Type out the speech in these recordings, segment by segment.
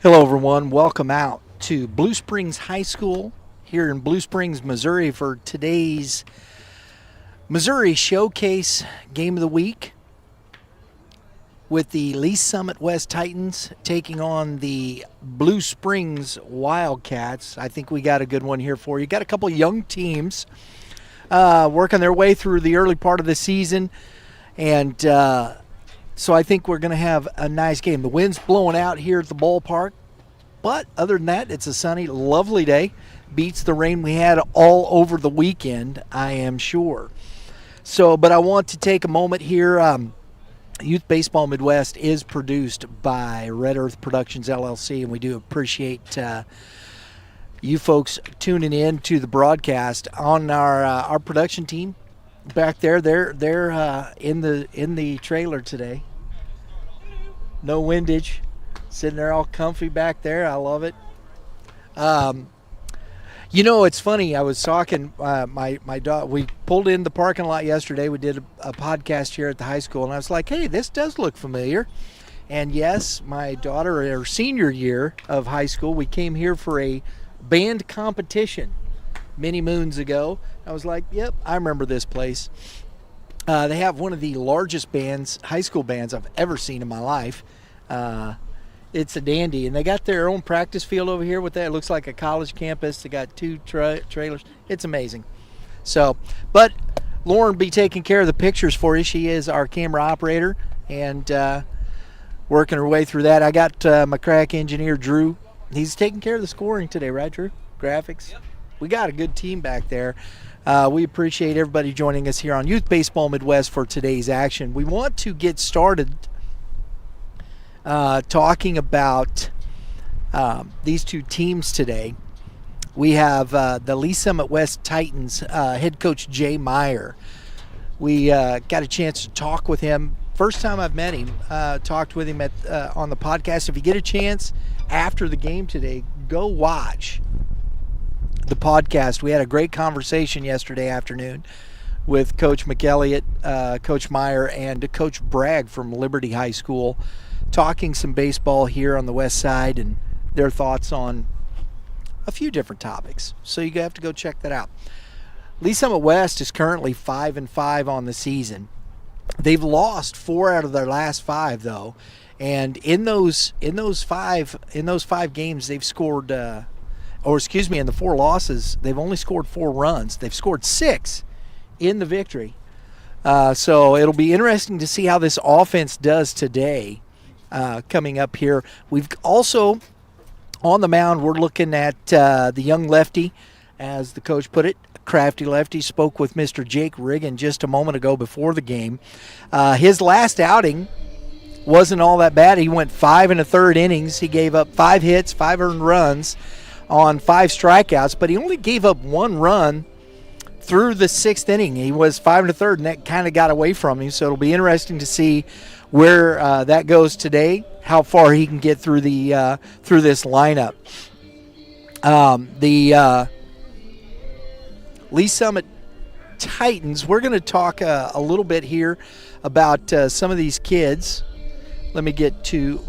Hello, everyone. Welcome out to Blue Springs High School here in Blue Springs, Missouri for today's Missouri Showcase Game of the Week with the Lee Summit West Titans taking on the Blue Springs Wildcats. I think we got a good one here for you. Got a couple young teams working their way through the early part of the season, and so I think we're going to have a nice game. The wind's blowing out here at the ballpark, but other than that, it's a sunny, lovely day. Beats the rain we had all over the weekend, I am sure. So, but I want to take a moment here. Youth Baseball Midwest is produced by Red Earth Productions, LLC, and we do appreciate you folks tuning in to the broadcast. On our production team back there, they're in the trailer today. No windage, sitting there all comfy back there. I love it. It's funny. I was talking. My dog. We pulled in the parking lot yesterday. We did a podcast here at the high school, and I was like, "Hey, this does look familiar." And yes, my daughter, her senior year of high school, we came here for a band competition many moons ago. I was like, "Yep, I remember this place." They have one of the largest bands, high school bands I've ever seen in my life. It's a dandy, and they got their own practice field over here with that. It looks like a college campus. They got two trailers. It's amazing. So, but Lauren be taking care of the pictures for you. She is our camera operator and working her way through that. I got my crack engineer, Drew. He's taking care of the scoring today, right, Drew? Graphics. Yep. We got a good team back there. We appreciate everybody joining us here on Youth Baseball Midwest for today's action. We want to get started talking about these two teams today. We have the Lee Summit West Titans head coach Jay Meyer. We got a chance to talk with him. First time I've met him, talked with him on the podcast. If you get a chance after the game today, go watch the podcast. We had a great conversation yesterday afternoon with Coach Mc Elligott, Coach Meyer, and Coach Bragg from Liberty High School, talking some baseball here on the west side and their thoughts on a few different topics. So you have to go check that out. Lee Summit West is currently 5-5 on the season. They've lost 4 out of their last 5 though, and in those 5 games they've scored in the 4 losses they've only scored 4 runs. They've scored 6 in the victory. So it'll be interesting to see how this offense does today. Coming up here, we've also on the mound, we're looking at the young lefty, as the coach put it, crafty lefty. Spoke with Mr. Jake Riggin just a moment ago before the game. His last outing wasn't all that bad. He went 5 1/3 innings. He gave up 5 hits, 5 earned runs on 5 strikeouts, but he only gave up 1 run through the 6th inning. He was 5 1/3, and that kind of got away from him. So it'll be interesting to see where that goes today, how far he can get through the through this lineup. The Lee Summit Titans, we're going to talk a little bit here about some of these kids. Let me get to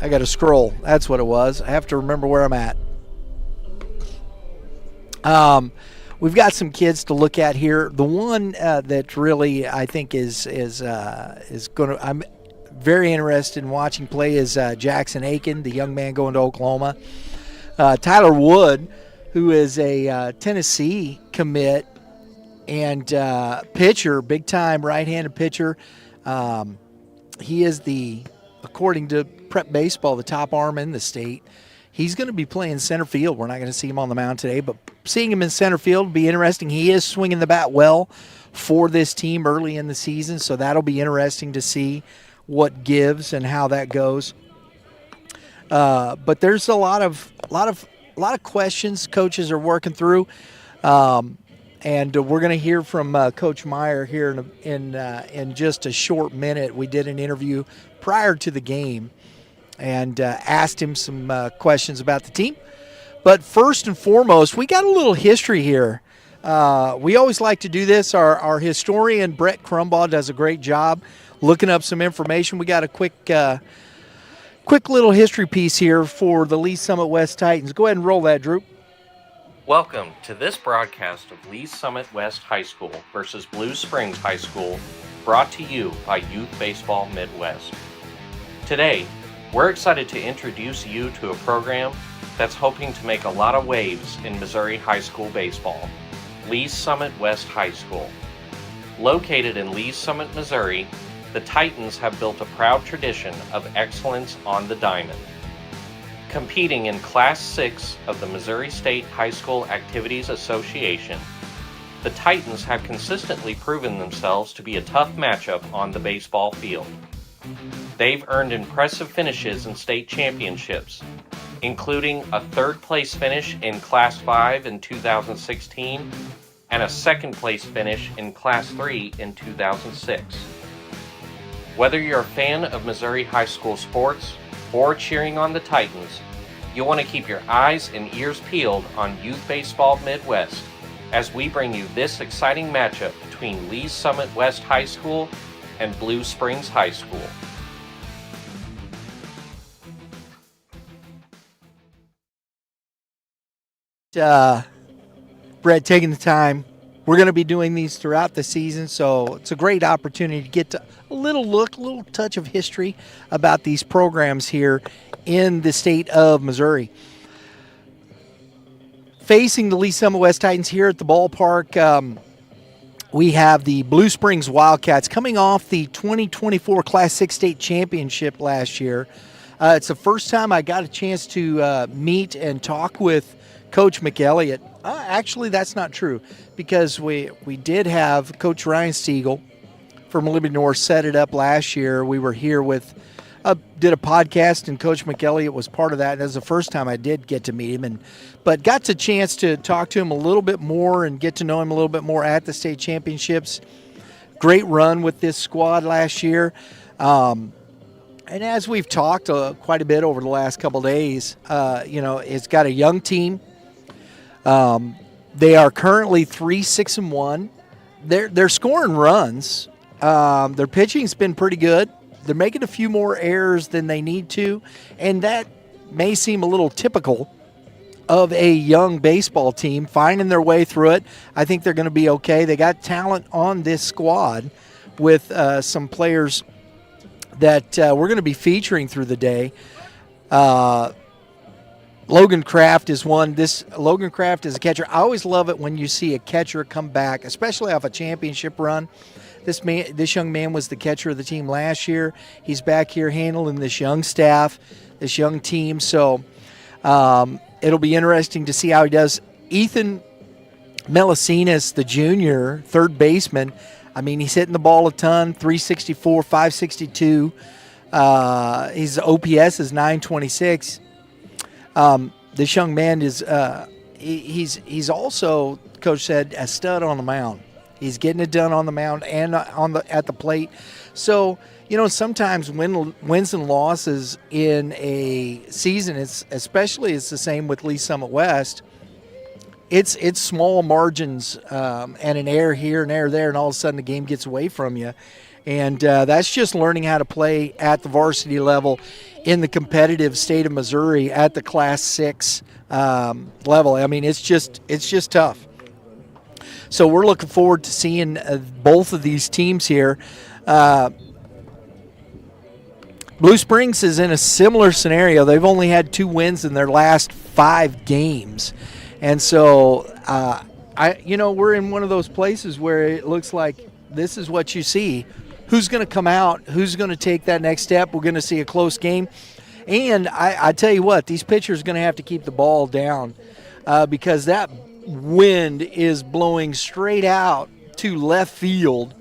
I got to scroll. That's what it was. I have to remember where I'm at. We've got some kids to look at here. The one that really I think is going to, I'm very interested in watching play is Jackson Aiken, the young man going to Oklahoma. Tyler Wood, who is a Tennessee commit and pitcher, big time right-handed pitcher. He is according to Prep Baseball, the top arm in the state. He's going to be playing center field. We're not going to see him on the mound today, but seeing him in center field will be interesting. He is swinging the bat well for this team early in the season, so that'll be interesting to see what gives and how that goes. But there's a lot of questions coaches are working through, and we're going to hear from Coach Meyer here in just a short minute. We did an interview prior to the game and asked him some questions about the team. But first and foremost, we got a little history here We always like to do this. Our historian, Brett Crumbaugh, does a great job looking up some information. We got a quick little history piece here for the Lee Summit West Titans. Go ahead and roll that, Drew. Welcome to this broadcast of Lee Summit West High School versus Blue Springs High School, brought to you by Youth Baseball Midwest. Today, we're excited to introduce you to a program that's hoping to make a lot of waves in Missouri high school baseball, Lee Summit West High School. Located in Lee Summit, Missouri, the Titans have built a proud tradition of excellence on the diamond. Competing in Class 6 of the Missouri State High School Activities Association, the Titans have consistently proven themselves to be a tough matchup on the baseball field. They've earned impressive finishes in state championships, including a third-place finish in Class 5 in 2016 and a second-place finish in Class 3 in 2006. Whether you're a fan of Missouri high school sports or cheering on the Titans, you'll want to keep your eyes and ears peeled on Youth Baseball Midwest as we bring you this exciting matchup between Lee Summit West High School and Blue Springs High School. Brett, taking the time. We're going to be doing these throughout the season, so it's a great opportunity to get to a little touch of history about these programs here in the state of Missouri. Facing the Lee Summit West Titans here at the ballpark, we have the Blue Springs Wildcats coming off the 2024 Class 6 state championship last year. It's the first time I got a chance to meet and talk with Coach Mc Elligott. Actually, that's not true, because we did have Coach Ryan Siegel from Liberty North set it up last year. We were here did a podcast, and Coach Mc Elligott was part of that. That was the first time I did get to meet him, but got the chance to talk to him a little bit more and get to know him a little bit more at the state championships. Great run with this squad last year. And as we've talked quite a bit over the last couple of days, it's got a young team. They are currently 3-6-1. They're scoring runs. Their pitching's been pretty good. They're making a few more errors than they need to, and that may seem a little typical of a young baseball team finding their way through it. I think they're going to be okay. They got talent on this squad with some players that we're going to be featuring through the day. Logan Kraft is one. Logan Kraft is a catcher. I always love it when you see a catcher come back, especially off a championship run. This young man was the catcher of the team last year. He's back here handling this young staff, this young team. So it'll be interesting to see how he does. Ethan Melisinas, the junior, third baseman, I mean, he's hitting the ball a ton, 364, 562. His OPS is 926. This young man is he's also, Coach said, a stud on the mound. He's getting it done on the mound and at the plate. So, sometimes wins and losses in a season, it's the same with Lee Summit West. It's small margins and an error here and error there, and all of a sudden the game gets away from you. And that's just learning how to play at the varsity level in the competitive state of Missouri at the Class 6 level. I mean, it's just tough. So we're looking forward to seeing both of these teams here. Blue Springs is in a similar scenario. They've only had 2 wins in their last 5 games. And so, we're in one of those places where it looks like this is what you see. Who's going to come out? Who's going to take that next step? We're going to see a close game. And I tell you what, these pitchers are going to have to keep the ball down because that wind is blowing straight out to left field.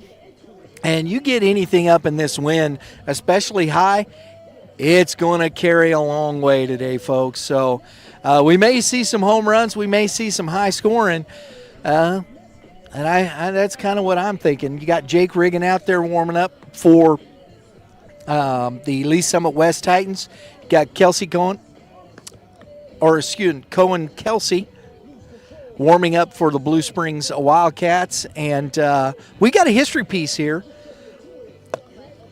And you get anything up in this wind, especially high, it's going to carry a long way today, folks. So we may see some home runs. We may see some high scoring. And that's kind of what I'm thinking. You got Jake Riggin out there warming up for the Lee Summit West Titans. You got Cohen Kelsey warming up for the Blue Springs Wildcats. And we got a history piece here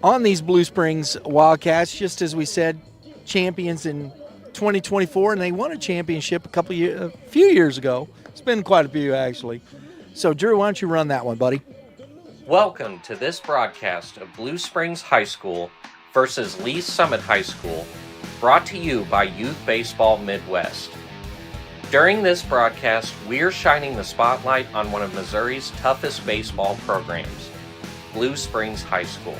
on these Blue Springs Wildcats. Just as we said, champions in 2024, and they won a championship a few years ago. It's been quite a few, actually. So, Drew, why don't you run that one, buddy? Welcome to this broadcast of Blue Springs High School versus Lee Summit High School, brought to you by Youth Baseball Midwest. During this broadcast, we're shining the spotlight on one of Missouri's toughest baseball programs, Blue Springs High School.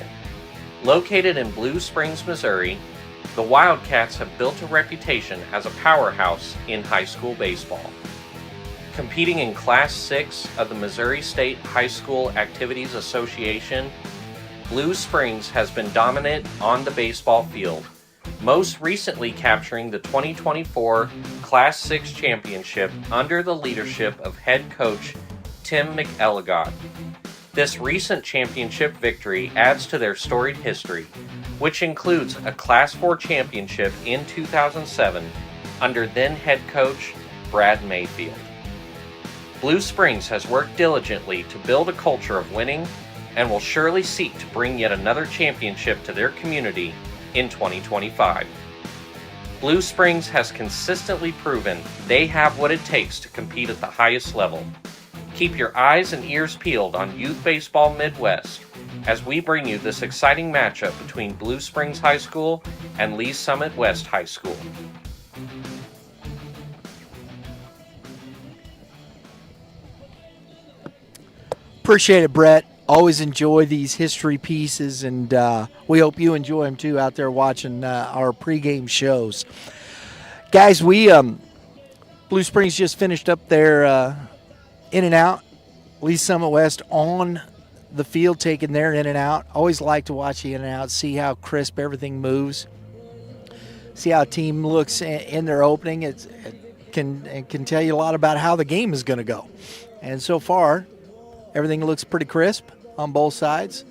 Located in Blue Springs, Missouri, the Wildcats have built a reputation as a powerhouse in high school baseball. Competing in Class 6 of the Missouri State High School Activities Association, Blue Springs has been dominant on the baseball field, most recently capturing the 2024 Class 6 championship under the leadership of head coach Tim Mc Elligott. This recent championship victory adds to their storied history, which includes a Class 4 championship in 2007 under then head coach Brad Mayfield. Blue Springs has worked diligently to build a culture of winning and will surely seek to bring yet another championship to their community in 2025. Blue Springs has consistently proven they have what it takes to compete at the highest level. Keep your eyes and ears peeled on Youth Baseball Midwest as we bring you this exciting matchup between Blue Springs High School and Lee Summit West High School. Appreciate it, Brett. Always enjoy these history pieces, and we hope you enjoy them too out there watching our pregame shows. Guys, Blue Springs just finished up their in and out. Lee Summit West on the field taking their in and out. Always like to watch the in and out, see how crisp everything moves, see how a team looks in their opening. It can tell you a lot about how the game is going to go. And so far, everything looks pretty crisp on both sides.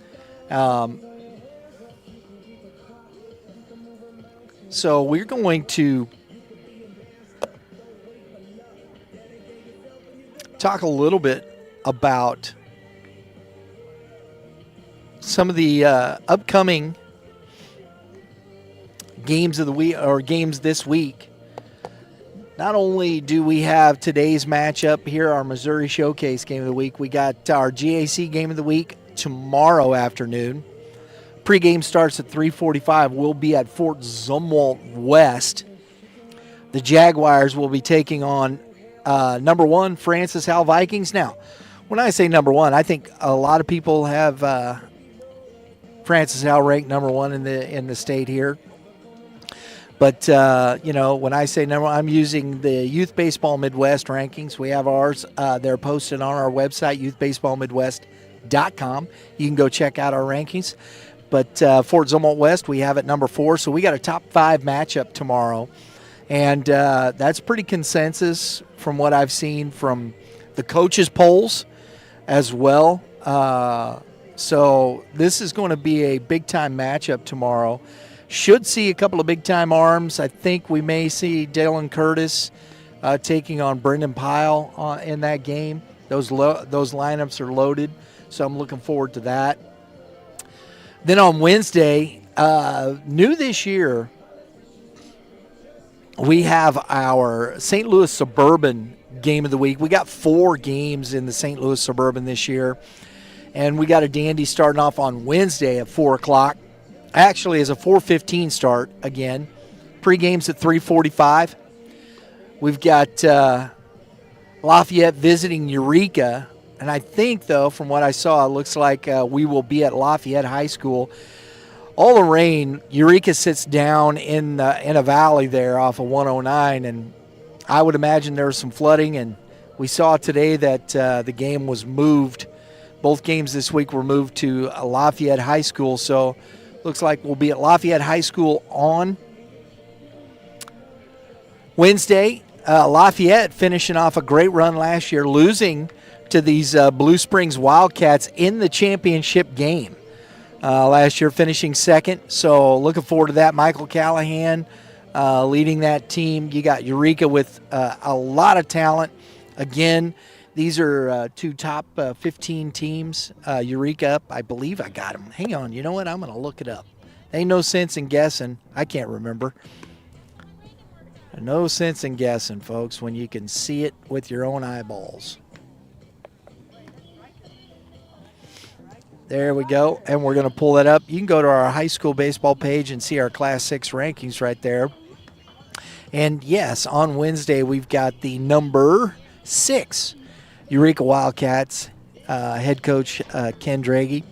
So we're going to talk a little bit about some of the upcoming games of the week, or games this week. Not only do we have today's matchup here, our Missouri Showcase game of the week, we got our GAC game of the week tomorrow afternoon. Pregame starts at 3:45. We'll be at Fort Zumwalt West. The Jaguars will be taking on number 1 Francis Howell Vikings. Now, when I say number 1, I think a lot of people have Francis Howell ranked number 1 in the state here. But, when I say number 1, I'm using the Youth Baseball Midwest rankings. We have ours. They're posted on our website, youthbaseballmidwest.com. You can go check out our rankings. But Fort Zumwalt West, we have at number 4. So we got a top 5 matchup tomorrow. And that's pretty consensus from what I've seen from the coaches' polls as well. So this is going to be a big-time matchup tomorrow. Should see a couple of big-time arms. I think we may see Dalen Curtis taking on Brendan Pyle in that game. Those lineups are loaded, so I'm looking forward to that. Then on Wednesday, new this year, we have our St. Louis Suburban game of the week. We got 4 games in the St. Louis Suburban this year, and we got a dandy starting off on Wednesday at 4 o'clock. Actually, is a 4:15 start again. Pre-game's at 3:45. We've got Lafayette visiting Eureka. And I think, though, from what I saw, it looks like we will be at Lafayette High School. All the rain, Eureka sits down in a valley there off of 109. And I would imagine there was some flooding. And we saw today that the game was moved. Both games this week were moved to Lafayette High School. So looks like we'll be at Lafayette High School on Wednesday. Lafayette finishing off a great run last year, losing to these Blue Springs Wildcats in the championship game. Last year finishing second, so looking forward to that. Michael Callahan leading that team. You got Eureka with a lot of talent Again, these are two top 15 teams. Eureka, I believe I got them. Hang on, you know what? I'm going to look it up. Ain't no sense in guessing. I can't remember. No sense in guessing, folks, when you can see it with your own eyeballs. There we go, and we're going to pull that up. You can go to our high school baseball page and see our Class 6 rankings right there. And, yes, on Wednesday we've got the number 6 Eureka Wildcats head coach Ken Draghi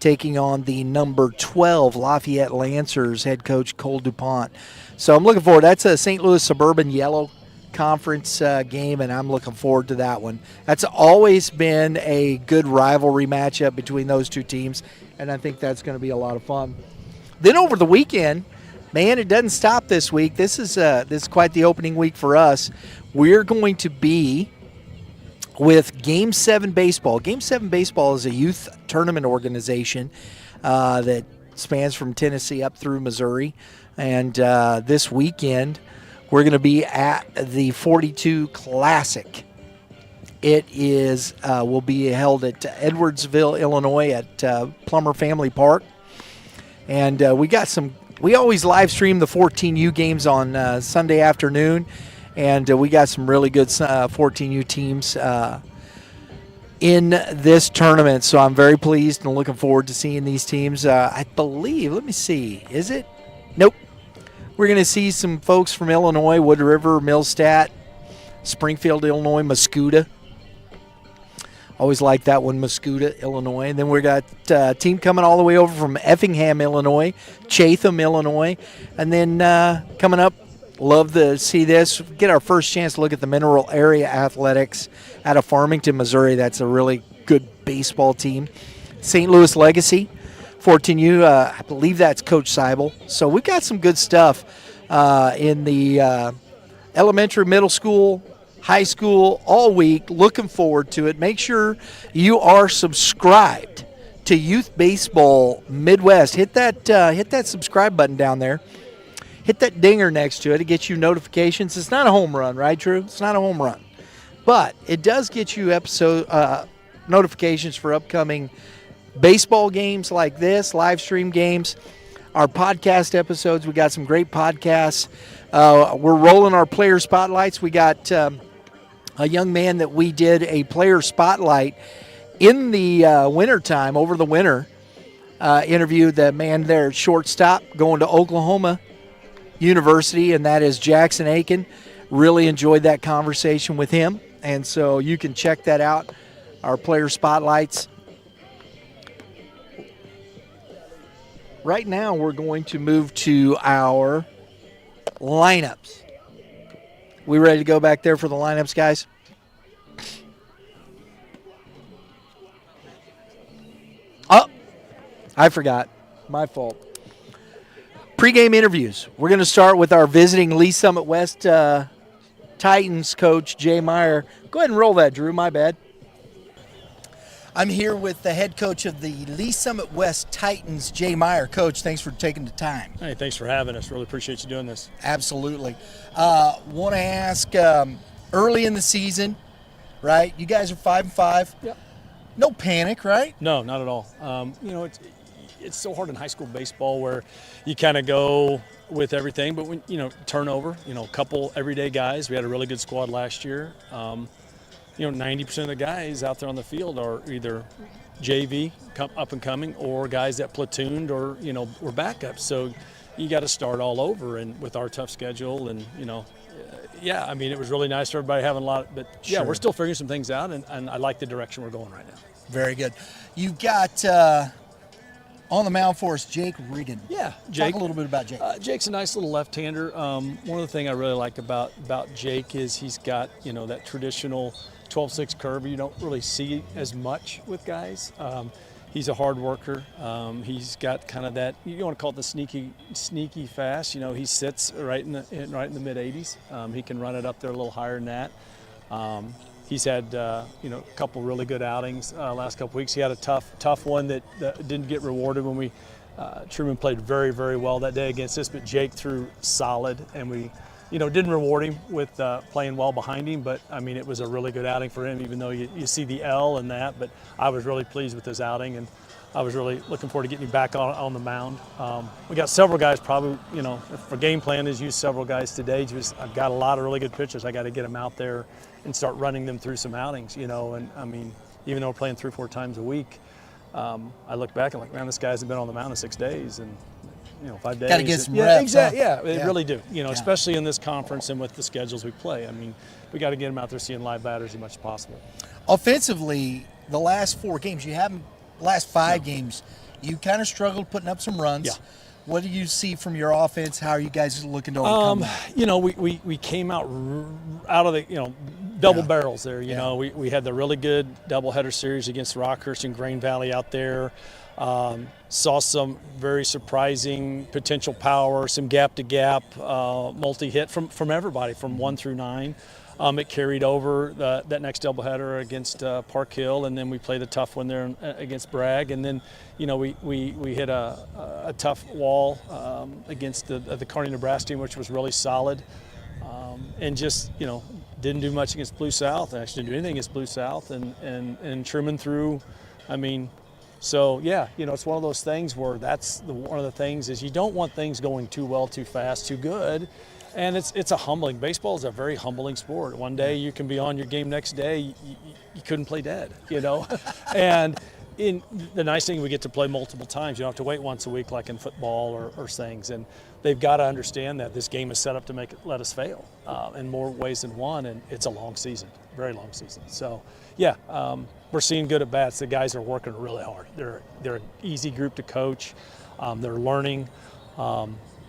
taking on the number 12 Lafayette Lancers head coach Cole DuPont. So I'm looking forward. That's a St. Louis Suburban Yellow Conference game, and I'm looking forward to that one. That's always been a good rivalry matchup between those two teams, and I think that's going to be a lot of fun. Then over the weekend, man, it doesn't stop this week. This is quite the opening week for us. We're going to be with Game 7 Baseball. Game 7 Baseball is a youth tournament organization that spans from Tennessee up through Missouri. And this weekend, we're going to be at the 42 Classic. It is will be held at Edwardsville, Illinois, at Plummer Family Park. And we always live stream the 14U games on Sunday afternoon. And we got some really good 14U teams in this tournament. So I'm very pleased and looking forward to seeing these teams. I believe, let me see, is it? Nope. We're going to see some folks from Illinois, Wood River, Millstadt, Springfield, Illinois, Mascoutah. Always like that one, Mascoutah, Illinois. And then we got a team coming all the way over from Effingham, Illinois, Chatham, Illinois. And then coming up, love to see this. Get our first chance to look at the Mineral Area Athletics out of Farmington, Missouri. That's a really good baseball team. St. Louis Legacy, 14U. I believe that's Coach Seibel. So we got some good stuff in the elementary, middle school, high school all week. Looking forward to it. Make sure you are subscribed to Youth Baseball Midwest. Hit that subscribe button down there. Hit that dinger next to it. It gets you notifications. It's not a home run, right, Drew? It's not a home run. But it does get you episode notifications for upcoming baseball games like this, live stream games, our podcast episodes. We got some great podcasts. We're rolling our player spotlights. We got a young man that we did a player spotlight in the wintertime, over the winter. Interviewed the man there at shortstop going to Oklahoma University, and that is Jackson Aiken. Really enjoyed that conversation with him, and so you can check that out, our player spotlights. Right now we're going to move to our lineups. We ready to go back there for the lineups, guys? Oh, I forgot. My fault. Pre-game interviews. We're going to start with our visiting Lee Summit West Titans coach, Jay Meyer. Go ahead and roll that, Drew. My bad. I'm here with the head coach of the Lee Summit West Titans, Jay Meyer. Coach, thanks for taking the time. Hey, thanks for having us. Really appreciate you doing this. Absolutely. Want to ask, early in the season, right? You guys are 5-5. Yep. No panic, right? No, not at all. It's so hard in high school baseball where you kind of go with everything, but when turnover, a couple everyday guys. We had a really good squad last year. 90% of the guys out there on the field are either JV, up and coming, or guys that platooned or were backups. So you got to start all over, and with our tough schedule, and it was really nice for everybody having a lot. But yeah, Sure. We're still figuring some things out, and I like the direction we're going right now. Very good. You've got on the mound for us, Jake Regan. Yeah, Jake. Talk a little bit about Jake. Jake's a nice little left-hander. One of the things I really like about Jake is he's got that traditional 12-6 curve you don't really see as much with guys. He's a hard worker. He's got kind of that, you want to call it the sneaky fast. He sits right in the mid-80s. He can run it up there a little higher than that. He's had a couple really good outings last couple weeks. He had a tough one that didn't get rewarded when we Truman played very, very well that day against us, but Jake threw solid, and we didn't reward him with playing well behind him, but I mean, it was a really good outing for him, even though you see the L in that. But I was really pleased with his outing, and I was really looking forward to getting him back on the mound. We got several guys probably, if our game plan is use several guys today. I've got a lot of really good pitchers. I got to get them out there and start running them through some outings, and I mean, even though we're playing 3 or 4 times a week, I look back and like, man, this guy hasn't been on the mound in 6 days, and 5 days. Got to get some yeah, reps. exactly. Huh? Yeah, they really do. Especially in this conference and with the schedules we play. I mean, we got to get them out there seeing live batters as much as possible. Offensively, the last 4 games, last 5 games, you kind of struggled putting up some runs. Yeah. What do you see from your offense? How are you guys looking to overcome that? We came out of the, double barrels there. We had the really good doubleheader series against Rockhurst and Grain Valley out there. Saw some very surprising potential power, some gap-to-gap multi-hit from everybody, from 1 through 9. It carried over that next doubleheader against Park Hill, and then we played the tough one there against Bragg, and then we hit a tough wall against the Kearney, Nebraska team, which was really solid, and just didn't do much against Blue South. I actually didn't do anything against Blue South, and Truman threw. I mean. So, it's one of those things where one of the things is you don't want things going too well, too fast, too good. And it's a humbling. Baseball is a very humbling sport. One day you can be on your game, next day you couldn't play dead, And the nice thing, we get to play multiple times. You don't have to wait once a week like in football or things. And they've got to understand that this game is set up to let us fail in more ways than one. And it's a long season, very long season. So, we're seeing good at bats. The guys are working really hard. They're an easy group to coach. They're learning.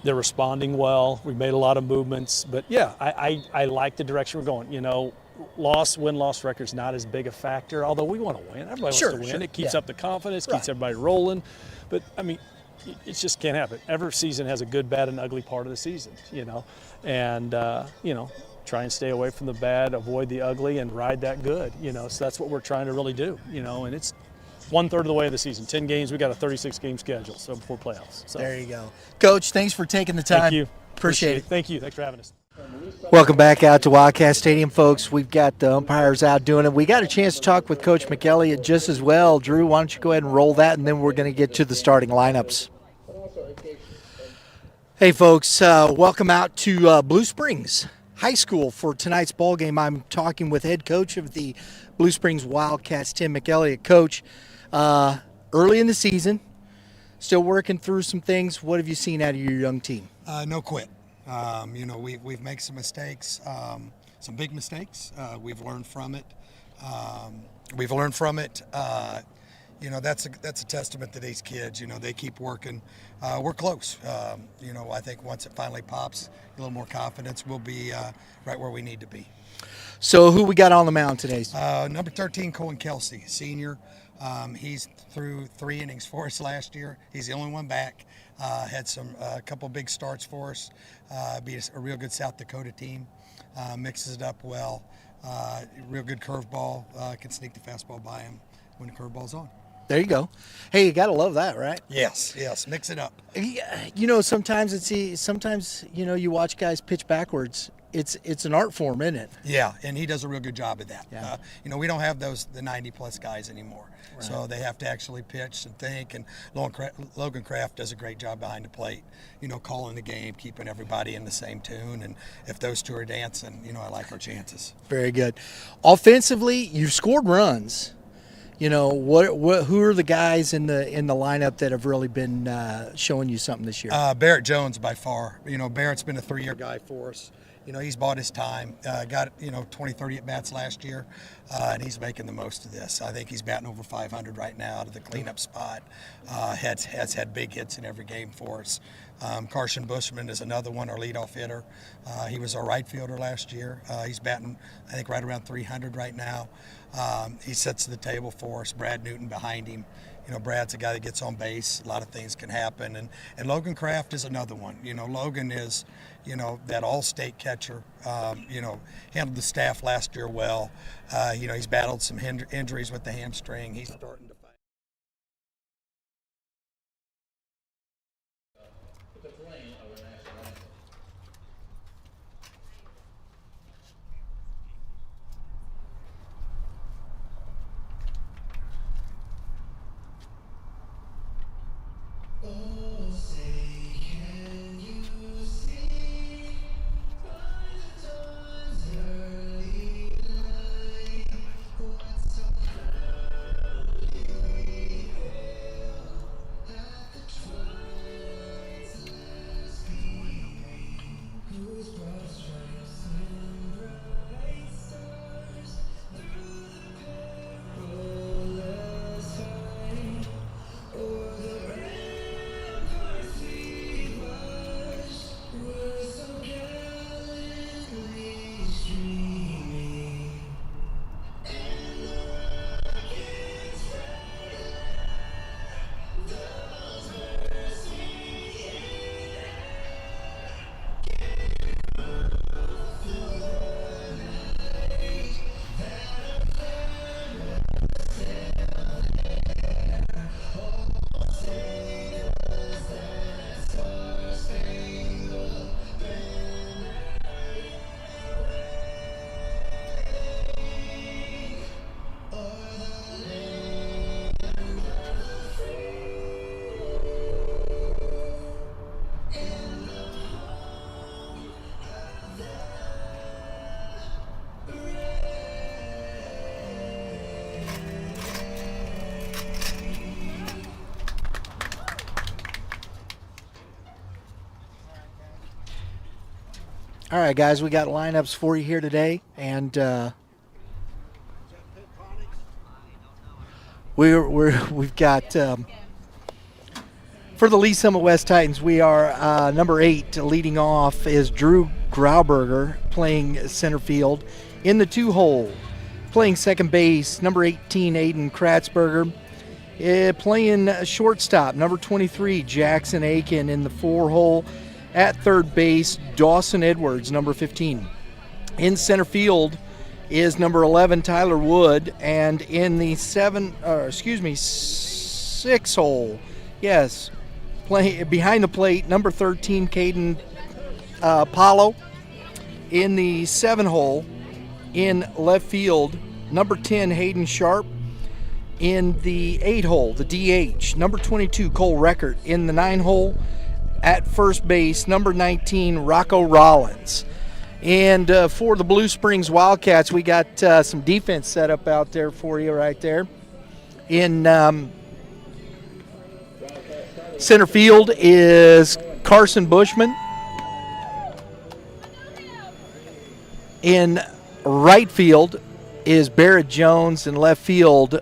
They're responding well. We made a lot of movements. But, I like the direction we're going. Win-loss record's not as big a factor, although we want to win. Everybody wants to win. Sure. It keeps up the confidence, keeps everybody rolling. But, I mean, it just can't happen. Every season has a good, bad, and ugly part of the season, And, try and stay away from the bad, avoid the ugly, and ride that good, So that's what we're trying to really do, And it's 1/3 of the way of the season. 10 games, we got a 36-game schedule, so before playoffs. So. There you go. Coach, thanks for taking the time. Thank you. Appreciate it. Thank you. Thanks for having us. Welcome back out to Wildcat Stadium, folks. We've got the umpires out doing it. We got a chance to talk with Coach Mc Elligott just as well. Drew, why don't you go ahead and roll that, and then we're going to get to the starting lineups. Hey, folks, welcome out to Blue Springs High School for tonight's ball game. I'm talking with head coach of the Blue Springs Wildcats, Tim Mc Elligott. Coach, early in the season, still working through some things. What have you seen out of your young team? No quit. We've made some mistakes, some big mistakes. We've learned from it. That's a testament to these kids. They keep working. We're close. I think once it finally pops, a little more confidence, we'll be right where we need to be. So who we got on the mound today? Number 13, Cohen Kelsey, senior. He's threw 3 innings for us last year. He's the only one back. Had a couple big starts for us. Beat a real good South Dakota team. Mixes it up well. Real good curveball. Can sneak the fastball by him when the curveball's on. There you go. Hey, you got to love that, right? Yes. Mix it up. Sometimes you watch guys pitch backwards. It's an art form, isn't it? Yeah, and he does a real good job of that. Yeah. We don't have the 90-plus guys anymore. Right. So they have to actually pitch and think, and Logan Kraft does a great job behind the plate, calling the game, keeping everybody in the same tune, and if those two are dancing, I like our chances. Very good. Offensively, you've scored runs. Who are the guys in the lineup that have really been showing you something this year? Barrett Jones by far. Barrett's been a 3-year guy for us. He's bought his time, got 20, 30 at-bats last year, and he's making the most of this. I think he's batting over 500 right now out of the cleanup spot. Has had big hits in every game for us. Carson Bushman is another one, our leadoff hitter. He was our right fielder last year. He's batting, I think, right around 300 right now. He sets the table for us. Brad Newton behind him. Brad's a guy that gets on base. A lot of things can happen. And Logan Kraft is another one. Logan is, that all-state catcher. Handled the staff last year well. He's battled some injuries with the hamstring. He's starting to fight. All right, guys, we got lineups for you here today, and we've got for the Lee Summit West Titans, we are number 8 leading off is Drew Grauberger playing center field. In the 2-hole, playing second base, number 18 Aiden Kratzberger. Playing shortstop, number 23 Jackson Aiken. In the 4-hole. At third base, Dawson Edwards, number 15. In center field is number 11, Tyler Wood. And in the 6-hole, yes, behind the plate, number 13, Caden Paulo. In the 7-hole, in left field, number 10, Hayden Sharp. In the 8-hole, the DH, number 22, Cole Reckert. In the 9-hole, at first base, number 19, Rocco Rollins. And for the Blue Springs Wildcats, we got some defense set up out there for you right there. In center field is Carson Bushman. In right field is Barrett Jones. In left field,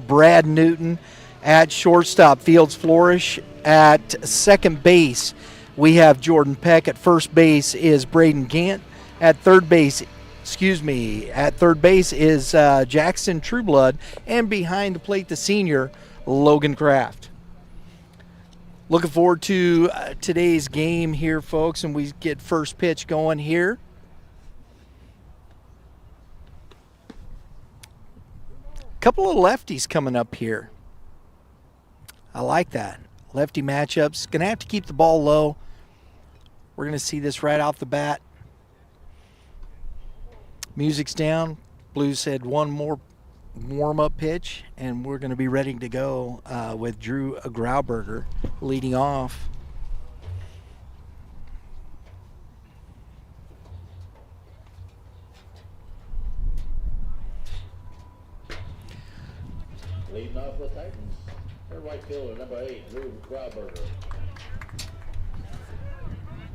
Brad Newton. At shortstop, Fields Flourish. At second base, we have Jordan Peck. At first base is Braden Gant. At third base is Jackson Trueblood. And behind the plate, the senior, Logan Kraft. Looking forward to today's game here, folks, and we get first pitch going here. Couple of lefties coming up here. I like that. Lefty matchups. Going to have to keep the ball low. We're going to see this right off the bat. Music's down. Blues had one more warm-up pitch, and we're going to be ready to go with Drew Grauberger leading off. Leading off the Titans, their right fielder, number 8, Drew Grauberger.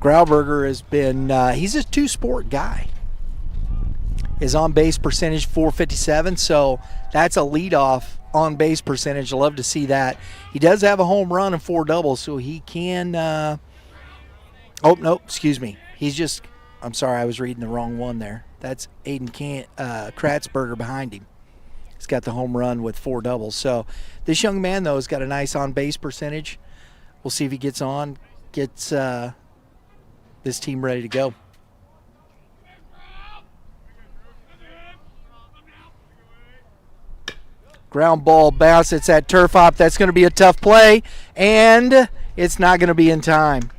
Grauberger has been, he's a two-sport guy. His on-base percentage, .457, so that's a leadoff on-base percentage. I love to see that. He does have a home run and 4 doubles, so he can, I'm sorry, I was reading the wrong one there. That's Aiden Kratzberger behind him. He's got the home run with 4 doubles. So this young man, though, has got a nice on-base percentage. We'll see if he gets this team ready to go. Ground ball bounce. It's at turf hop. That's going to be a tough play, and it's not going to be in time.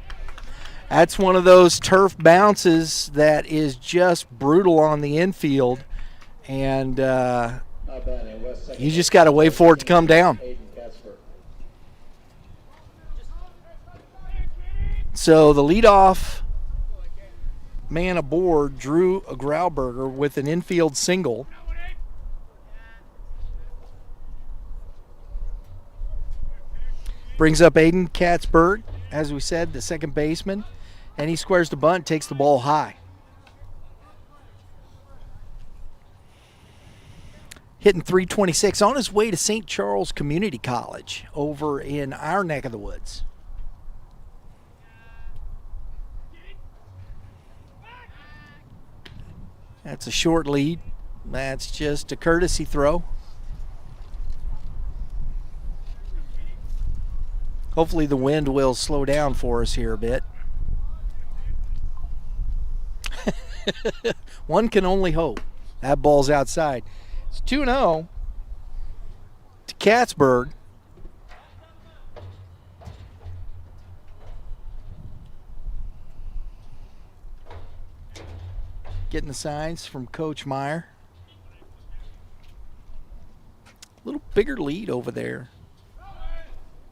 That's one of those turf bounces that is just brutal on the infield, and you just got to wait for it to come down. So the leadoff man aboard, Drew Grauberger, with an infield single. Brings up Aiden Katzberg, as we said, the second baseman, and he squares the bunt, takes the ball high. Hitting .326 on his way to St. Charles Community College over in our neck of the woods. That's a short lead. That's just a courtesy throw. Hopefully the wind will slow down for us here a bit. One can only hope. That ball's outside. It's 2-0 to Katzberg. Getting the signs from Coach Meyer. A little bigger lead over there.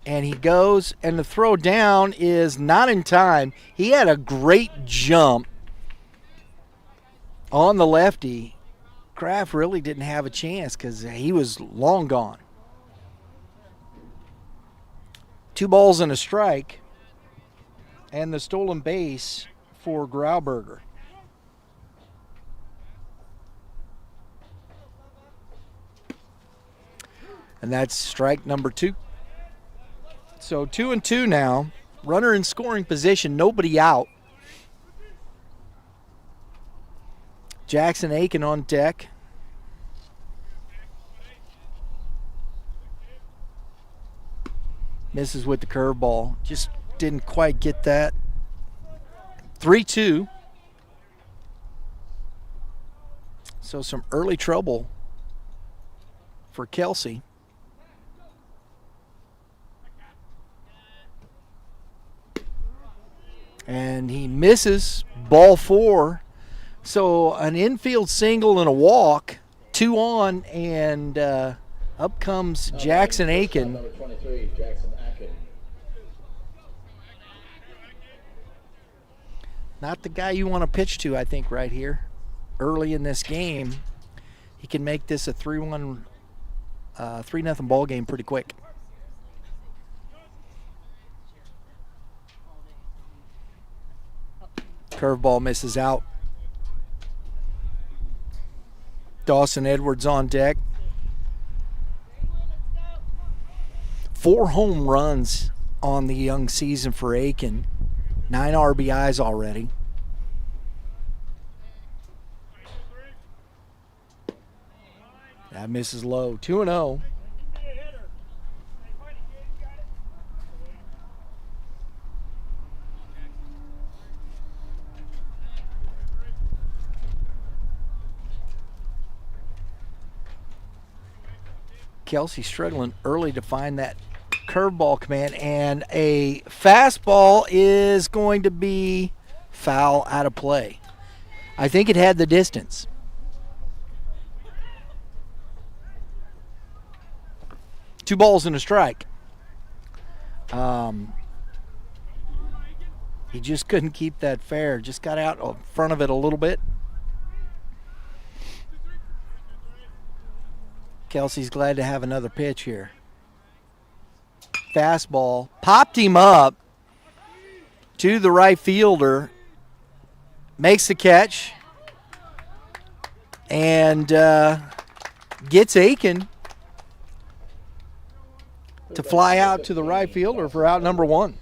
And he goes, and the throw down is not in time. He had a great jump on the lefty. Kraft really didn't have a chance because he was long gone. 2 balls and a strike, and the stolen base for Grauberger. And that's strike number 2. So 2-2 now. Runner in scoring position, nobody out. Jackson Aiken on deck. Misses with the curveball. Just didn't quite get that. 3-2. So some early trouble for Kelsey. And he misses. Ball 4. So an infield single and a walk. 2 on, and up comes Jackson Aiken. Number 23, Jackson Aiken. Not the guy you want to pitch to, I think, right here. Early in this game, he can make this a 3-1, 3-0 ball game pretty quick. Curveball misses out. Dawson Edwards on deck. 4 home runs on the young season for Aiken. 9 RBIs already. That misses low. 2-0. Kelsey struggling early to find that curveball command, and a fastball is going to be foul out of play. I think it had the distance. Two balls and a strike. He just couldn't keep that fair. Just got out in front of it a little bit. Kelsey's glad to have another pitch here. Fastball. Popped him up to the right fielder. Makes the catch. And gets Aiken to fly out to the right fielder for out number 1.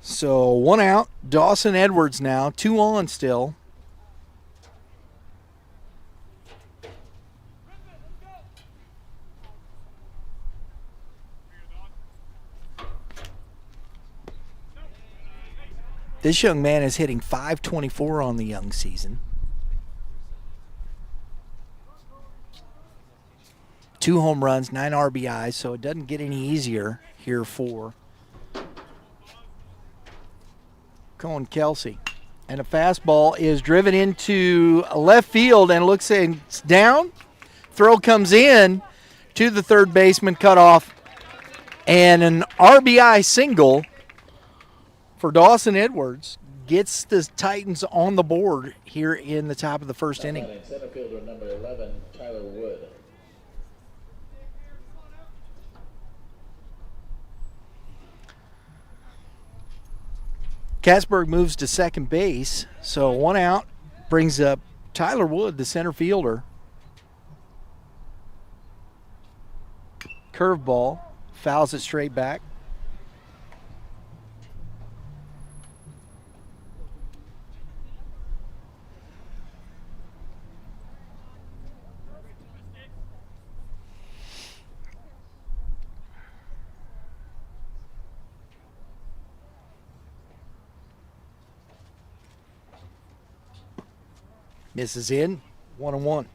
So 1 out. Dawson Edwards now. 2 on still. This young man is hitting .524 on the young season. 2 home runs, 9 RBIs, so it doesn't get any easier here for Cohen Kelsey. And a fastball is driven into left field and looks in, it's down. Throw comes in to the third baseman, cut off, and an RBI single for Dawson Edwards gets the Titans on the board here in the top of the first inning. Center fielder number 11, Tyler Wood. Katzberg moves to second base, so 1 out, brings up Tyler Wood, the center fielder. Curveball, fouls it straight back. Misses in, 1-1.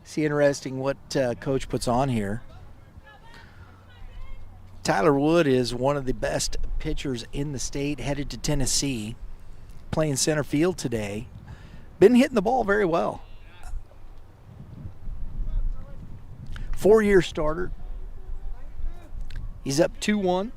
See, interesting what Coach puts on here. Tyler Wood is one of the best pitchers in the state, headed to Tennessee, playing center field today. Been hitting the ball very well. 4-year starter. He's up 2-1.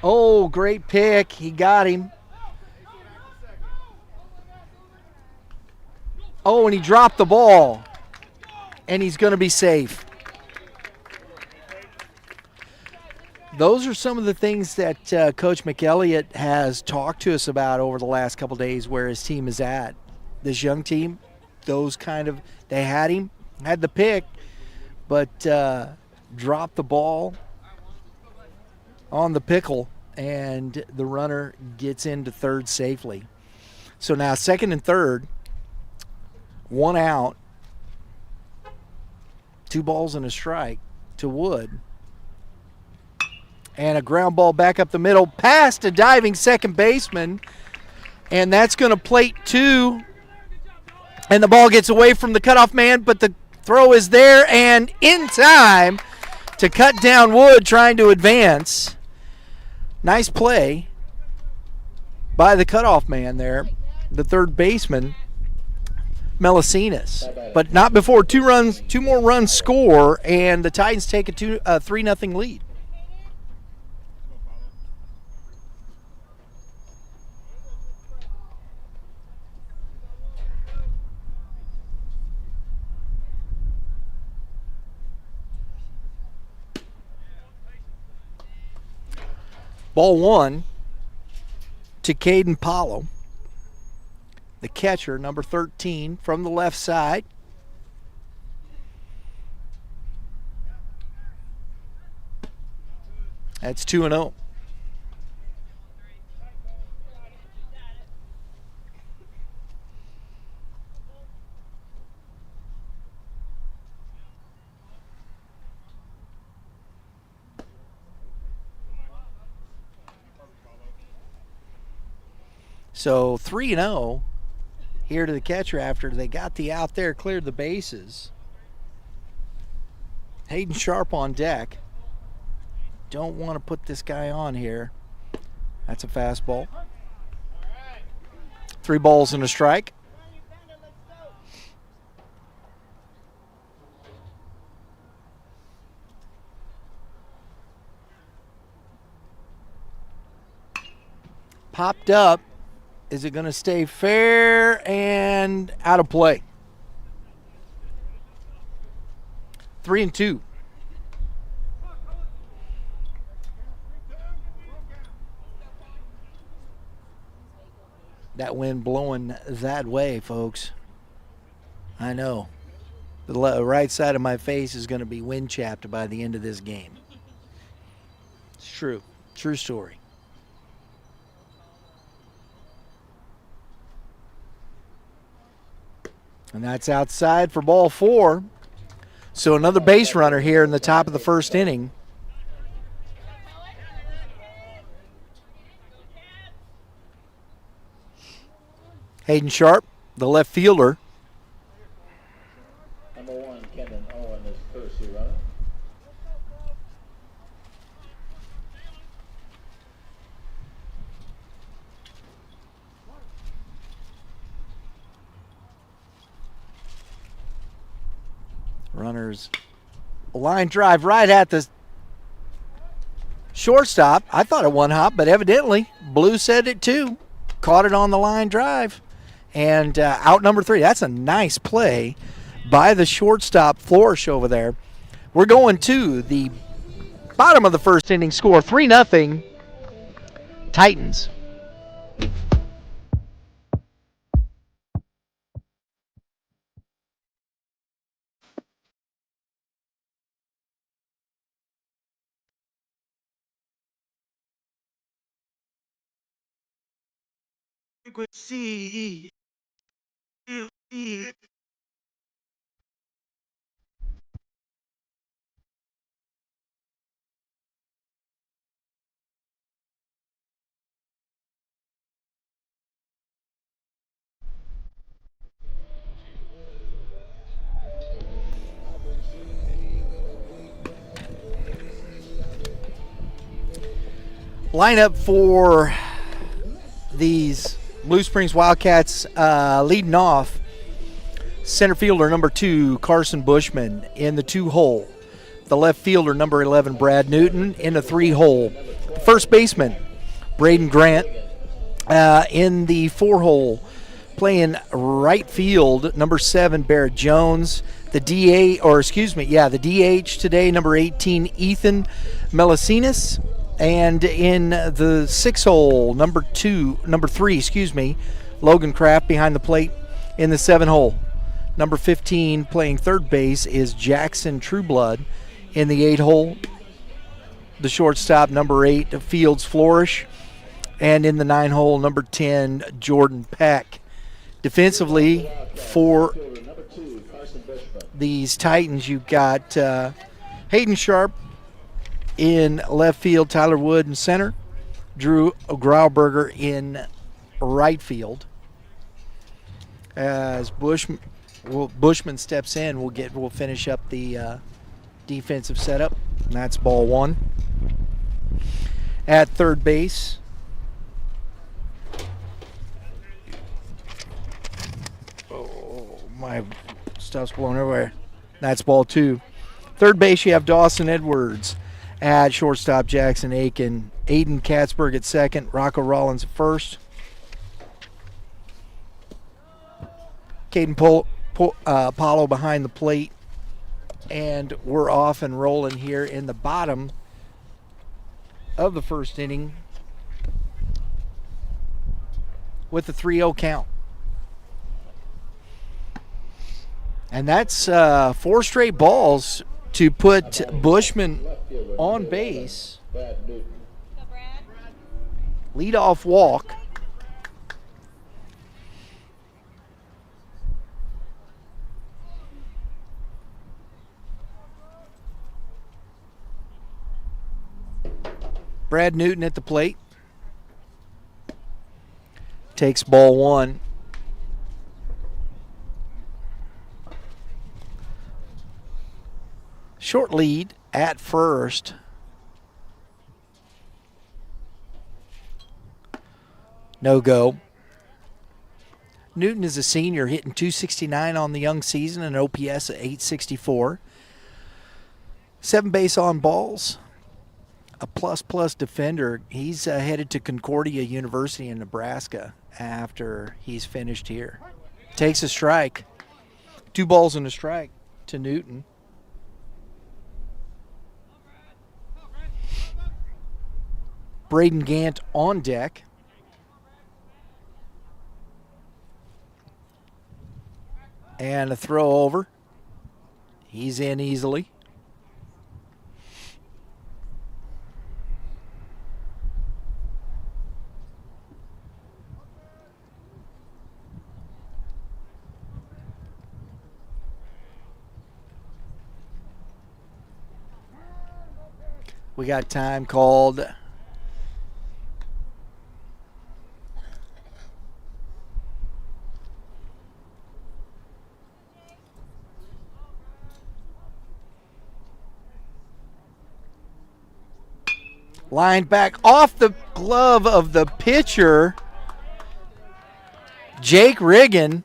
Oh, great pick. He got him. Oh, and he dropped the ball. And he's going to be safe. Those are some of the things that Coach Mc Elligott has talked to us about over the last couple days, where his team is at. This young team, they had the pick, but dropped the ball on the pickle, and the runner gets into third safely. So now second and third, one out, 2 balls and a strike to Wood. And a ground ball back up the middle, past a diving second baseman, and that's going to plate 2. And the ball gets away from the cutoff man, but the throw is there and in time to cut down Wood trying to advance. Nice play by the cutoff man there, the third baseman, Melicinas. But not before 2 more runs score, and the Titans take a 3-0 lead. Ball 1 to Caden Paulo, the catcher, number 13, from the left side. That's 2-0. So 3-0 here to the catcher after they got the out there, cleared the bases. Hayden Sharp on deck. Don't want to put this guy on here. That's a fastball. 3 balls and a strike. Popped up. Is it going to stay fair and out of play? 3-2. That wind blowing that way, folks. I know. The right side of my face is going to be wind chapped by the end of this game. It's true. True story. And that's outside for ball 4. So another base runner here in the top of the first inning. Hayden Sharp, the left fielder. Number 1, Kendon Owen is courtesy runner. Runners, a line drive right at the shortstop. I thought it one hop, but evidently Blue said it too. Caught it on the line drive. And out number 3. That's a nice play by the shortstop, Flourish, over there. We're going to the bottom of the first inning score, 3-0 Titans. Lineup for these Blue Springs Wildcats, leading off, center fielder number 2, Carson Bushman, in the 2-hole. The left fielder number 11, Brad Newton, in the 3-hole. First baseman, Braden Grant, in the 4-hole. Playing right field, number 7, Barrett Jones. The the DH today, number 18, Ethan Melisinas. And in the 6 hole, number 3, Logan Kraft behind the plate. In the 7 hole, number 15 playing third base is Jackson Trueblood. In the 8 hole, the shortstop, number 8, Fields Flourish. And in the 9 hole, number 10, Jordan Peck. Defensively, for these Titans, you've got Hayden Sharp in left field, Tyler Wood in center, Drew Grauberger in right field. As Bushman steps in, we'll finish up the defensive setup. And that's ball 1. At third base, my stuff's blown everywhere. That's ball 2. Third base, you have Dawson Edwards. At shortstop, Jackson Aiken. Aiden Katzberg at second. Rocco Rollins at first. Caden Paulo behind the plate. And we're off and rolling here in the bottom of the first inning with the 3-0 count. And that's 4 straight balls to put Bushman on base. Leadoff walk. Brad Newton at the plate. Takes ball 1. Short lead at first. No go. Newton is a senior, hitting .269 on the young season, an OPS of .864. 7 base on balls. A plus defender. He's headed to Concordia University in Nebraska after he's finished here. Takes a strike. 2 balls and a strike to Newton. Braden Gant on deck. And a throw over. He's in easily. We got time called. Line back off the glove of the pitcher, Jake Riggin.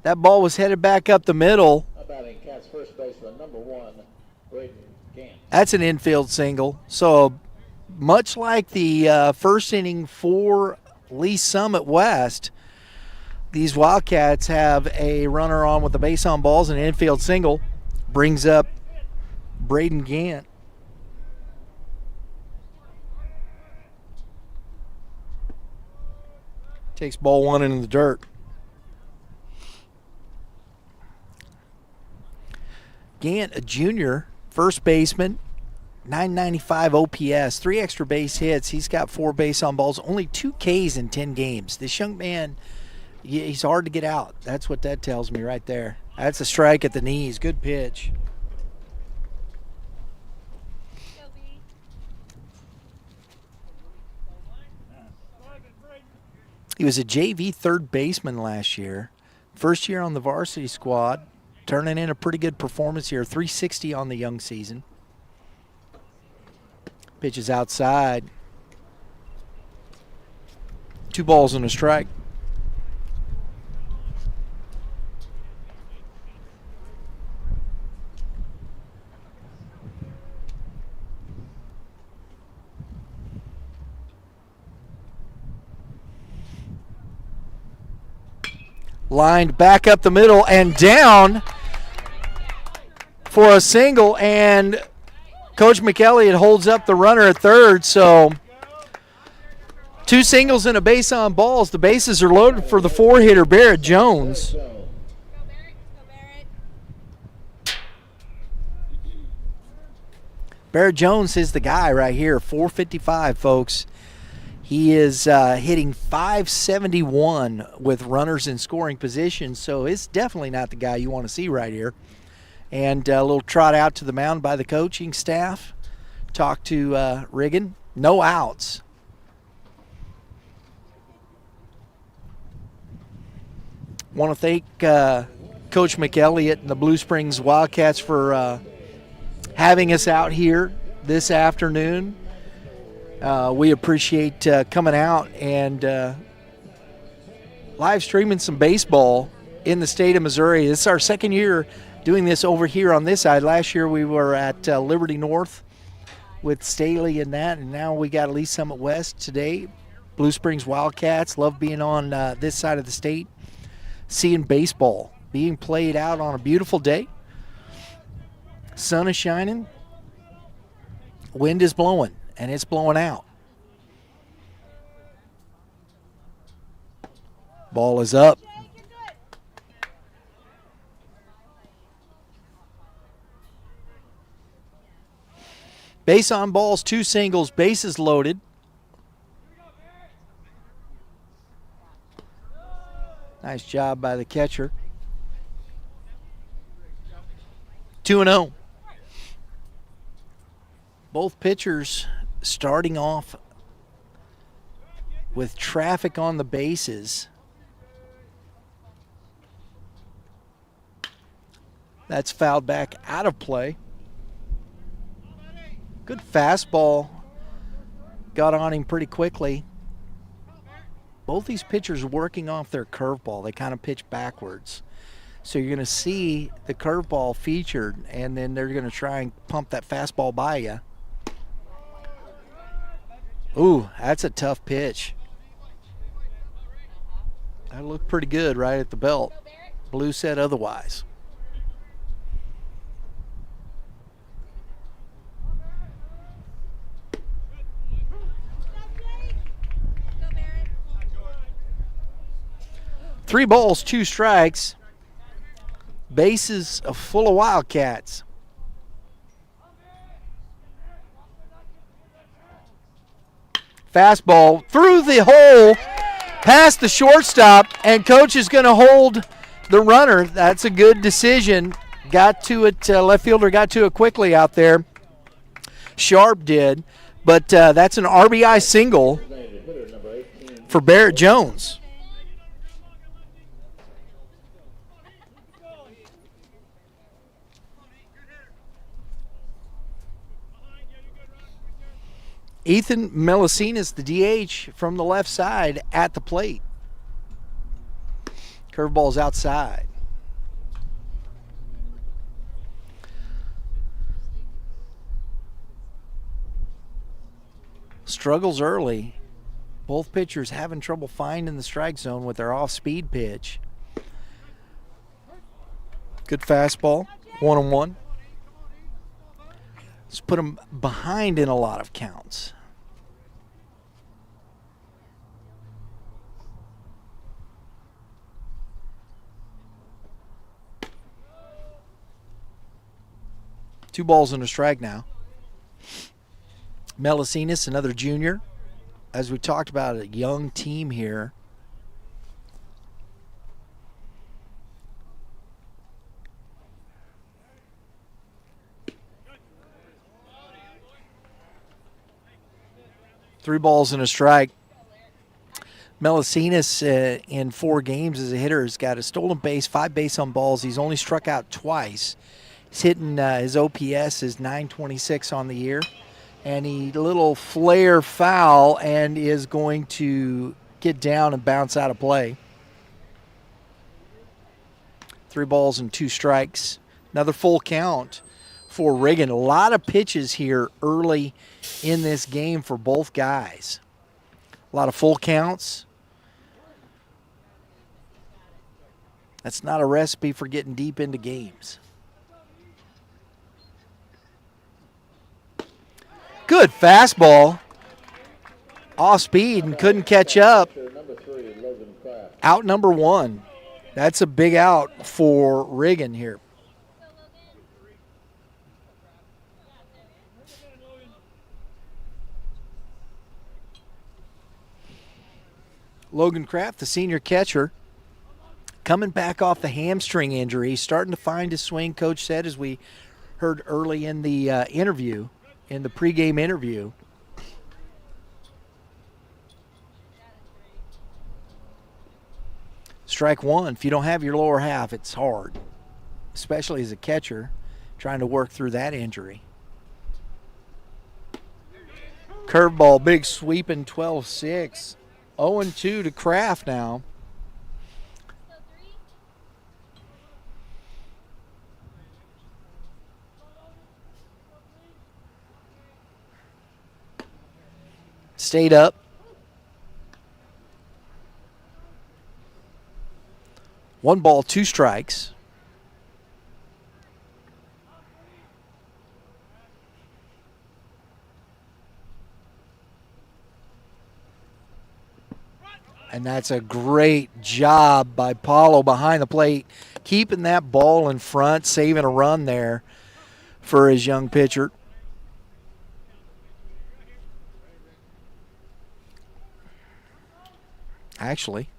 That ball was headed back up the middle. Batting Cats first baseman, number 1, Braden Gant. That's an infield single. So much like the first inning for Lee Summit West, these Wildcats have a runner on with the base on balls and an infield single. Brings up Braden Gant. Takes ball 1 into the dirt. Gant, a junior, first baseman, .995 OPS, 3 extra base hits. He's got 4 base on balls, only 2 Ks in 10 games. This young man, he's hard to get out. That's what that tells me right there. That's a strike at the knees. Good pitch. He was a JV third baseman last year. First year on the varsity squad. Turning in a pretty good performance here. .360 on the young season. Pitches outside. 2 balls and a strike. Lined back up the middle and down for a single, and Coach Mc Elligott holds up the runner at third. So 2 singles and a base on balls. The bases are loaded for the 4-hitter, Barrett Jones. Barrett Jones is the guy right here, 455, folks. He is hitting .571 with runners in scoring position, so it's definitely not the guy you want to see right here. And a little trot out to the mound by the coaching staff. Talk to Riggin. No outs. Want to thank Coach Mc Elligott and the Blue Springs Wildcats for having us out here this afternoon. We appreciate coming out and live streaming some baseball in the state of Missouri. This is our second year doing this over here on this side. Last year we were at Liberty North with Staley and that, and now we got Lee Summit West today. Blue Springs Wildcats love being on this side of the state, seeing baseball being played out on a beautiful day. Sun is shining, wind is blowing, and it's blowing out. Ball is up. Base on balls, 2 singles, bases loaded. Nice job by the catcher. 2-0. Both pitchers starting off with traffic on the bases. That's fouled back out of play. Good fastball. Got on him pretty quickly. Both these pitchers working off their curveball. They kind of pitch backwards. So you're going to see the curveball featured, and then they're going to try and pump that fastball by you. Ooh, that's a tough pitch. That looked pretty good right at the belt. Blue said otherwise. Three balls, 2 strikes. Bases full of Wildcats. Fastball through the hole, past the shortstop, and coach is going to hold the runner. That's a good decision. Got to it, left fielder got to it quickly out there. Sharp did, but that's an RBI single for Barrett Jones. Ethan Melisinas, the DH from the left side at the plate. Curveball's outside. Struggles early. Both pitchers having trouble finding the strike zone with their off-speed pitch. Good fastball, 1-1. Let's put them behind in a lot of counts. Two balls and a strike now. Melisinas, another junior. As we talked about, a young team here. Three balls and a strike. Melisinas in 4 games as a hitter has got a stolen base, 5 base on balls. He's only struck out twice. He's hitting his OPS is .926 on the year. And he little flare foul and is going to get down and bounce out of play. 3 balls and 2 strikes. Another full count for Riggin. A lot of pitches here early in this game for both guys. A lot of full counts. That's not a recipe for getting deep into games. Good fastball. Off speed and couldn't catch up. Number 3, Logan Kraft. Out number 1. That's a big out for Riggin here. Logan Kraft, the senior catcher, coming back off the hamstring injury, starting to find his swing, Coach said, as we heard early in the interview, in the pregame interview. Strike one. If you don't have your lower half, it's hard, especially as a catcher trying to work through that injury. Curveball, big sweeping 12-6. 0-2 to Kraft now. Stayed up. One ball, two strikes. And that's a great job by Paulo behind the plate, keeping that ball in front, saving a run there for his young pitcher. Actually,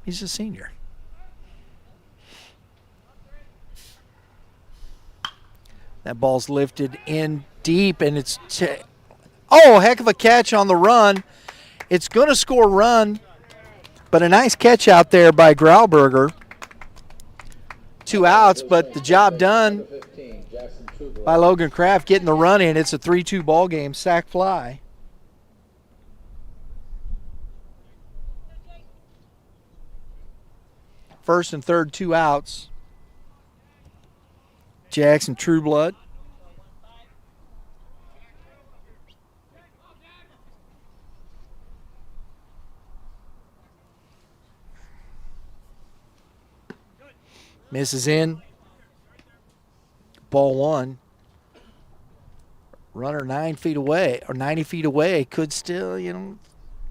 he's a senior. That ball's lifted in deep, and it's heck of a catch on the run. It's going to score a run, but a nice catch out there by Grauberger. 2 outs, but the job done by Logan Kraft getting the run in. It's a 3-2 ball game, sac fly. First and third, 2 outs. Jackson Trueblood. Misses in. Ball one. Runner 9 feet away, or 90 feet away. Could still, a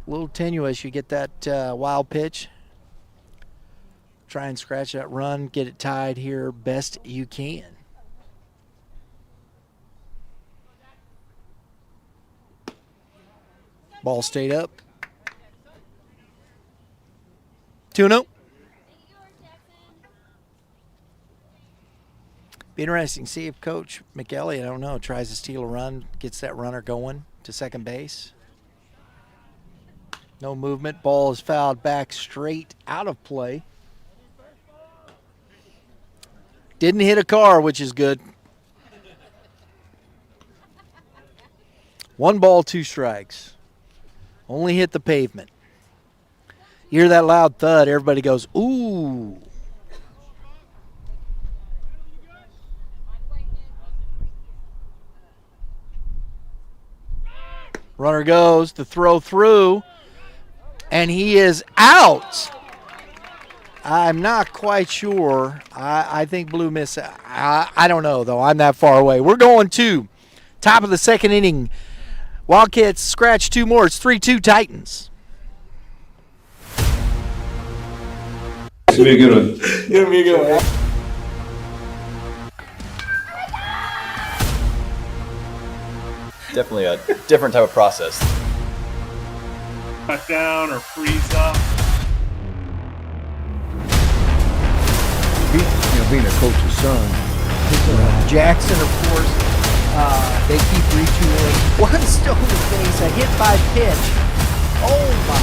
little tenuous. You get that wild pitch. Try and scratch that run, get it tied here best you can. Ball stayed up. 2-0. Be interesting to see if Coach Mc Elligott, I don't know, tries to steal a run, gets that runner going to second base. No movement. Ball is fouled back straight out of play. Didn't hit a car, which is good. 1 ball, 2 strikes. Only hit the pavement. You hear that loud thud, everybody goes, ooh. Runner goes, the throw through, and he is out. I'm not quite sure. I think Blue missed. I don't know, though. I'm that far away. We're going to top of the second inning. Wildcats scratch 2 more. It's 3-2 Titans. It's gonna be a good one. It's gonna be a good one. Definitely a different type of process. Cut down or freeze up. Being a coach's son. Jackson, of course, they keep retooling. One stolen base, a hit by pitch. Oh my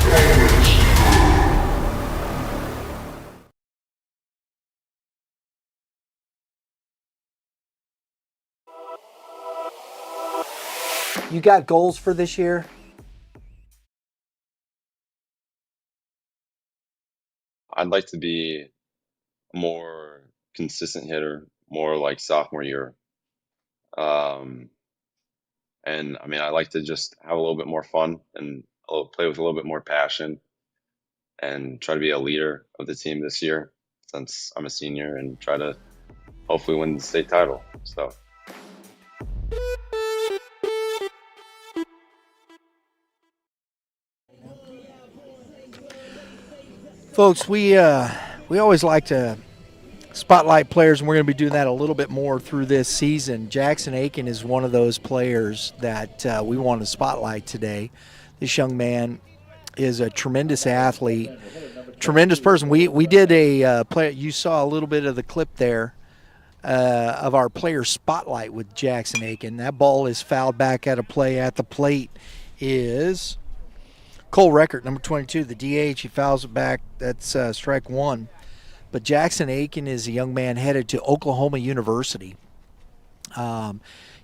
goodness. You got goals for this year? I'd like to be a more consistent hitter, more like sophomore year. And I mean, I like to just have a little bit more fun and play with a little bit more passion. and try to be a leader of the team this year since I'm a senior and try to hopefully win the state title. So. Folks, we always like to spotlight players, and we're going to be doing that a little bit more through this season. Jackson Aiken is one of those players that we want to spotlight today. This young man is a tremendous athlete, tremendous person. We did a play. You saw a little bit of the clip there of our player spotlight with Jackson Aiken. That ball is fouled back at a play. At the plate is Cole Record, number 22, the DH. He fouls it back. That's strike one. But Jackson Aiken is a young man headed to Oklahoma University,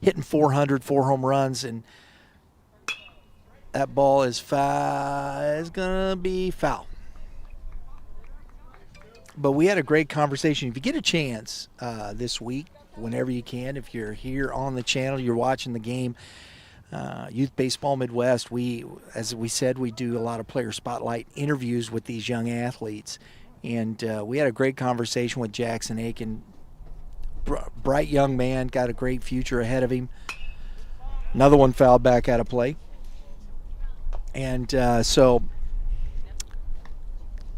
hitting 400, 4 home runs, and that ball is going to be foul. But we had a great conversation. If you get a chance this week, whenever you can, if you're here on the channel, you're watching the game, Youth Baseball Midwest, as we said, we do a lot of player spotlight interviews with these young athletes. And we had a great conversation with Jackson Aiken. Bright young man, got a great future ahead of him. Another one fouled back out of play. And so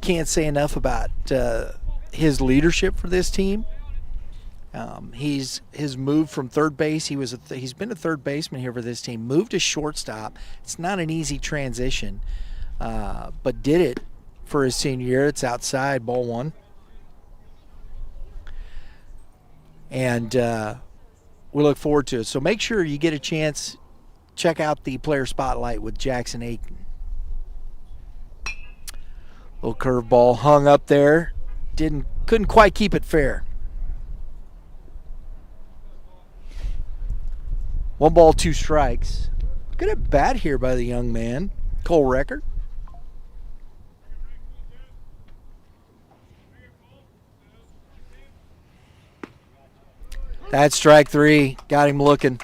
can't say enough about his leadership for this team. He's moved from third base. He's been a third baseman here for this team. Moved to shortstop. It's not an easy transition, but did it for his senior year. It's outside, ball one. And we look forward to it. So make sure you get a chance, check out the player spotlight with Jackson Aiken. Little curveball hung up there. Couldn't quite keep it fair. 1 ball, 2 strikes. Good at bat here by the young man, Cole Record. That's strike 3. Got him looking.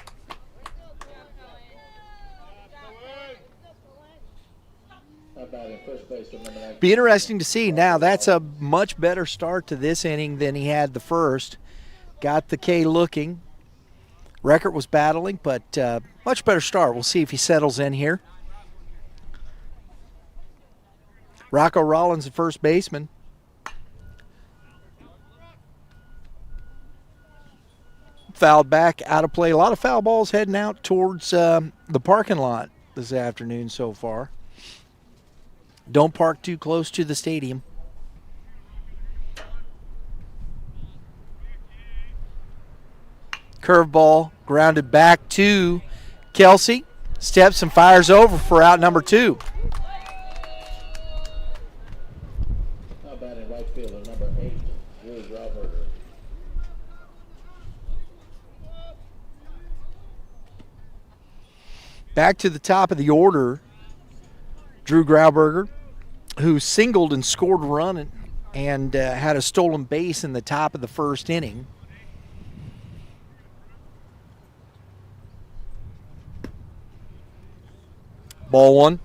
Be interesting to see. Now, that's a much better start to this inning than he had the first. Got the K looking. Record was battling, but much better start. We'll see if he settles in here. Rocco Rollins, the first baseman. Fouled back, out of play. A lot of foul balls heading out towards the parking lot this afternoon so far. Don't park too close to the stadium. Curveball grounded back to Kelsey. Steps and fires over for out number 2. How about in right fielder, number 8, Drew Grauberger. Back to the top of the order, Drew Grauberger, who singled and scored a run and had a stolen base in the top of the first inning. Ball 1.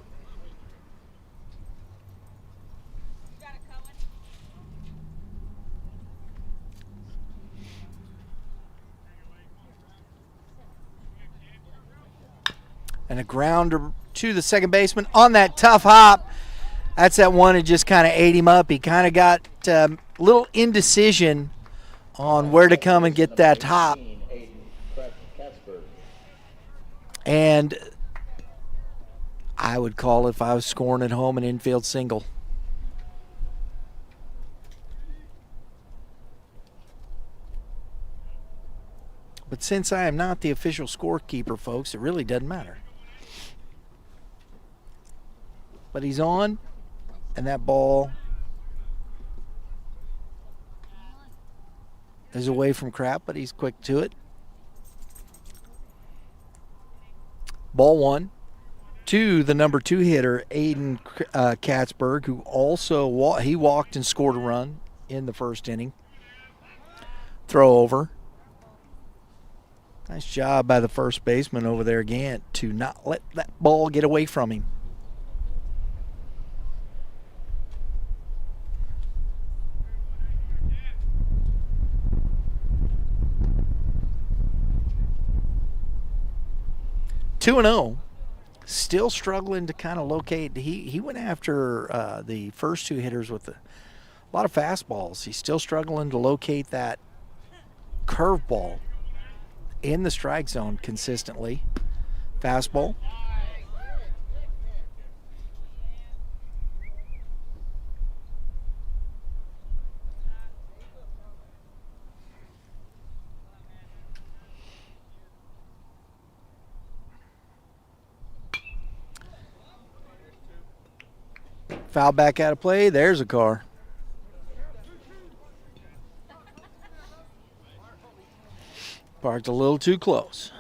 And a grounder to the second baseman on that tough hop. That's that one that just kind of ate him up. He kind of got a little indecision on where to come and get that hop. And I would call, if I was scoring at home, an infield single. But since I am not the official scorekeeper, folks, it really doesn't matter. But he's on, and that ball is away from crap, but he's quick to it. Ball 1 to the number 2 hitter, Aiden Katzberg, who also walked and scored a run in the first inning. Throw over. Nice job by the first baseman over there again to not let that ball get away from him. 2-0. Still struggling to kind of locate. He went after the first two hitters with a lot of fastballs. He's still struggling to locate that curveball in the strike zone consistently. Fastball. Foul back out of play. There's a car. Parked a little too close.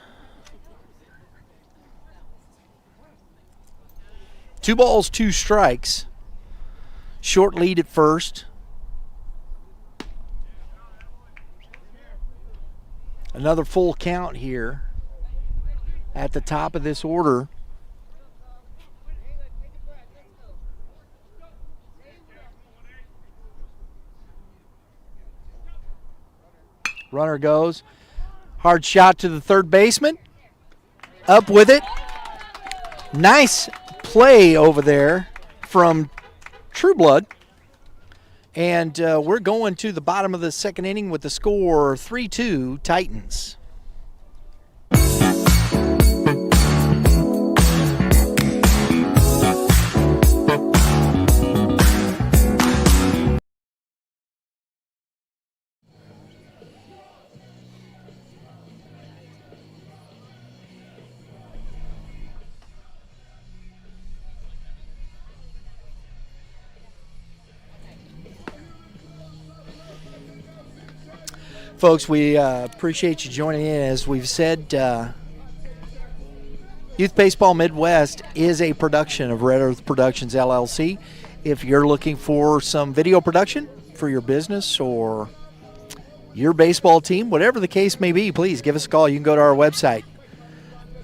2 balls, 2 strikes. Short lead at first. Another full count here at the top of this order. Runner goes. Hard shot to the third baseman. Up with it. Nice play over there from Trueblood. And we're going to the bottom of the second inning with the score 3-2 Titans. Folks, we appreciate you joining in. As we've said, Youth Baseball Midwest is a production of Red Earth Productions, LLC. If you're looking for some video production for your business or your baseball team, whatever the case may be, please give us a call. You can go to our website,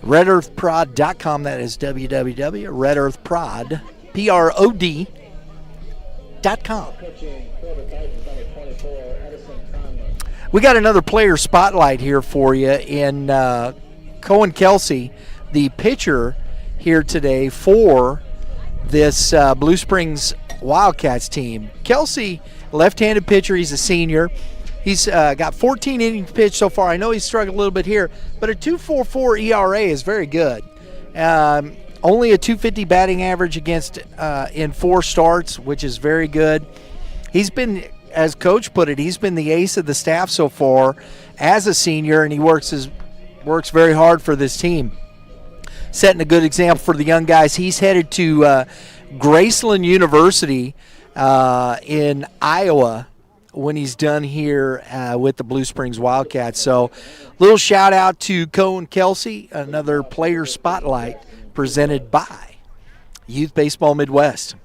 redearthprod.com. That is www.redearthprod.com. We got another player spotlight here for you in Cohen Kelsey, the pitcher here today for this Blue Springs Wildcats team. Kelsey, left-handed pitcher. He's a senior. He's got 14 innings pitched so far. I know he's struggled a little bit here, but a 2.44 ERA is very good. Only a 250 batting average against in 4 starts, which is very good. He's been, as Coach put it, he's been the ace of the staff so far as a senior, and he works very hard for this team. Setting a good example for the young guys. He's headed to Graceland University in Iowa when he's done here with the Blue Springs Wildcats. So, little shout out to Cohen Kelsey, another player spotlight presented by Youth Baseball Midwest.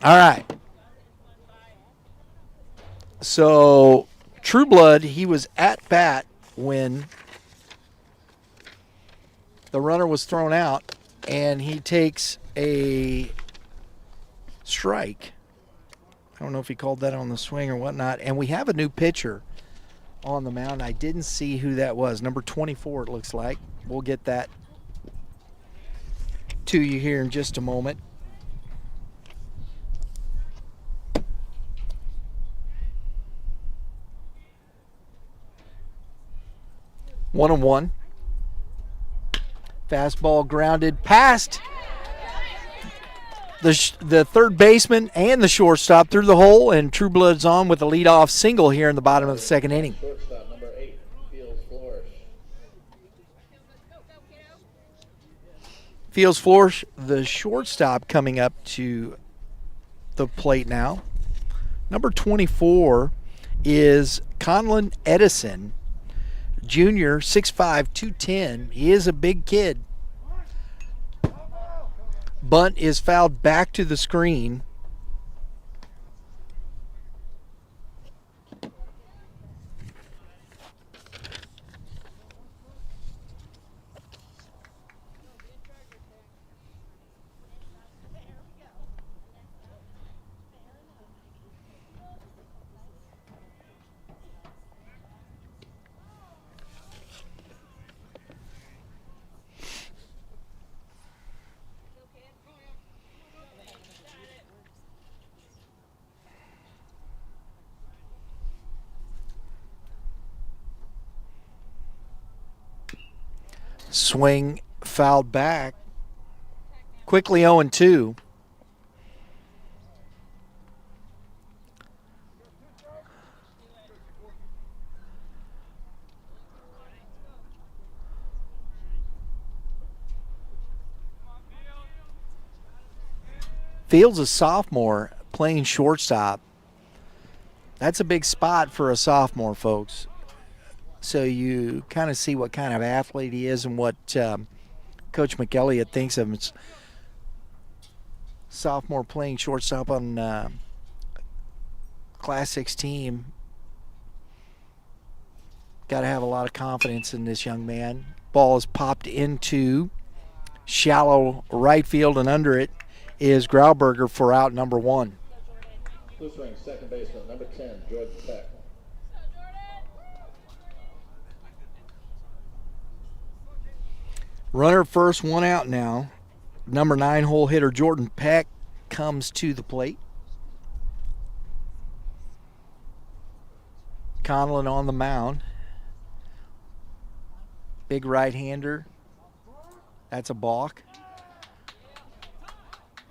All right. So, Trueblood, he was at bat when the runner was thrown out, and he takes a strike. I don't know if he called that on the swing or whatnot. And we have a new pitcher on the mound. I didn't see who that was. Number 24, it looks like. We'll get that to you here in just a moment. One and one. Fastball grounded past the third baseman and the shortstop through the hole, and Trueblood's on with a leadoff single here in the bottom of the second inning. Shortstop, number 8, Fields Flourish, the shortstop, coming up to the plate now. Number 24 is Conlon Edison, junior, 6'5", 210. He is a big kid. Bunt is fouled back to the screen. Swing fouled back. Quickly 0-2. Fields a sophomore playing shortstop. That's a big spot for a sophomore, folks. So you kind of see what kind of athlete he is and what Coach Mc Elligott thinks of him. It's sophomore playing shortstop on Class 6 team. Got to have a lot of confidence in this young man. Ball is popped into shallow right field, and under it is Grauberger for out number 1. Blue Springs, second baseman, number 10, Jordan Peck. Runner first, 1 out now. Number 9 hole hitter Jordan Peck comes to the plate. Conlon on the mound. Big right-hander. That's a balk.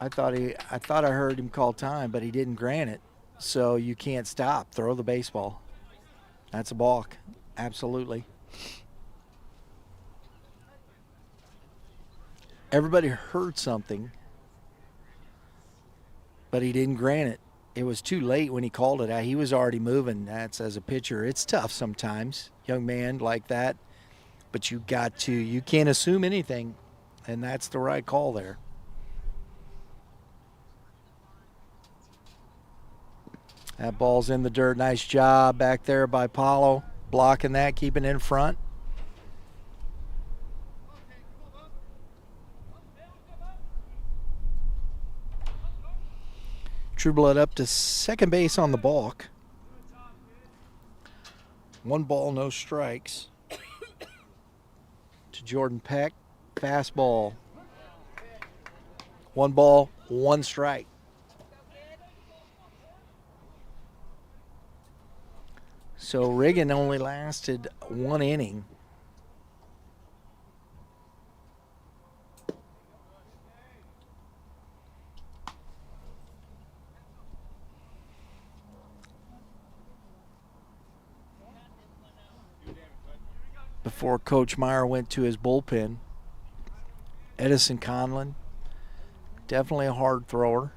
I thought I heard him call time, but he didn't grant it. So you can't stop. Throw the baseball. That's a balk. Absolutely. Everybody heard something, but he didn't grant it. It was too late when he called it out. He was already moving. That's as a pitcher. It's tough sometimes, young man like that. But you can't assume anything, and that's the right call there. That ball's in the dirt. Nice job back there by Paulo, blocking that, keeping it in front. Trueblood up to second base on the balk. 1 ball, no strikes. To Jordan Peck, fastball. 1 ball, 1 strike. So Riggin only lasted 1 inning. Before Coach Meyer went to his bullpen. Edison Conlon, definitely a hard thrower.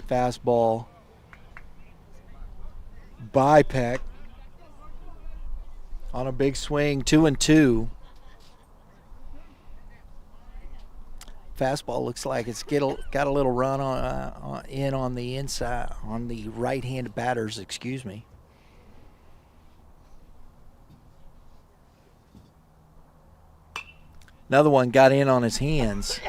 Fastball by Peck on a big swing, 2-2. Fastball looks like it's got a little run on the inside, on the right-handed batters, excuse me. Another one got in on his hands.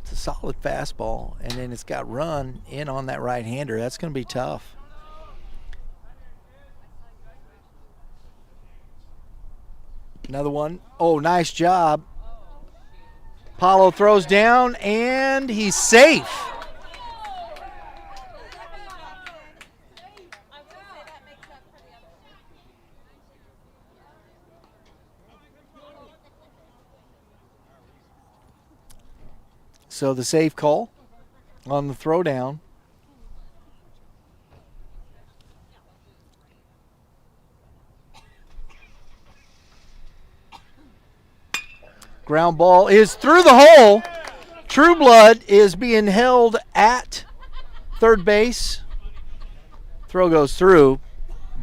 It's a solid fastball, and then it's got run in on that right-hander. That's going to be tough. Another one. Oh, nice job. Paulo throws down, and he's safe. So the safe call on the throwdown. Ground ball is through the hole. Trueblood is being held at third base. Throw goes through,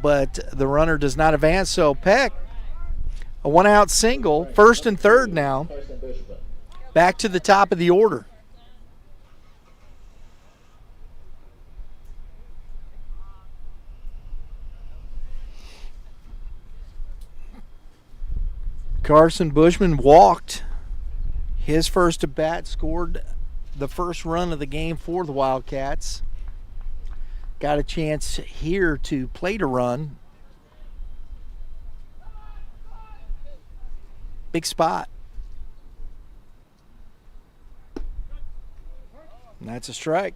but the runner does not advance. So Peck, a 1-out single, first and third now. Back to the top of the order. Carson Bushman walked his first at bat, scored the first run of the game for the Wildcats. Got a chance here to plate a run. Big spot. And that's a strike.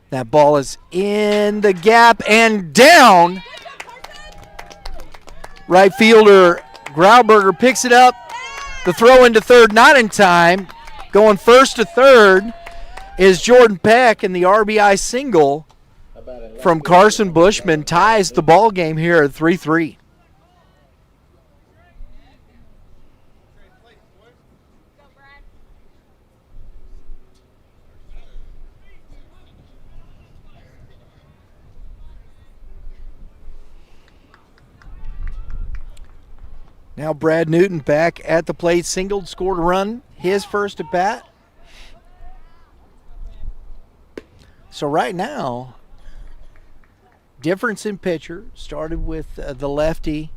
That ball is in the gap and down. Right fielder Grauberger picks it up. The throw into third, not in time. Going first to third is Jordan Peck, and the RBI single from Carson Bushman ties the ball game here at 3-3. Now Brad Newton back at the plate, singled, scored a run, his first at bat. So right now, difference in pitcher. Started with the lefty,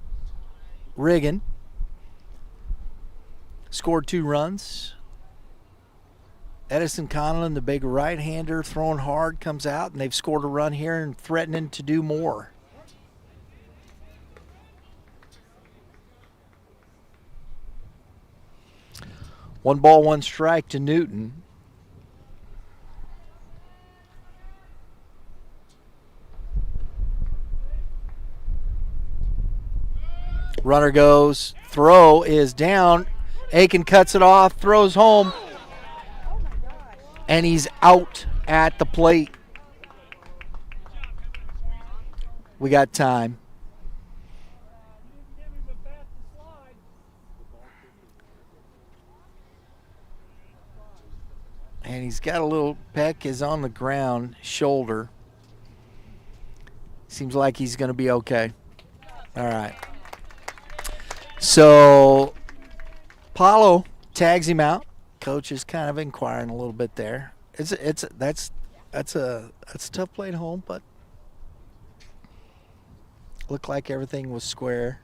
Riggin. Scored 2 runs. Edison Conlon, the big right-hander, throwing hard, comes out, and they've scored a run here and threatening to do more. One ball, one strike to Newton. Runner goes, throw is down. Aiken cuts it off, throws home, and he's out at the plate. We got time. And he's got a little peck is on the ground, shoulder. Seems like he's going to be okay. All right. So Paulo tags him out. Coach is kind of inquiring a little bit there. That's a tough play at home, but looked like everything was square.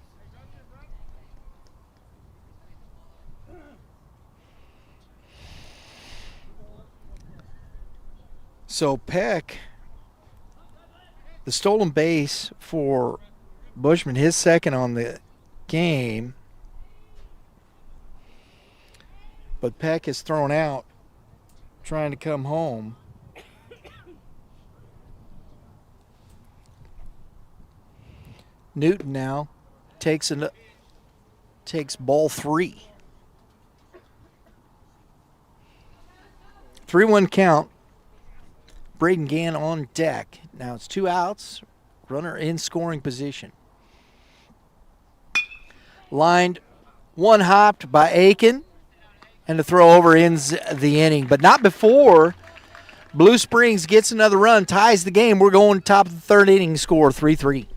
So Peck, the stolen base for Bushman, his second on the game. But Peck is thrown out trying to come home. Newton now takes ball 3. 3-1 count. Braden Gann on deck. Now it's 2 outs. Runner in scoring position. Lined, one hopped by Aiken. And the throw over ends the inning. But not before Blue Springs gets another run, ties the game. We're going top of the third inning, score 3-3.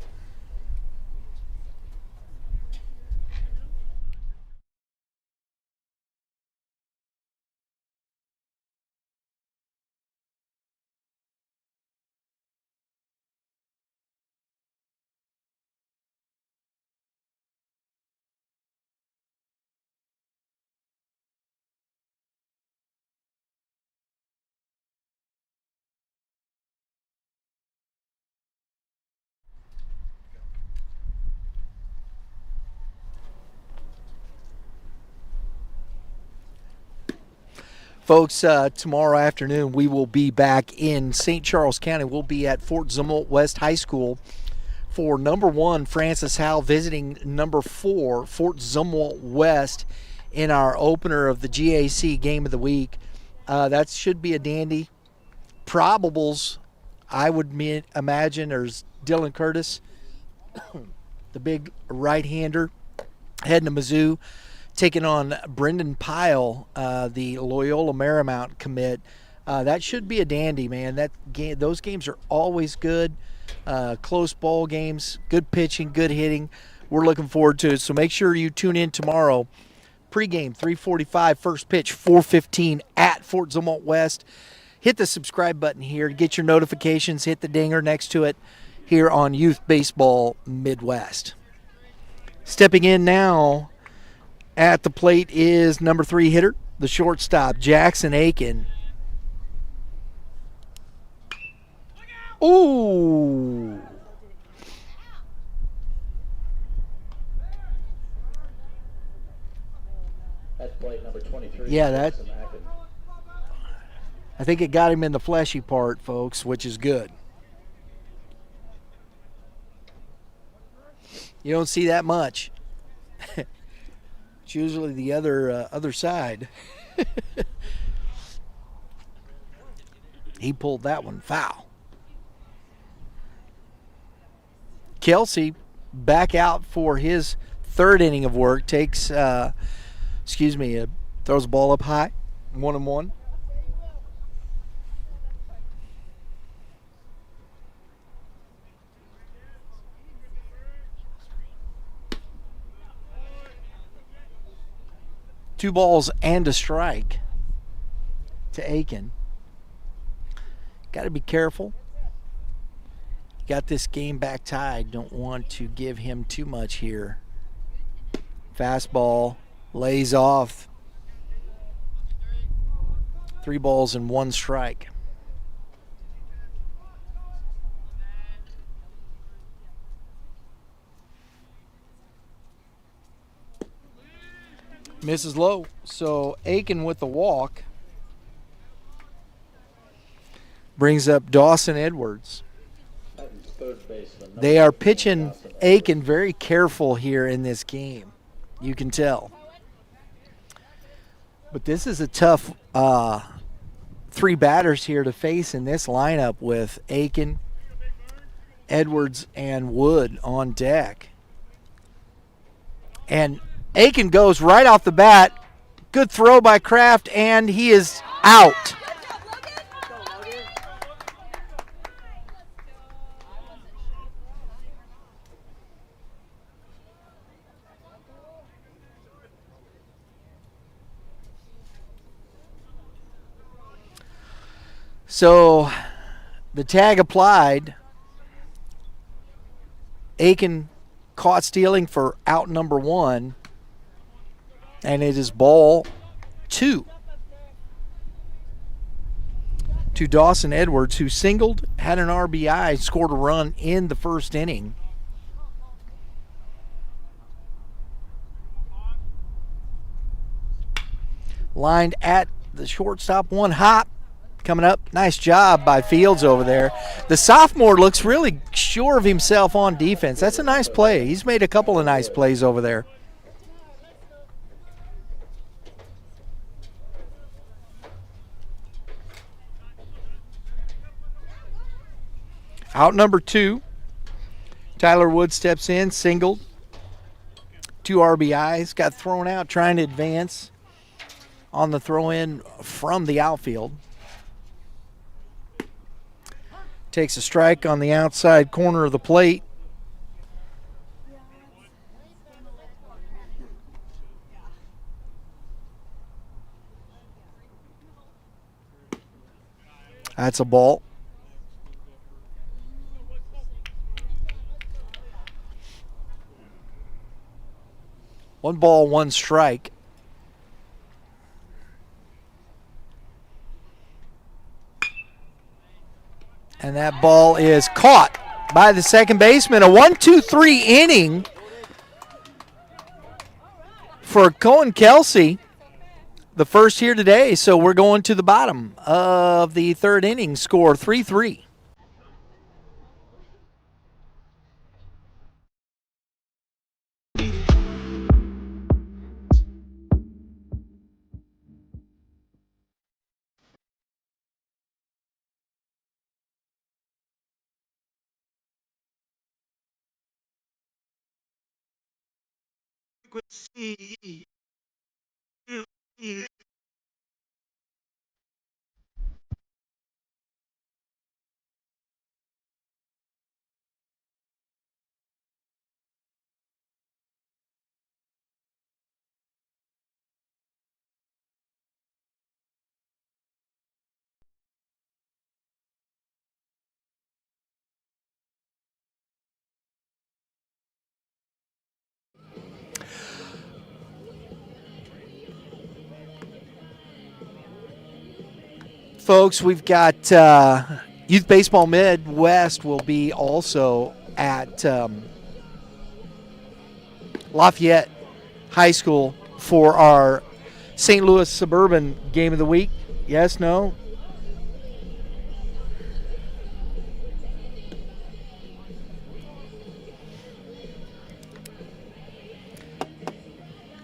Folks, tomorrow afternoon we will be back in St. Charles County. We'll be at Fort Zumwalt West High School for number 1, Francis Howell, visiting number 4, Fort Zumwalt West, in our opener of the GAC Game of the Week. That should be a dandy. Probables, I would imagine, there's Dylan Curtis, the big right-hander, heading to Mizzou, taking on Brendan Pyle, the Loyola Marymount commit. That should be a dandy, man. Those games are always good. Close ball games, good pitching, good hitting. We're looking forward to it. So make sure you tune in tomorrow. Pregame, 3:45, first pitch, 4:15 at Fort Zumwalt West. Hit the subscribe button here to get your notifications. Hit the dinger next to it here on Youth Baseball Midwest. Stepping in now at the plate is number 3 hitter, the shortstop, Jackson Aiken. Ooh. That's plate number 23. Yeah, that. Jackson Atkins. I think it got him in the fleshy part, folks, which is good. You don't see that much. It's usually the other side. He pulled that one foul. Kelsey back out for his third inning of work. Takes, throws the ball up high. 1-1. Two balls and a strike to Aiken. Got to be careful. Got this game back tied. Don't want to give him too much here. Fastball lays off. 3 balls and 1 strike. Misses low. So Aiken with the walk brings up Dawson Edwards. Titans third baseman. number They are 15, pitching Dawson Edwards. Aiken very careful here in this game. You can tell. But this is a tough 3 batters here to face in this lineup with Aiken, Edwards, and Wood on deck. And Aiken goes right off the bat. Good throw by Kraft, and he is out. So the tag applied. Aiken caught stealing for out number 1. And it is ball 2 to Dawson Edwards, who singled, had an RBI, scored a run in the first inning. Lined at the shortstop, 1 hop coming up. Nice job by Fields over there. The sophomore looks really sure of himself on defense. That's a nice play. He's made a couple of nice plays over there. Out number 2, Tyler Wood steps in, singled, 2 RBIs, got thrown out trying to advance on the throw-in from the outfield. Takes a strike on the outside corner of the plate. That's a ball. One ball, 1 strike. And that ball is caught by the second baseman. A 1-2-3 inning for Cohen Kelsey. The first here today. So we're going to the bottom of the third inning. Score 3-3. Folks, we've got Youth Baseball Midwest will be also at Lafayette High School for our St. Louis Suburban Game of the Week. Yes, no?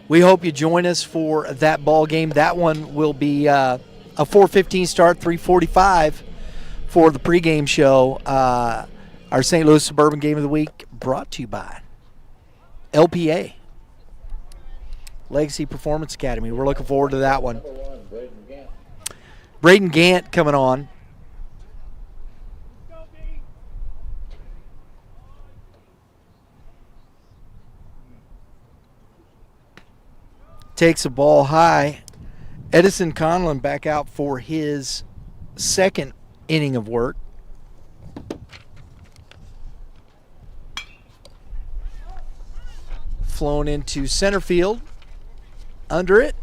We hope you join us for that ball game. That one will be a 4:15 start, 3:45 for the pregame show. Our St. Louis Suburban Game of the Week brought to you by LPA, Legacy Performance Academy. We're looking forward to that one. Number 1, Braden Gant. Braden Gant coming on. Takes a ball high. Edison Conlon back out for his second inning of work. Flown into center field. Under it.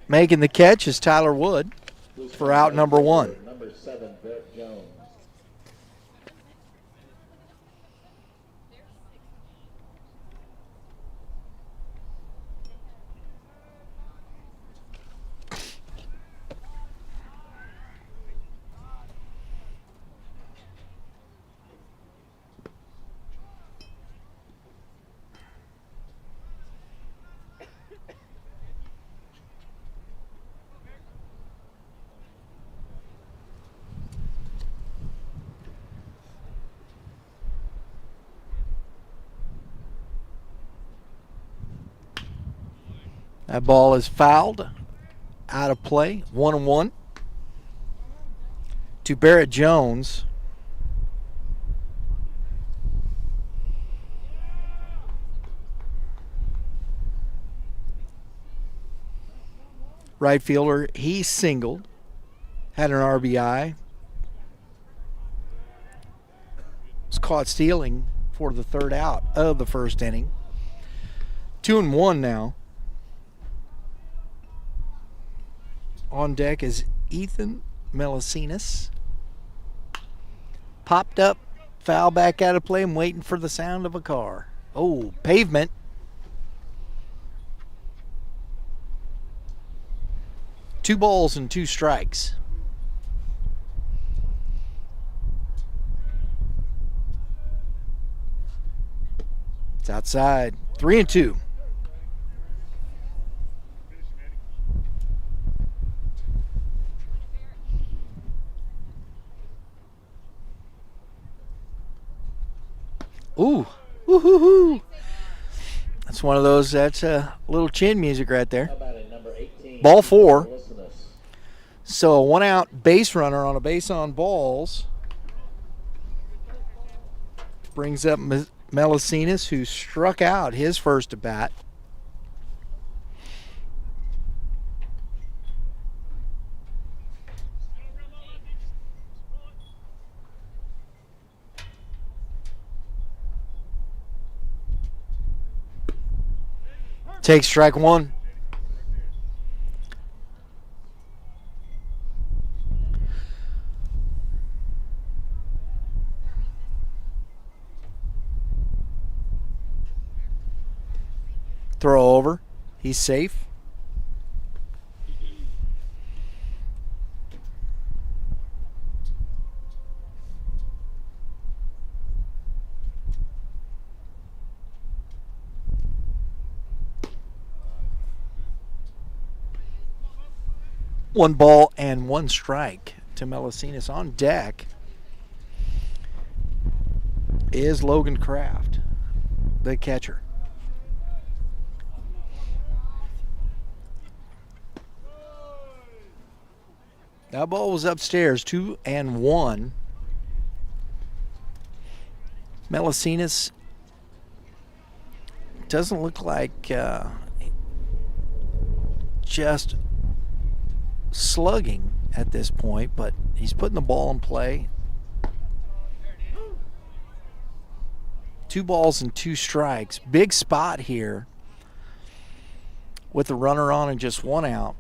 Making the catch is Tyler Wood for out number 1. Number 7, Barrett Jones. That ball is fouled. Out of play. 1-1 to Barrett Jones. Right fielder, he singled. Had an RBI. Was caught stealing for the third out of the first inning. 2-1 now. On deck is Ethan Melisinas. Popped up, foul back out of play. I'm waiting for the sound of a car. Oh, pavement. Two balls and 2 strikes. It's outside. 3-2. Ooh, woo-hoo-hoo. That's one of those, that's a little chin music right there. How about a number 18? Ball 4. Melisinas. So a 1-out base runner on a base on balls. Brings up Melisinas, who struck out his first at bat. Take strike 1. Throw over. He's safe. One ball and 1 strike to Melisinas. On deck is Logan Kraft, the catcher. That ball was upstairs, 2-1. Melisinas doesn't look like just slugging at this point, but he's putting the ball in play. 2 balls and 2 strikes. Big spot here with the runner on and just 1 out.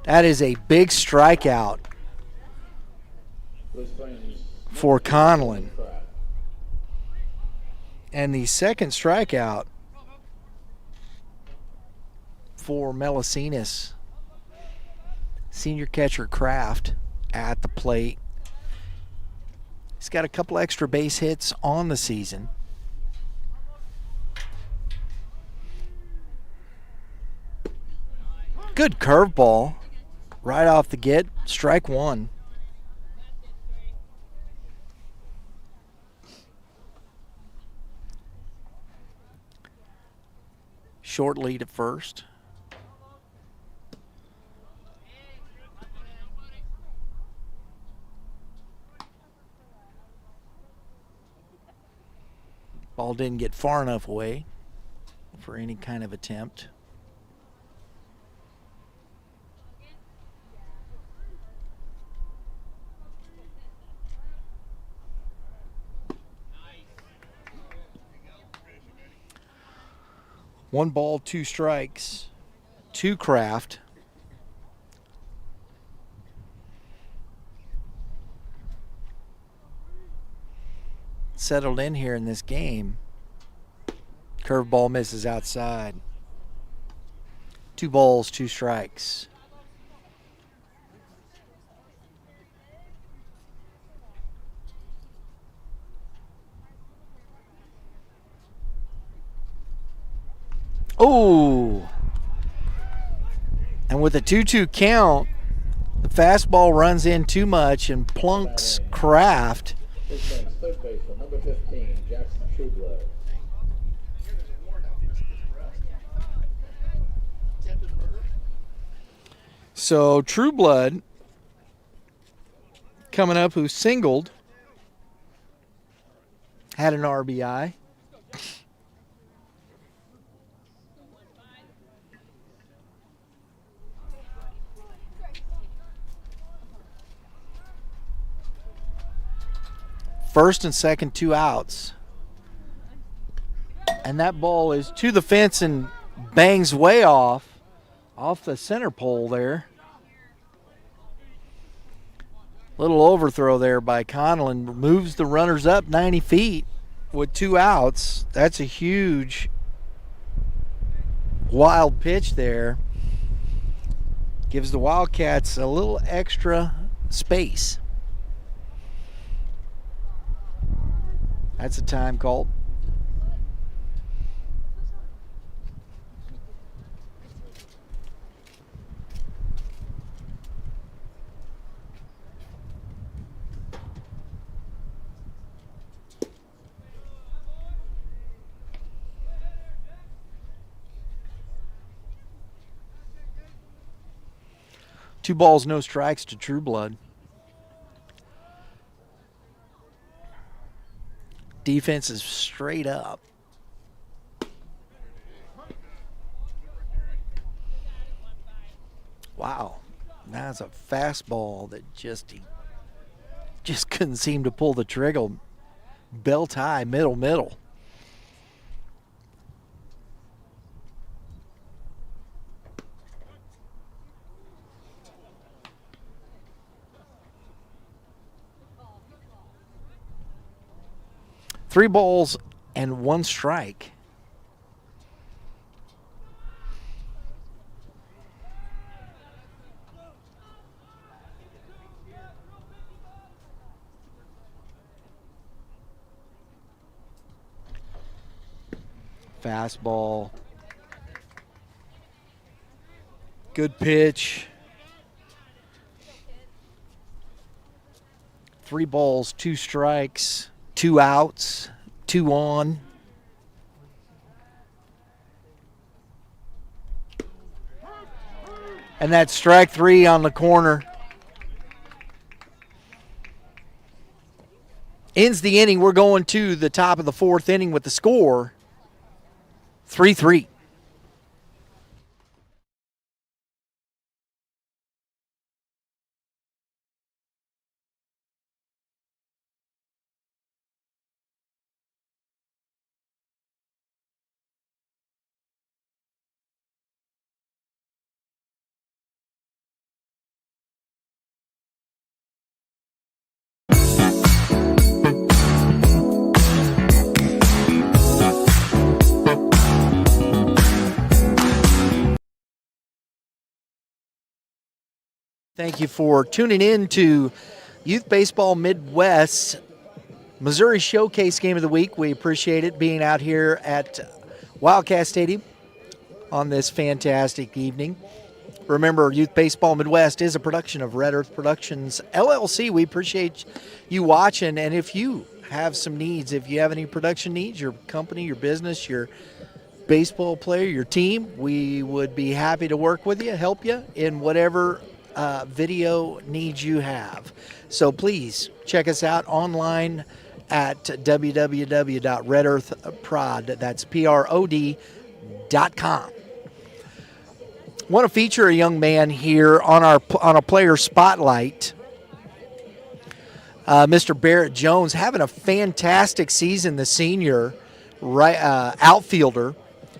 That is a big strikeout Blue Springs. for Conlon. Crap. And the second strikeout for Melicinas. Senior catcher Kraft at the plate. He's got a couple extra base hits on the season. Good curveball right off the get. Strike one. Short lead at first. Ball didn't get far enough away for any kind of attempt. One ball, two strikes, to Kraft. Settled in here in this game. Curveball misses outside. 2 balls, 2 strikes. Oh! And with a 2-2 count, the fastball runs in too much and plunks Kraft. Blue Springs third baseman, number 15, Jackson Trueblood. So Trueblood coming up, who singled, had an RBI. First and second, 2 outs. And that ball is to the fence and bangs way off the center pole there. Little overthrow there by Conlon. Moves the runners up 90 feet with 2 outs. That's a huge, wild pitch there. Gives the Wildcats a little extra space. That's a time call. Two balls, no strikes to Trueblood. Defense is straight up. Wow. That's a fastball that just couldn't seem to pull the trigger. Belt high, middle. Three balls and 1 strike. Fastball. Good pitch. 3 balls, 2 strikes. 2 outs, 2 on. And that's strike 3 on the corner. Ends the inning. We're going to the top of the 4th inning with the score 3-3. Thank you for tuning in to Youth Baseball Midwest Missouri Showcase Game of the Week. We appreciate it being out here at Wildcat Stadium on this fantastic evening. Remember, Youth Baseball Midwest is a production of Red Earth Productions, LLC. We appreciate you watching, and if you have some needs, if you have any production needs, your company, your business, your baseball player, your team, we would be happy to work with you, help you in whatever video needs you have. So please check us out online at www.redearthprod, that's PROD.com. Want to feature a young man here on a player spotlight. Mr. Barrett Jones having a fantastic season, the senior outfielder,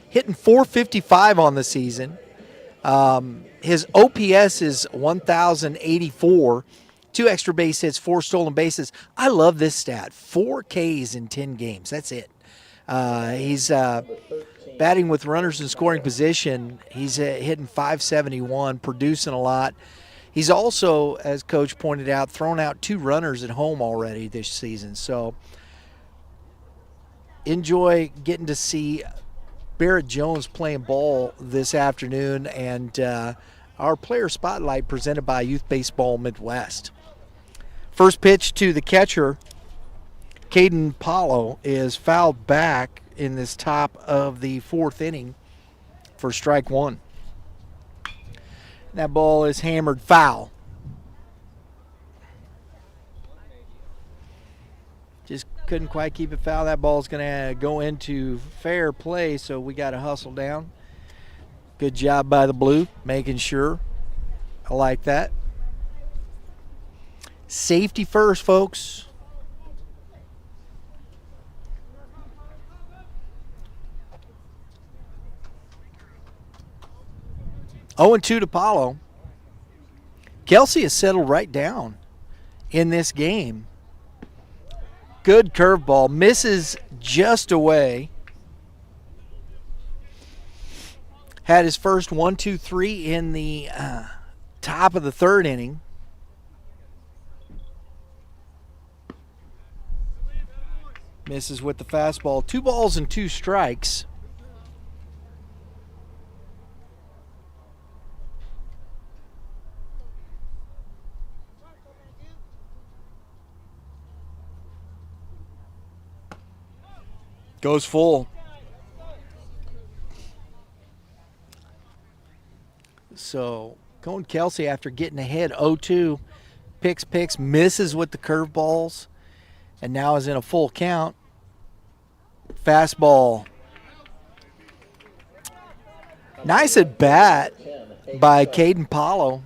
hitting .455 on the season. His OPS is 1,084, 2 extra base hits, 4 stolen bases. I love this stat, 4 Ks in 10 games. That's it. He's batting with runners in scoring position. He's hitting .571, producing a lot. He's also, as Coach pointed out, thrown out 2 runners at home already this season. So enjoy getting to see Barrett Jones playing ball this afternoon, and our player spotlight presented by Youth Baseball Midwest. First pitch to the catcher, Caden Paulo, is fouled back in this top of the 4th inning for strike 1. That ball is hammered foul. Just couldn't quite keep it foul. That ball's going to go into fair play, so we got to hustle down. Good job by the Blue, making sure. I like that. Safety first, folks. Oh, and 2 to Paulo. Kelsey has settled right down in this game. Good curveball. Misses just away. Had his first 1-2-3 in the top of the 3rd inning. Misses with the fastball. 2 balls and 2 strikes. Goes full. So going Kelsey after getting ahead 0-2, picks, misses with the curveballs, and now is in a full count. Fastball. Nice at bat by Caden Paulo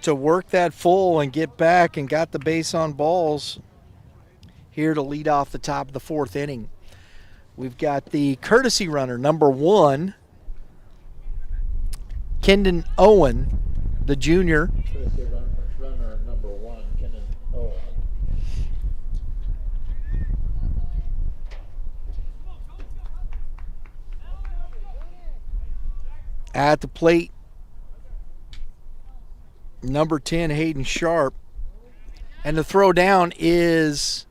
to work that full and get back, and got the base on balls here to lead off the top of the 4th inning. We've got the courtesy runner, number 1, Kendon Owen, the junior. Courtesy runner number 1, Kendon Owen. At the plate, number 10, Hayden Sharp. And the throw down is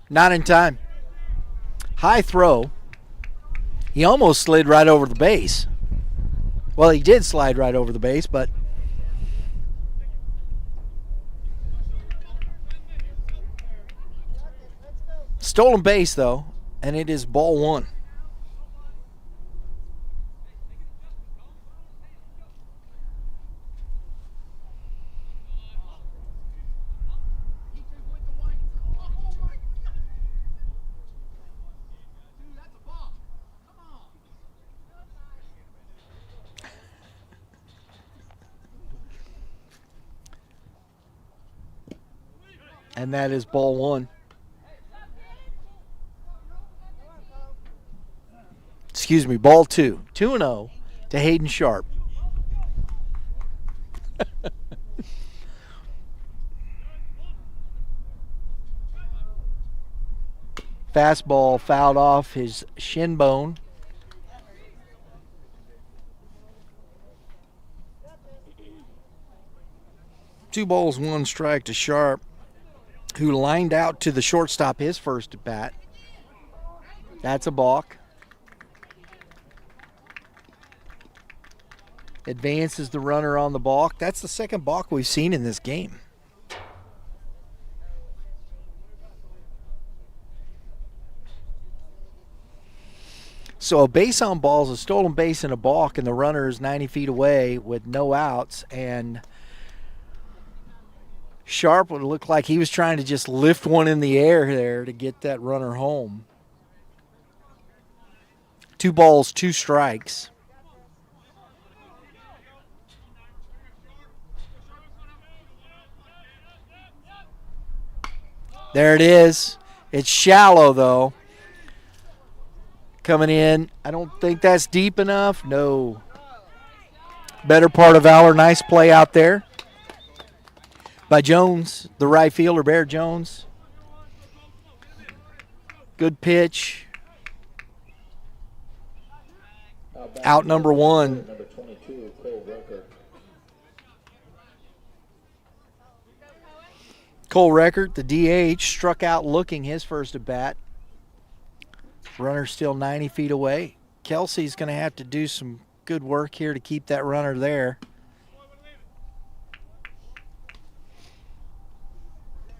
not in time. High throw. He almost slid right over the base. Well, he did slide right over the base, but stolen base, though, and it is ball 1. And that is ball 1. Excuse me, ball 2. 2-0 to Hayden Sharp. Fastball fouled off his shin bone. 2 balls, 1 strike to Sharp, who lined out to the shortstop his first at bat. That's a balk. Advances the runner on the balk. That's the second balk we've seen in this game. So a base on balls, a stolen base, and a balk, and the runner is 90 feet away with no outs. And Sharp would look like he was trying to just lift one in the air there to get that runner home. 2 balls, 2 strikes. There it is. It's shallow, though. Coming in. I don't think that's deep enough. No. Better part of Valor. Nice play out there by Jones, the right fielder, Bear Jones. Good pitch. Out number 1. Number 22, Cole Rucker. Cole Record, the DH, struck out looking his first at bat. Runner still 90 feet away. Kelsey's going to have to do some good work here to keep that runner there.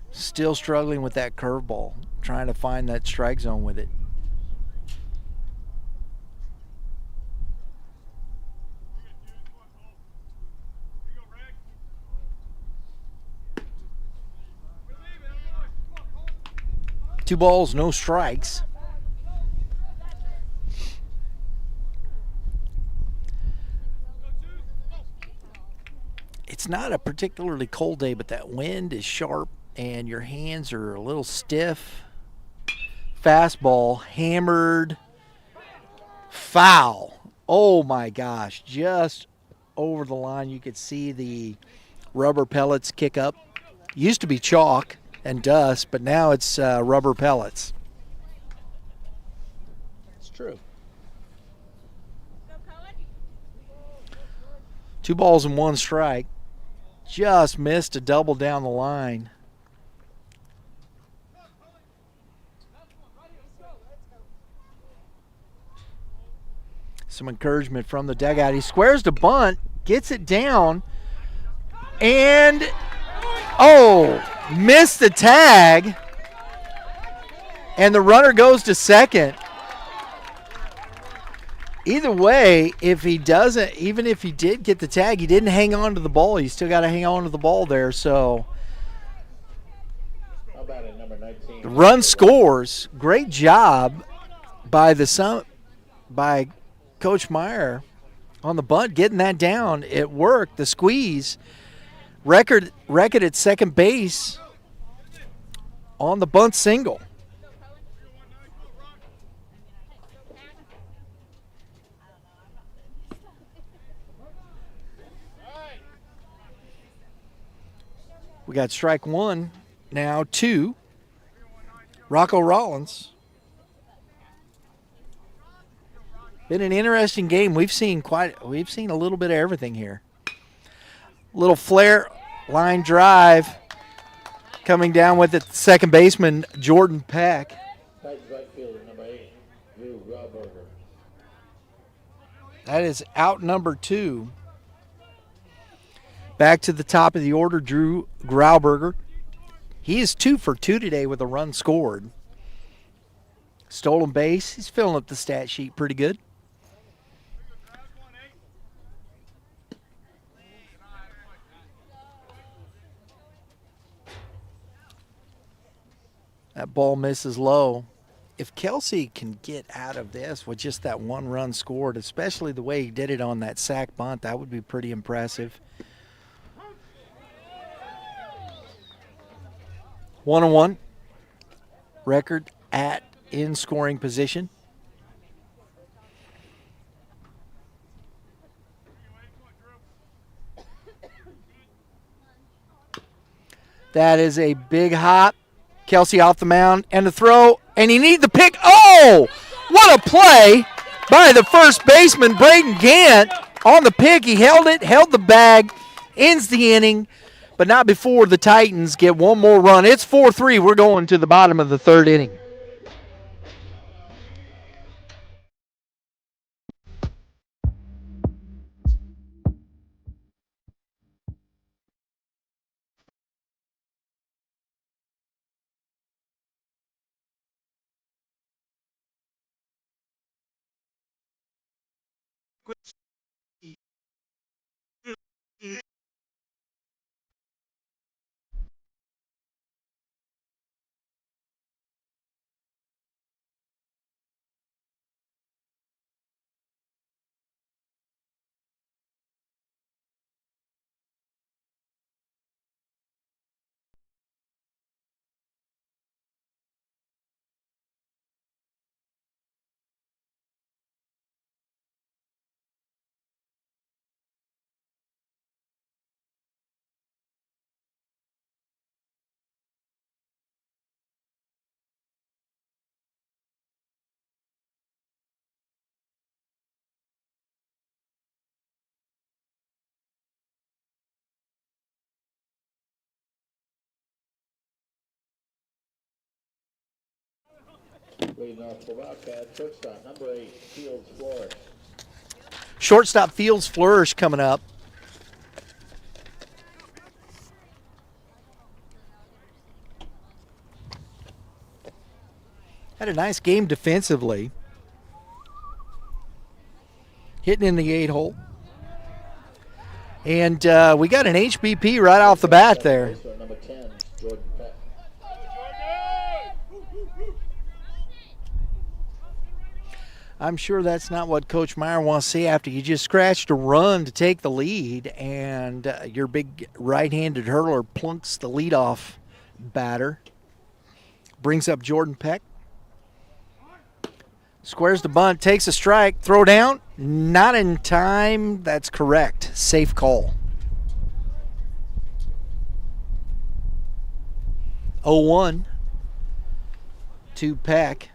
Still struggling with that curveball, trying to find that strike zone with it. Two balls, no strikes. It's not a particularly cold day, but that wind is sharp and your hands are a little stiff. Fastball, hammered, foul. Oh my gosh, just over the line. You could see the rubber pellets kick up. Used to be chalk and dust, but now it's rubber pellets. It's true. 2 balls and 1 strike. Just missed a double down the line. Some encouragement from the dugout. He squares the bunt, gets it down, and missed the tag. And the runner goes to second. Either way, if he doesn't, even if he did get the tag, he didn't hang on to the ball. You still got to hang on to the ball there. So How about it, number 19? the run scores. Great job by by Coach Meyer on the bunt, getting that down. It worked. The squeeze. Record at second base on the bunt single. We got strike 1, now 2. Rocco Rollins. Been an interesting game. We've seen a little bit of everything here. Little flare line drive coming down with it. Second baseman Jordan Peck. Titans right fielder, number 8, Drew Grauberger. That is out number 2. Back to the top of the order, Drew Grauberger. He is 2 for 2 today with a run scored. Stolen base. He's filling up the stat sheet pretty good. That ball misses low. If Kelsey can get out of this with just that 1 run scored, especially the way he did it on that sack bunt, that would be pretty impressive. 1-1. Record in scoring position. That is a big hop. Kelsey off the mound and the throw, and he needs the pick. Oh, what a play by the first baseman, Braden Gant, on the pick. He held it, held the bag, ends the inning. but not before the Titans get one more run. It's 4-3. We're going to the bottom of the third inning. Leading off the Wildcats, shortstop, number 8, Fields Flourish. Shortstop Fields Flourish coming up. Had a nice game defensively. Hitting in the 8-hole. And we got an HBP right off the bat there. Number 10, Jordan Peck. I'm sure that's not what Coach Meyer wants to see after you just scratched a run to take the lead, and your big right-handed hurler plunks the leadoff batter. Brings up Jordan Peck. Squares the bunt, takes a strike, throw down. Not in time. That's correct. Safe call. 0-1 to Peck.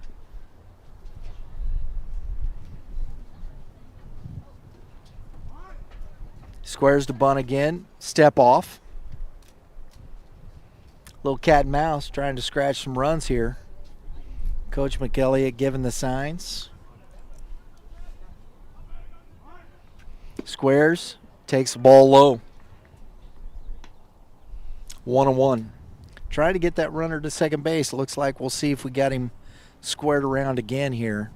Squares the bunt again. Step off. Little cat and mouse trying to scratch some runs here. Coach Mc Elligott giving the signs. Squares. Takes the ball low. 1-1. Try to get that runner to second base. Looks like we'll see if we got him squared around again here.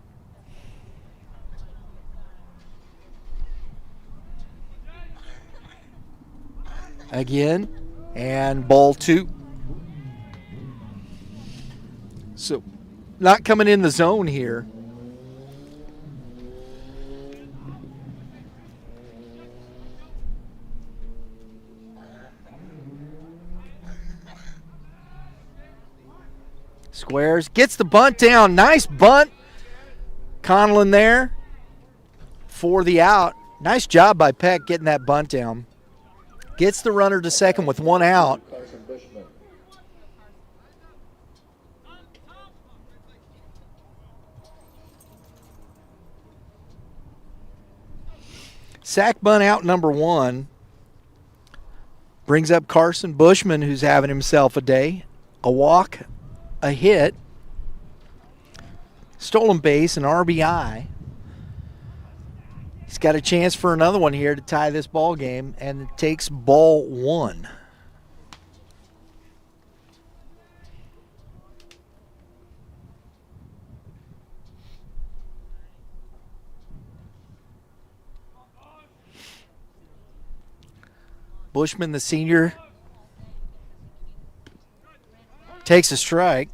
Again, and ball 2. So, not coming in the zone here. Squares, gets the bunt down. Nice bunt. Conlon there for the out. Nice job by Peck getting that bunt down. Gets the runner to second with 1 out. Sack bunt out number 1. Brings up Carson Bushman, who's having himself a day. A walk, a hit, stolen base, an RBI. He's got a chance for another one here to tie this ball game, and it takes ball 1. Bushman, the senior, takes a strike.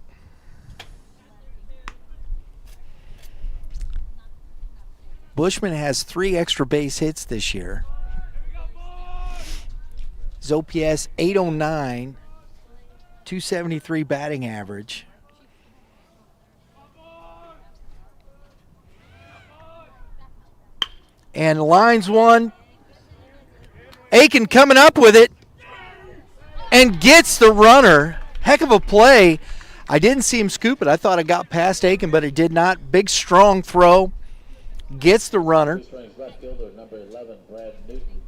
Bushman has 3 extra base hits this year. His OPS 809, 273 batting average. And lines one. Aiken coming up with it and gets the runner. Heck of a play. I didn't see him scoop it. I thought it got past Aiken, but it did not. Big, strong throw. Gets the runner. Left fielder, number 11, Brad Newton.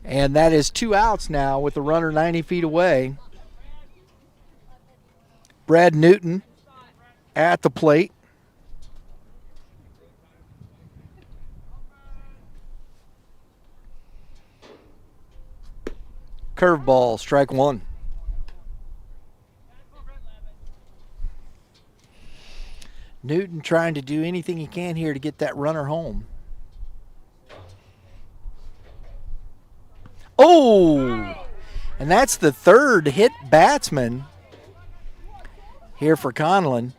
And that is 2 outs now with the runner 90 feet away. Brad Newton at the plate. Curveball, strike one. Newton trying to do anything he can here to get that runner home. Oh! And that's the third hit batsman here for Conlon.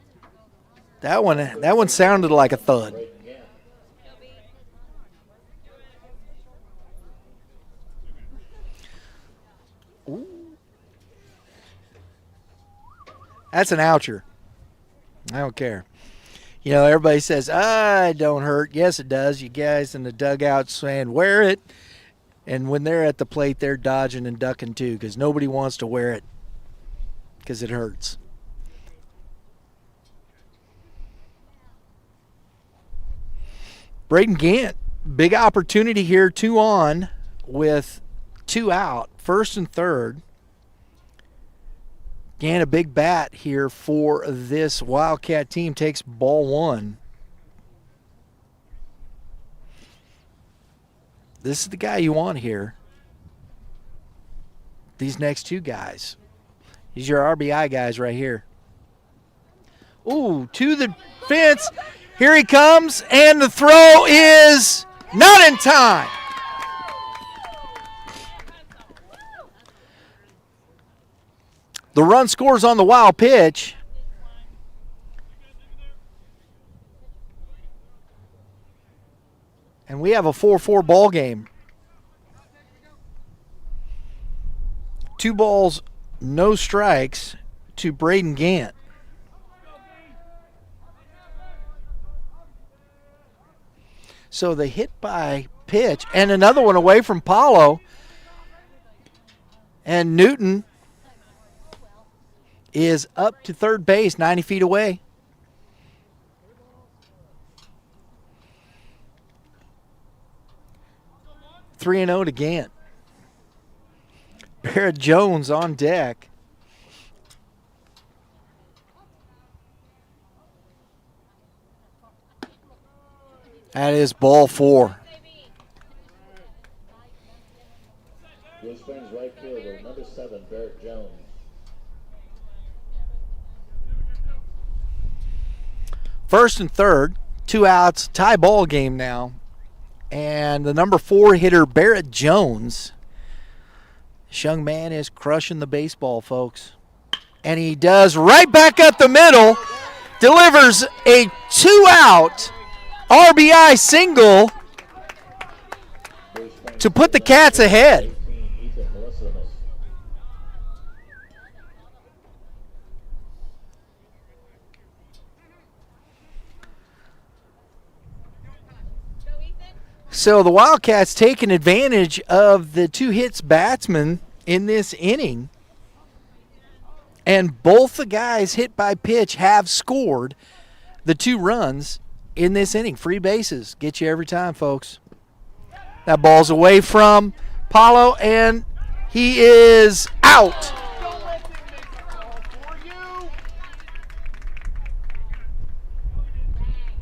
That one sounded like a thud. Ooh. That's an oucher. I don't care. You know, everybody says, it don't hurt. Yes, it does. You guys in the dugout saying, wear it. And when they're at the plate, they're dodging and ducking too because nobody wants to wear it because it hurts. Braden Gant, big opportunity here, 2 on with 2 out, first and third. Gant, a big bat here for this Wildcat team, takes ball 1. This is the guy you want here. These next 2 guys. These are your RBI guys right here. Ooh, to the fence. Here he comes, and the throw is not in time. The run scores on the wild pitch. And we have a 4-4 ball game. 2 balls, no strikes to Braden Gant. So the hit by pitch, and another one away from Paulo. And Newton is up to third base, 90 feet away. Three and 0 to Gant. Barrett Jones on deck. That is ball 4. Blue Springs right fielder, number 7, Barrett Jones. First and third, 2 outs, tie ball game now. And the number 4 hitter, Barrett Jones. This young man is crushing the baseball, folks. And he does right back up the middle. Delivers a 2-out RBI single to put the Cats ahead. So the Wildcats taking advantage of the 2 hits batsmen in this inning. And both the guys hit by pitch have scored the 2 runs in this inning. Free bases get you every time, folks. That ball's away from Paulo, and he is out.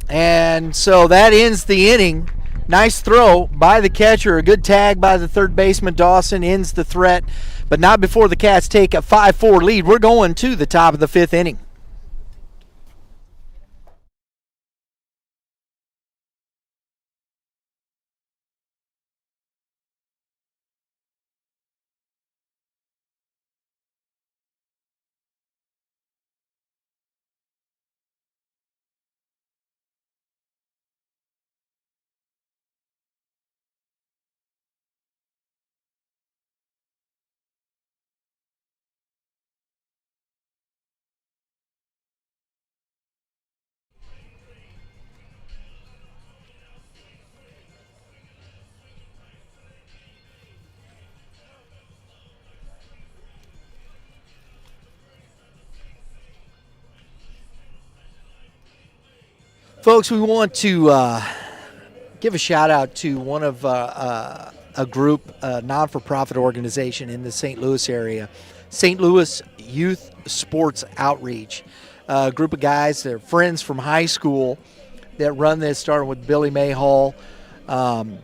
And so that ends the inning. Nice throw by the catcher. A good tag by the third baseman, Dawson, ends the threat. But not before the Cats take a 5-4 lead. We're going to the top of the 5th inning. Folks, we want to give a shout out to one of a group, a non-for-profit organization in the St. Louis area, St. Louis Youth Sports Outreach. A group of guys, they're friends from high school that run this, starting with Billy Mayhall. And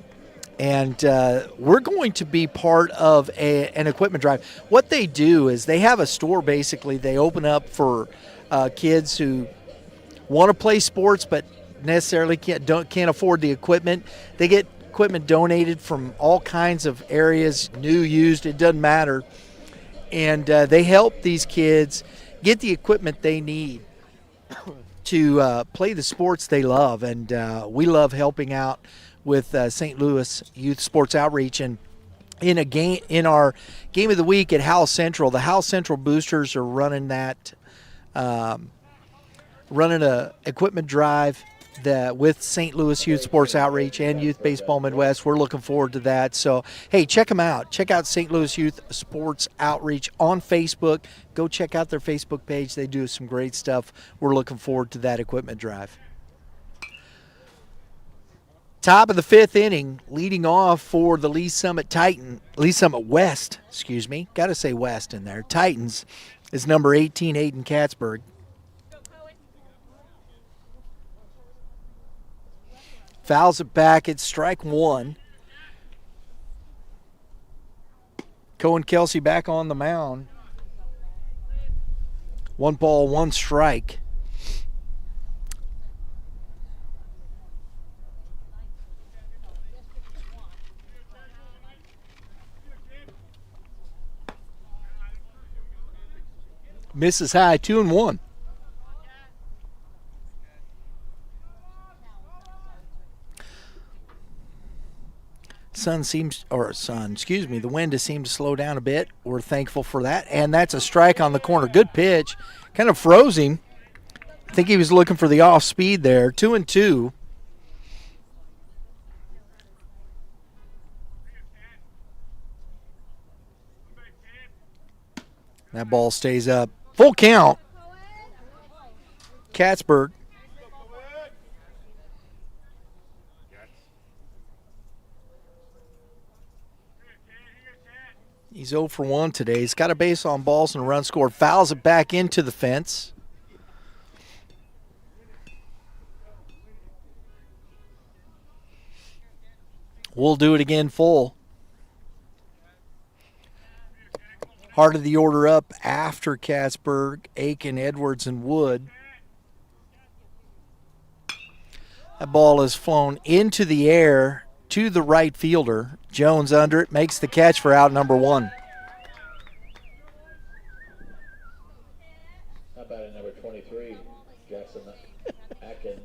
we're going to be part of an equipment drive. What they do is they have a store, basically. They open up for kids who want to play sports but necessarily can't afford the equipment. They get equipment donated from all kinds of areas, new, used, it doesn't matter. And they help these kids get the equipment they need to play the sports they love. And we love helping out with St. Louis Youth Sports Outreach. And in our game of the week at Howell Central, the Howell Central Boosters are running that, running a equipment drive with St. Louis Youth Sports Outreach and Youth Baseball Midwest. We're looking forward to that. So, hey, check them out. Check out St. Louis Youth Sports Outreach on Facebook. Go check out their Facebook page. They do some great stuff. We're looking forward to that equipment drive. Top of the 5th inning, leading off for the Lee Summit West, got to say West in there. Titans is number 18, Aiden Katzberg. Fouls it back. It's strike one. Cohen Kelsey back on the mound. 1 ball, 1 strike. Misses high, 2-1. The wind seemed to slow down a bit. We're thankful for that. And that's a strike on the corner. Good pitch. Kind of froze him. I think he was looking for the off speed there. 2-2. That ball stays up. Full count. Katzberg. He's 0 for 1 today. He's got a base on balls and a run scored. Fouls it back into the fence. We'll do it again full. Heart of the order up after Katzberg, Aiken, Edwards, and Wood. That ball is flown into the air to the right fielder. Jones under it, makes the catch for out number 1. How about at number 23, Jackson Akin?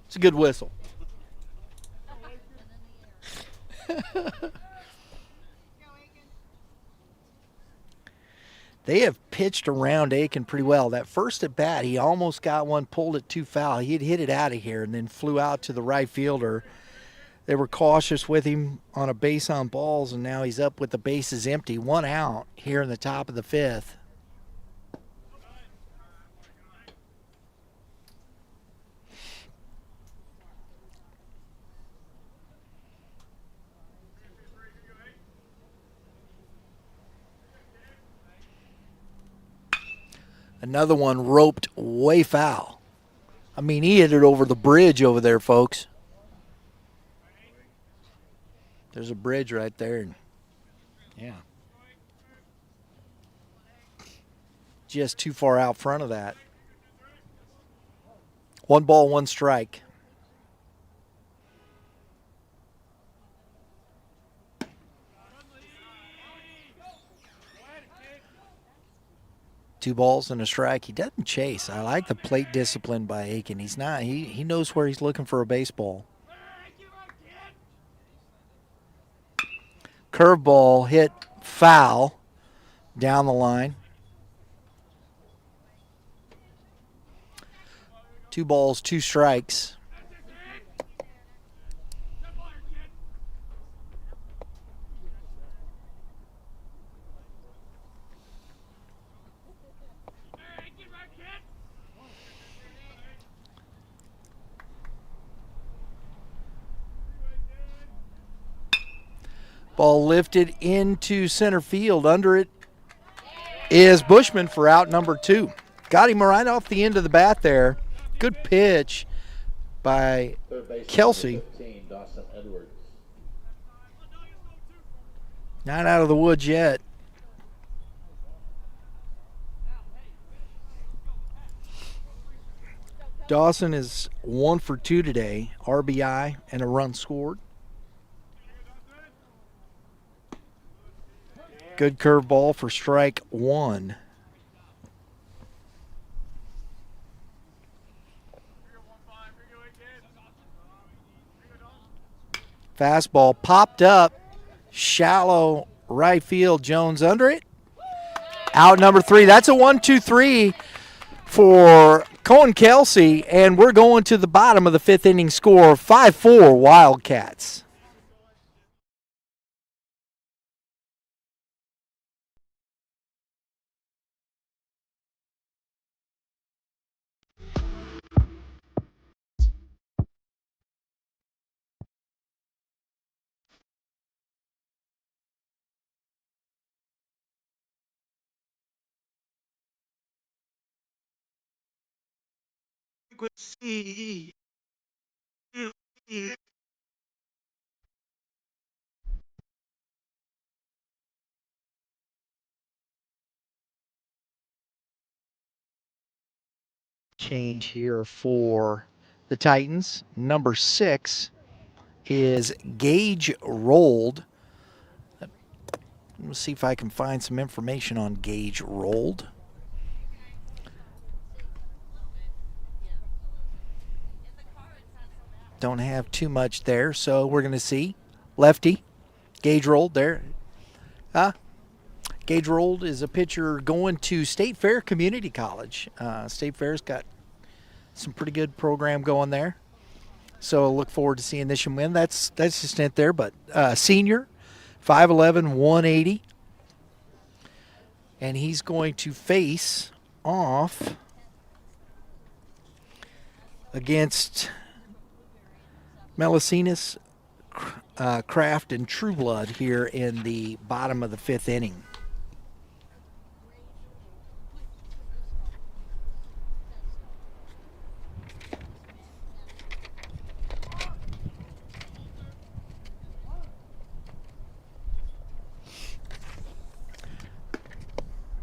It's a good whistle. They have pitched around Aiken pretty well. That first at bat, he almost got one, pulled it too foul. He had hit it out of here and then flew out to the right fielder. They were cautious with him on a base on balls, and now he's up with the bases empty. 1 out here in the top of the 5th. Another one roped way foul. I mean, he hit it over the bridge over there, folks. There's a bridge right there. Yeah. Just too far out front of that. 1 ball, 1 strike. Two balls and a strike. He doesn't chase. I like the plate discipline by Aiken. He's not. He knows where he's looking for a baseball. Curveball hit foul down the line. 2 balls, 2 strikes. Ball lifted into center field. Under it is Bushman for out number 2. Got him right off the end of the bat there. Good pitch by Kelsey. 15, Dawson Edwards. Not out of the woods yet. Dawson is 1 for 2 today. RBI and a run scored. Good curveball for strike 1. Fastball popped up. Shallow right field. Jones under it. Out number 3. That's a 1-2-3 for Cohen Kelsey, and we're going to the bottom of the 5th inning score, 5-4 Wildcats. Change here for the Titans. Number 6 is Gage Rolled. Let's see if I can find some information on Gage Rolled. Don't have too much there, so we're going to see. Lefty, Gage Rolled there. Gage Rolled is a pitcher going to State Fair Community College. State Fair's got some pretty good program going there. So look forward to seeing this one win. That's the stint there, but senior, 5'11", 180. And he's going to face off against Melicinas, Kraft, and Trueblood here in the bottom of the 5th inning.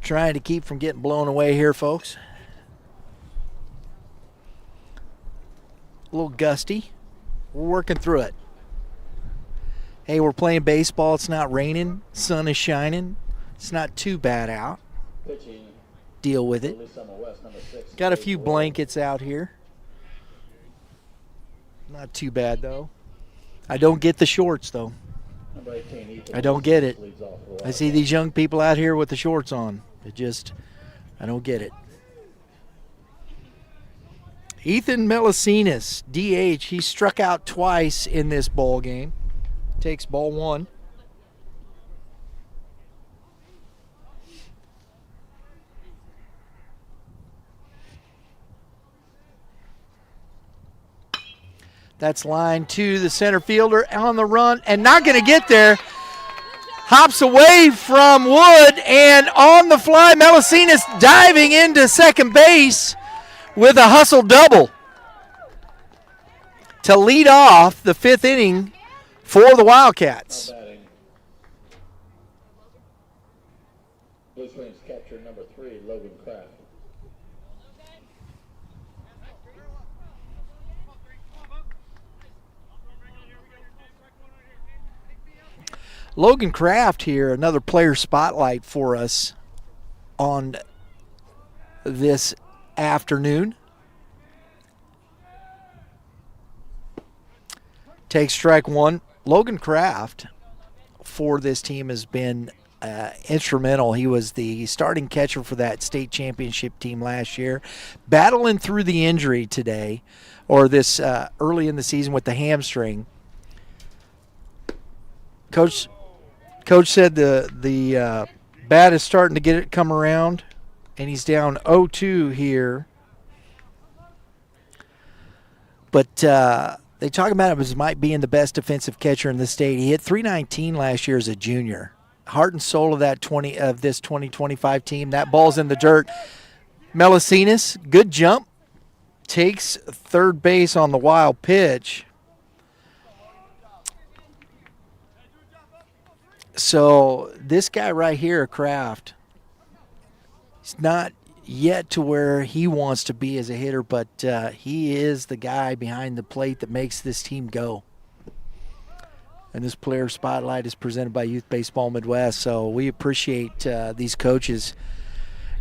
Trying to keep from getting blown away here, folks. A little gusty. We're working through it. Hey, we're playing baseball. It's not raining. Sun is shining. It's not too bad out. Pitching. Deal with it. West, number 6. Got a few blankets out here. Not too bad, though. I don't get the shorts, though. Number 18, Ethan I don't get it. leads off for the I see these young people out here with the shorts on. I don't get it. Ethan Melicinas, DH. He struck out twice in this ball game. Takes ball 1. That's line to the center fielder on the run and not going to get there. Hops away from Wood, and on the fly, Melicinas diving into second base with a hustle double to lead off the 5th inning for the Wildcats. Blue Springs catcher number 3, Logan Kraft. Logan Kraft here, another player spotlight for us on this afternoon. Takes strike 1. Logan Kraft for this team has been instrumental. He was the starting catcher for that state championship team last year, battling through the injury today, or this early in the season with the hamstring. Coach said the bat is starting to come around, and he's down 0-2 here. But they talk about him as might being the best defensive catcher in the state. He hit .319 last year as a junior. Heart and soul of this 2025 team. That ball's in the dirt. Melicinas, good jump. Takes third base on the wild pitch. So this guy right here, Kraft, he's not yet to where he wants to be as a hitter, but he is the guy behind the plate that makes this team go. And this player spotlight is presented by Youth Baseball Midwest. So we appreciate these coaches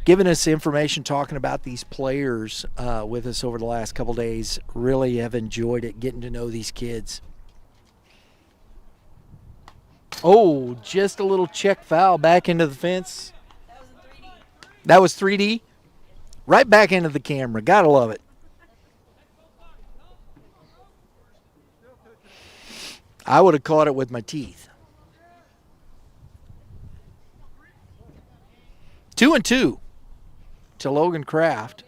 giving us information, talking about these players with us over the last couple days. Really have enjoyed it, getting to know these kids. Oh, just a little check foul back into the fence. That was 3D? Right back into the camera. Gotta love it. I would have caught it with my teeth. 2-2 to Logan Kraft.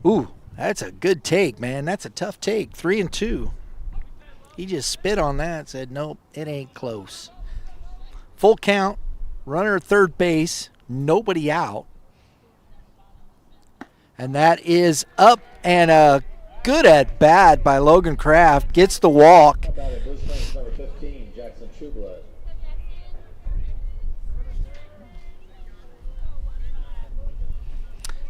Ooh, that's a good take, man. That's a tough take. 3-2. He just spit on that, said, nope, it ain't close. Full count, runner at third base, nobody out. And that is up, and a good at bat by Logan Kraft. Gets the walk. How about it? Blue Springs number 15, Jackson Trueblood.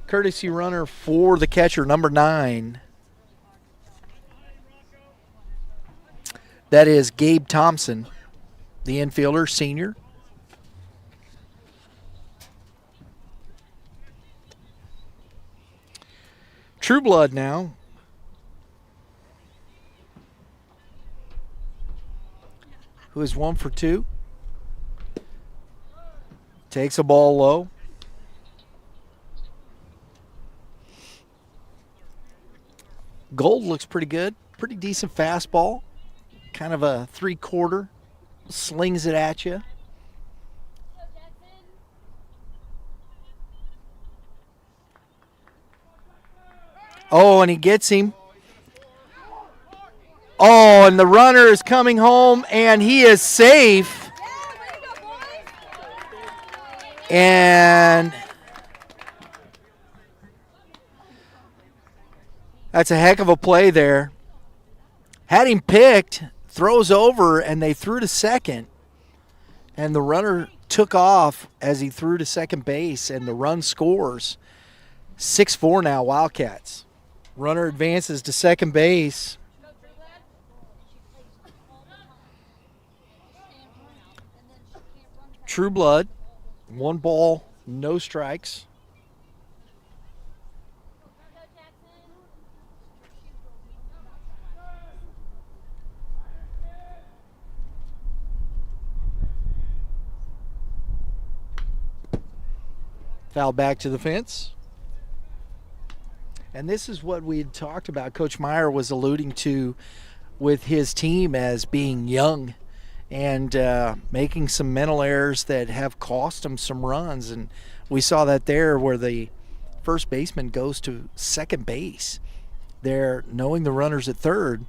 Courtesy runner for the catcher, number 9. That is Gabe Thompson, the infielder, senior. Trueblood now. Who is 1 for 2. Takes a ball low. Gold looks pretty good. Pretty decent fastball. Kind of a 3/4. Slings it at you. Oh, and he gets him. Oh, and the runner is coming home, and he is safe. And that's a heck of a play there. Had him picked, throws over, and they threw to second. And the runner took off as he threw to second base, and the run scores. 6-4 now, Wildcats. Runner advances to second base. Trueblood, 1 ball, no strikes. Foul back to the fence. And this is what we had talked about. Coach Meyer was alluding to with his team as being young and making some mental errors that have cost them some runs. And we saw that there where the first baseman goes to second base. There, knowing the runner's at third.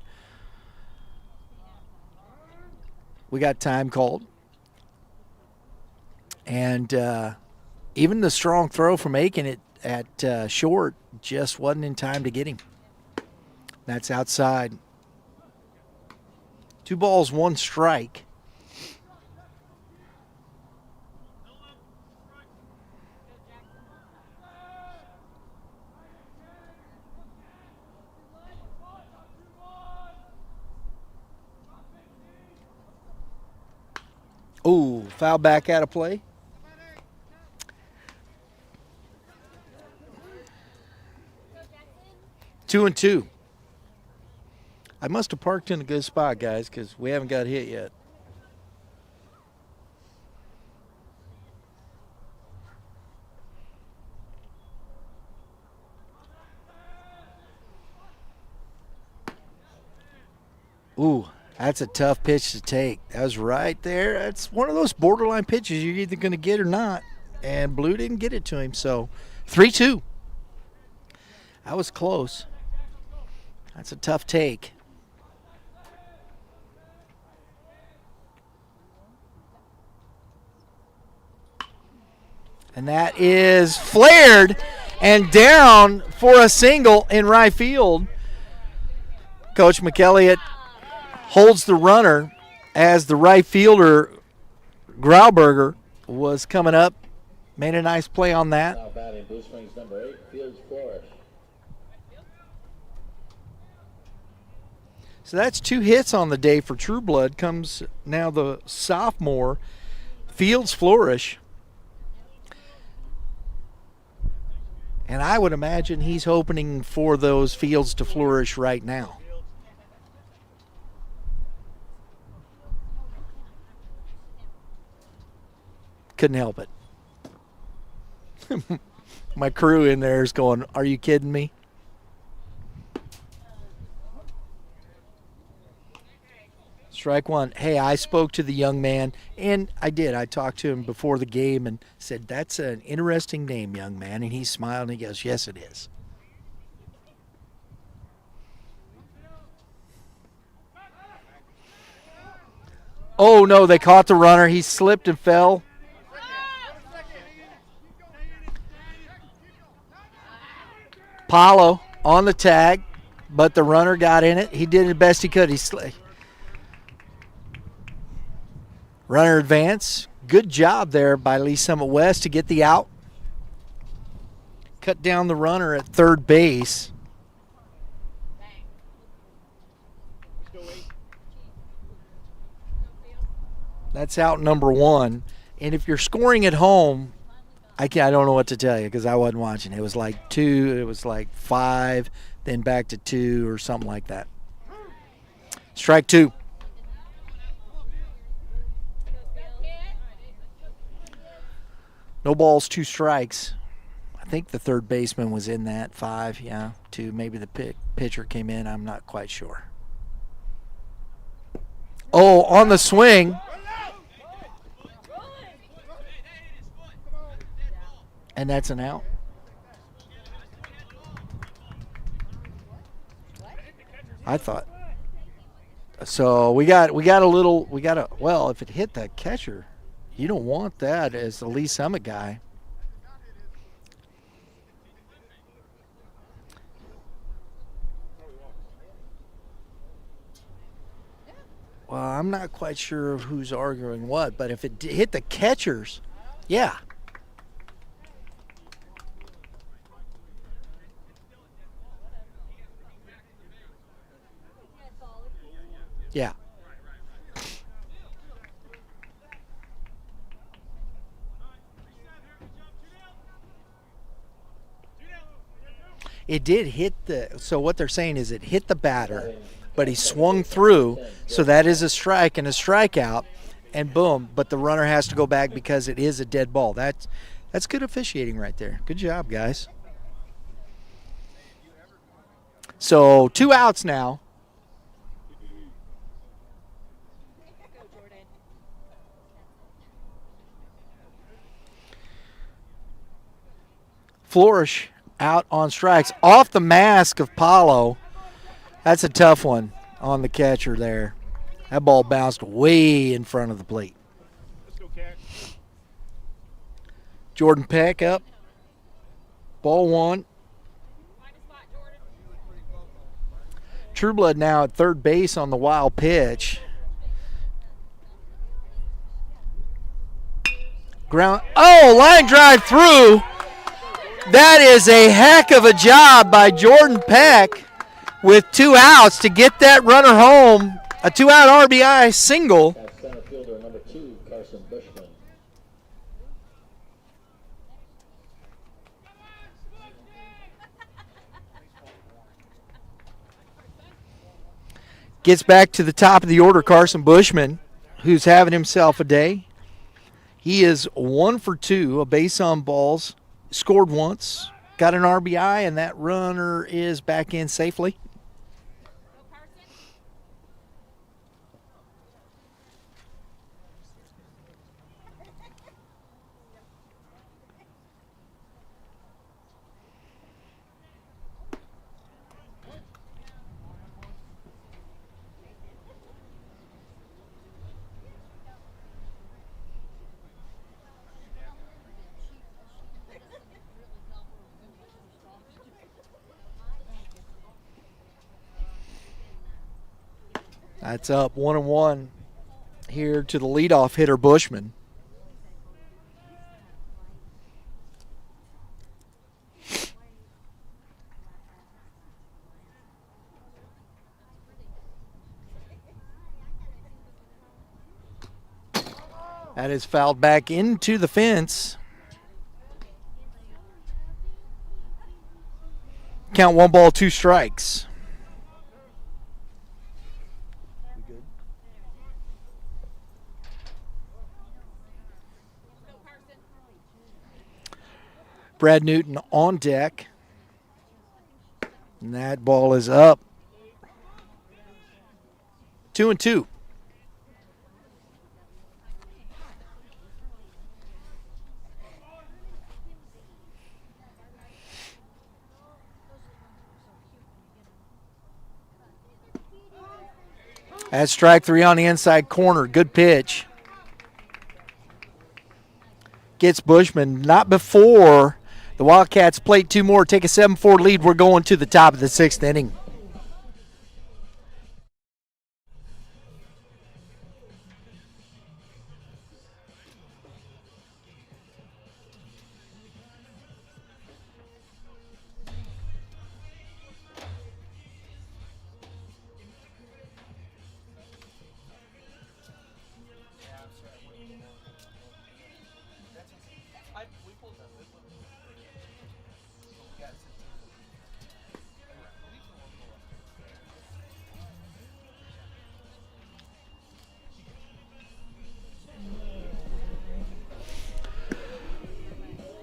We got time called. And even the strong throw from Aiken at short just wasn't in time to get him. That's outside. 2 balls, 1 strike. Ooh, foul back out of play. Two and two. I must have parked in a good spot, guys, because we haven't got hit yet. Ooh, that's a tough pitch to take. That was right there. That's one of those borderline pitches you're either going to get or not. and Blue didn't get it to him. So 3-2. That was close. That's a tough take. And that is flared and down for a single in right field. Coach Mc Elligott holds the runner as the right fielder, Grauberger, was coming up. Made a nice play on that. Now batting Blue Springs number 8, Fields Flourish. So that's 2 hits on the day for True Blood. Comes now the sophomore, Fields Flourish. And I would imagine he's hoping for those fields to flourish right now. Couldn't help it. My crew in there is going, are you kidding me? Strike one. Hey, I spoke to the young man, and I did. I talked to him before the game and said, that's an interesting name, young man. And he smiled and he goes, yes, it is. Oh, no, they caught the runner. He slipped and fell. Paulo on the tag, but the runner got in it. He did the best he could. Runner advance. Good job there by Lee Summit West to get the out. Cut down the runner at third base. That's out number 1. And if you're scoring at home, I don't know what to tell you because I wasn't watching. It was like 2, it was like 5, then back to 2 or something like that. Strike 2. No balls, 2 strikes. I think the third baseman was in that 5, 2. Maybe the pitcher came in. I'm not quite sure. Oh, on the swing. And that's an out. I thought. So we got well, if it hit that catcher, you don't want that as the Lee Summit guy. Well, I'm not quite sure of who's arguing what, but if it hit the catchers, yeah. Yeah. It did hit so what they're saying is it hit the batter, but he swung through, so that is a strike and a strikeout, and boom, but the runner has to go back because it is a dead ball. That's good officiating right there. Good job, guys. So 2 outs now. Flourish out on strikes. Off the mask of Paulo. That's a tough one on the catcher there. That ball bounced way in front of the plate. Jordan Peck up. Ball 1. Trueblood now at third base on the wild pitch. Ground. Oh, line drive through. That is a heck of a job by Jordan Peck with 2 outs to get that runner home. A 2-out RBI single. That's center fielder number 2, Carson Bushman. Gets back to the top of the order, Carson Bushman, who's having himself a day. He is 1 for 2, a base on balls. Scored once, got an RBI, and that runner is back in safely. That's up 1-1 here to the leadoff hitter, Bushman. That is fouled back into the fence. Count 1 ball, 2 strikes. Brad Newton on deck. And that ball is up. 2-2. That's strike 3 on the inside corner. Good pitch. Gets Bushman. Not before the Wildcats plate 2 more, take a 7-4 lead. We're going to the top of the 6th inning.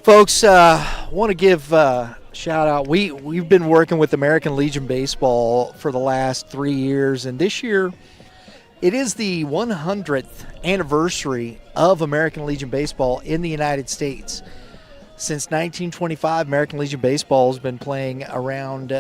Folks, want to give a shout out. We've been working with American Legion Baseball for the last 3 years, and this year it is the 100th anniversary of American Legion Baseball in the United States. Since 1925, American Legion Baseball has been playing around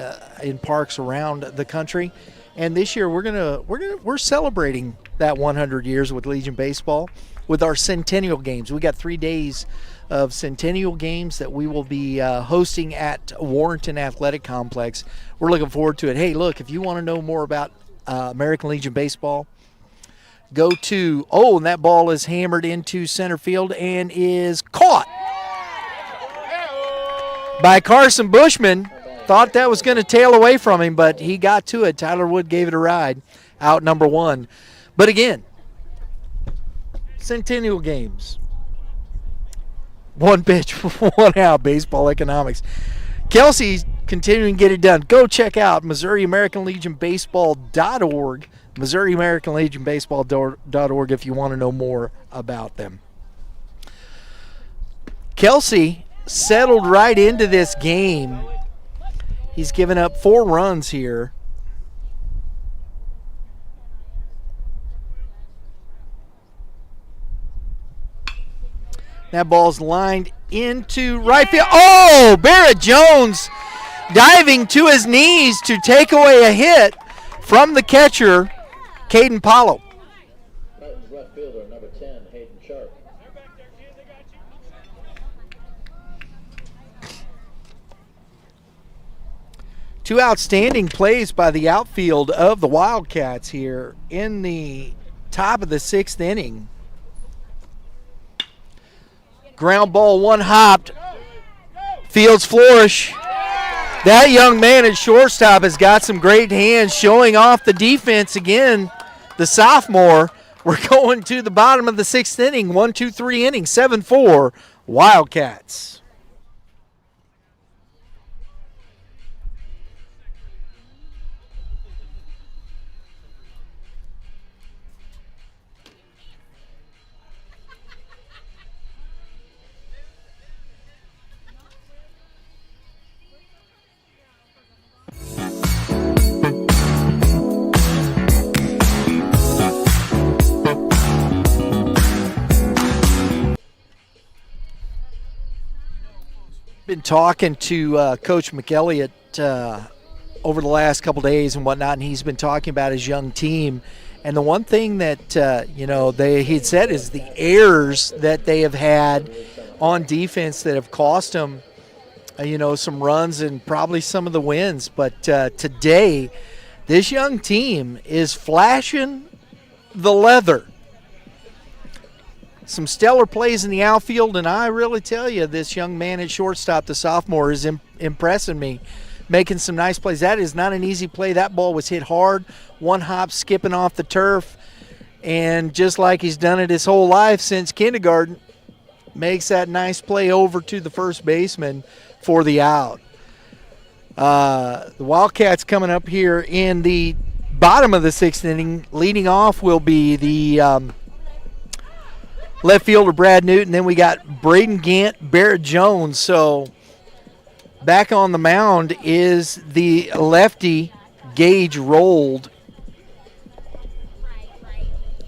in parks around the country, and this year we're celebrating that 100 years with Legion Baseball with our Centennial Games. We got 3 days of Centennial Games that we will be hosting at Warrenton Athletic Complex. We're looking forward to it. Hey, look, if you want to know more about American Legion Baseball, go to, and that ball is hammered into center field and is caught by Carson Bushman. Thought that was going to tail away from him, but he got to it. Tyler Wood gave it a ride, out number 1. But again, Centennial Games. 1 pitch, 1 out, baseball economics. Kelsey's continuing to get it done. Go check out MissouriAmericanLegionBaseball.org, MissouriAmericanLegionBaseball.org if you want to know more about them. Kelsey settled right into this game. He's given up 4 runs here. That ball's lined into right field. Oh, Barrett Jones diving to his knees to take away a hit from the catcher, Caden Paulo. Titans left fielder, number 10, Hayden Sharp. Two outstanding plays by the outfield of the Wildcats here in the top of the 6th inning. Ground ball, 1 hopped. Fields flourish. That young man at shortstop has got some great hands, showing off the defense again. The sophomore. We're going to the bottom of the 6th inning. 1-2-3 inning, 7-4 Wildcats. Been talking to Coach Mc Elligott over the last couple days and whatnot, and he's been talking about his young team. And the one thing that he'd said is the errors that they have had on defense that have cost them, some runs and probably some of the wins. But today, This young team is flashing the leather. Some stellar plays in the outfield, and I really tell you, this young man at shortstop, the sophomore, is impressing me, making some nice plays. That is not an easy play. That ball was hit hard, one hop skipping off the turf, and just like he's done it his whole life since kindergarten, makes that nice play over to the first baseman for the out. The Wildcats coming up here in the bottom of the sixth inning. Leading off will be the left fielder Brad Newton. Then we got Braden Gant, Barrett Jones. So back on the mound is the lefty Gage Rolled.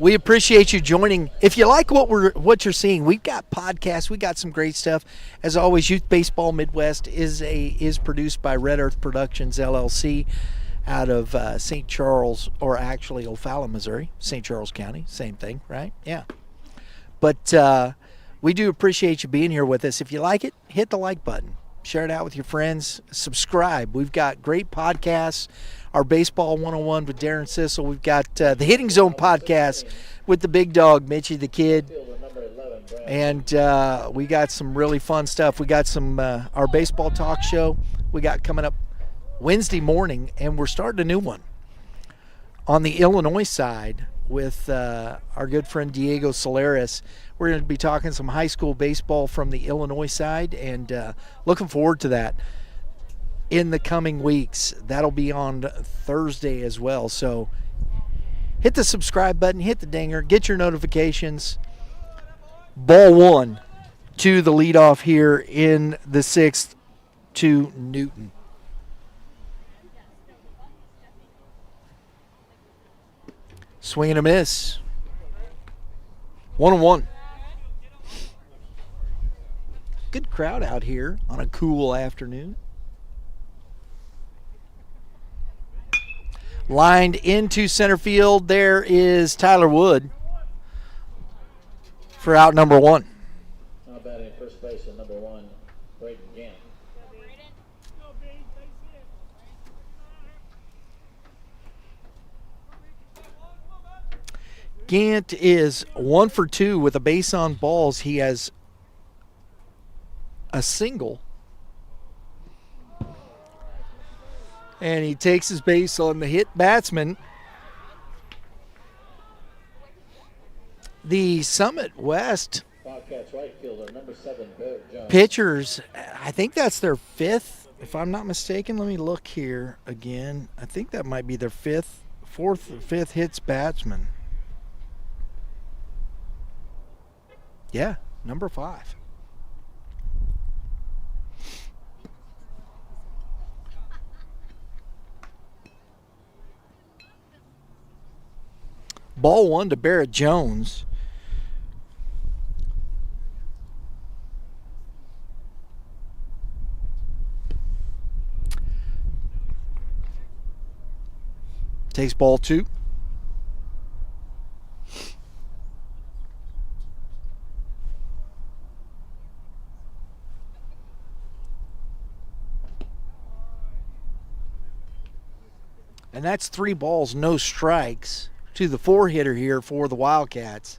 We appreciate you joining. If you like what you're seeing, we've got podcasts. We got some great stuff. As always, Youth Baseball Midwest is produced by Red Earth Productions LLC out of St. Charles, or actually O'Fallon, Missouri, St. Charles County. Same thing, right? Yeah. But we do appreciate you being here with us. If you like it, hit the like button. Share it out with your friends. Subscribe. We've got great podcasts. Our Baseball 101 with Darren Sissel. We've got the Hitting Zone podcast with the big dog, Mitchie the Kid. And we got some really fun stuff. We got some our baseball talk show we got coming up Wednesday morning, and we're starting a new one on the Illinois side with our good friend Diego Solares. We're going to be talking some high school baseball from the Illinois side, and looking forward to that in the coming weeks. That'll be on Thursday as well. So hit the subscribe button, hit the dinger, get your notifications. Ball one to the leadoff here in the sixth to Newton. Swing and a miss. 1-1. Good crowd out here on a cool afternoon. Lined into center field, there is Tyler Wood for out number one. Now batting first base at number 1, Braden Gant. Gant is 1 for 2 with a base on balls. He has a single. And he takes his base on the hit batsman. The Summit West Wildcats right fielder, number 7, Barrett Jones. pitchers, I think that's their fifth, if I'm not mistaken. Let me look here again. I think that might be their fourth or fifth hits batsman. Yeah, number 5. Ball one to Barrett Jones. Takes ball 2. And that's 3 balls, no strikes to the 4-hitter here for the Wildcats.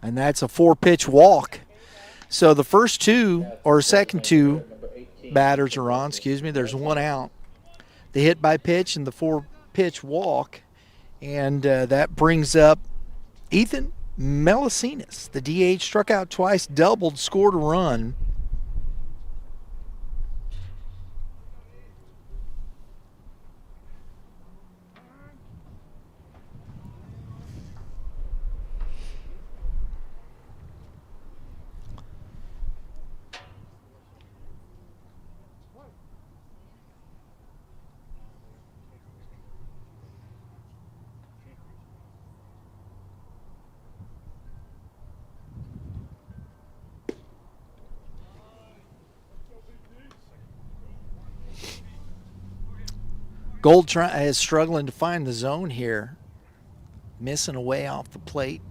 And that's a 4-pitch walk. So the first 2 or second 2 batters are on, there's 1 out. The hit by pitch and the 4-pitch walk. And that brings up Ethan Melisinas. The DH struck out twice, doubled, scored a run. Gold is struggling to find the zone here. Missing away off the plate.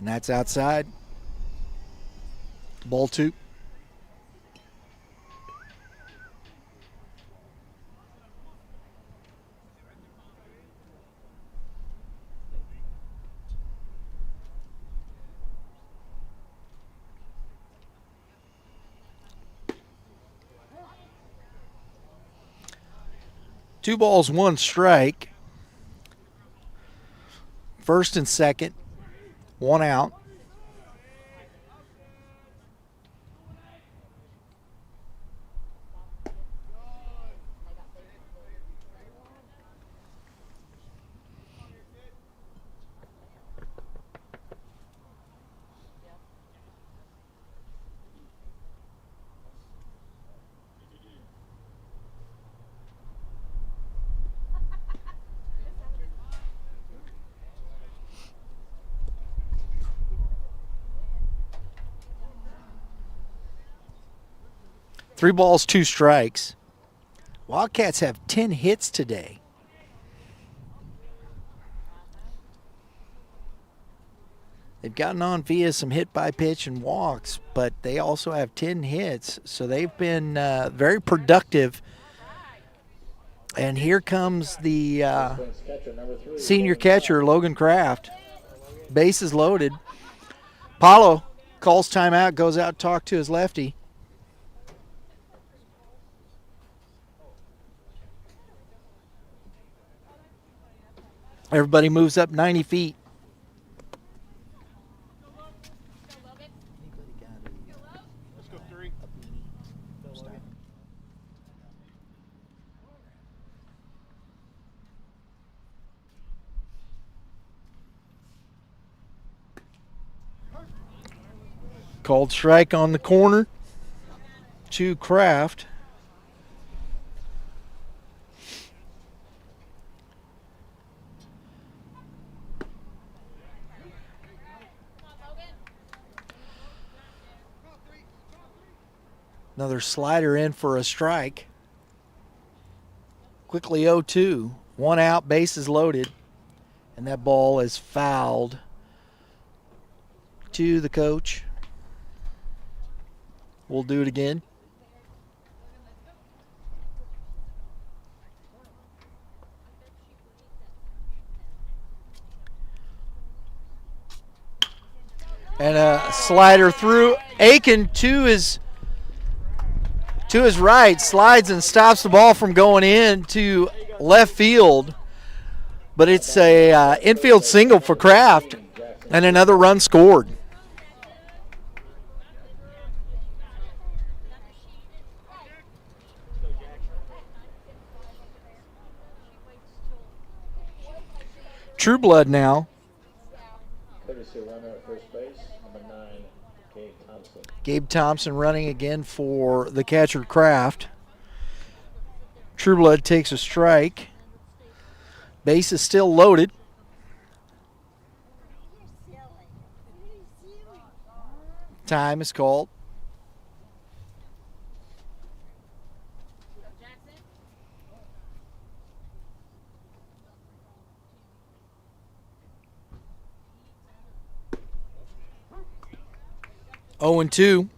And that's outside. Ball 2. Two balls, one strike. First and second, one out. Three balls, two strikes. Wildcats have 10 hits today. They've gotten on via some hit by pitch and walks, but they also have 10 hits, so they've been very productive. And here comes the senior catcher, Logan Kraft. Bases loaded. Paulo calls timeout, goes out to talk to his lefty. Everybody moves up 90 feet. Called strike on the corner to Kraft. Another slider in for a strike. Quickly 0-2. One out, bases loaded. And that ball is fouled to the coach. We'll do it again. And a slider through. Aiken to his right, slides and stops the ball from going in to left field. But it's a infield single for Kraft, and another run scored. Trueblood now. Courtesy runner at first base, number 9, Gabe Thompson. Gabe Thompson running again for the catcher Kraft. Trueblood takes a strike. Base is still loaded. Time is called. Oh and 2.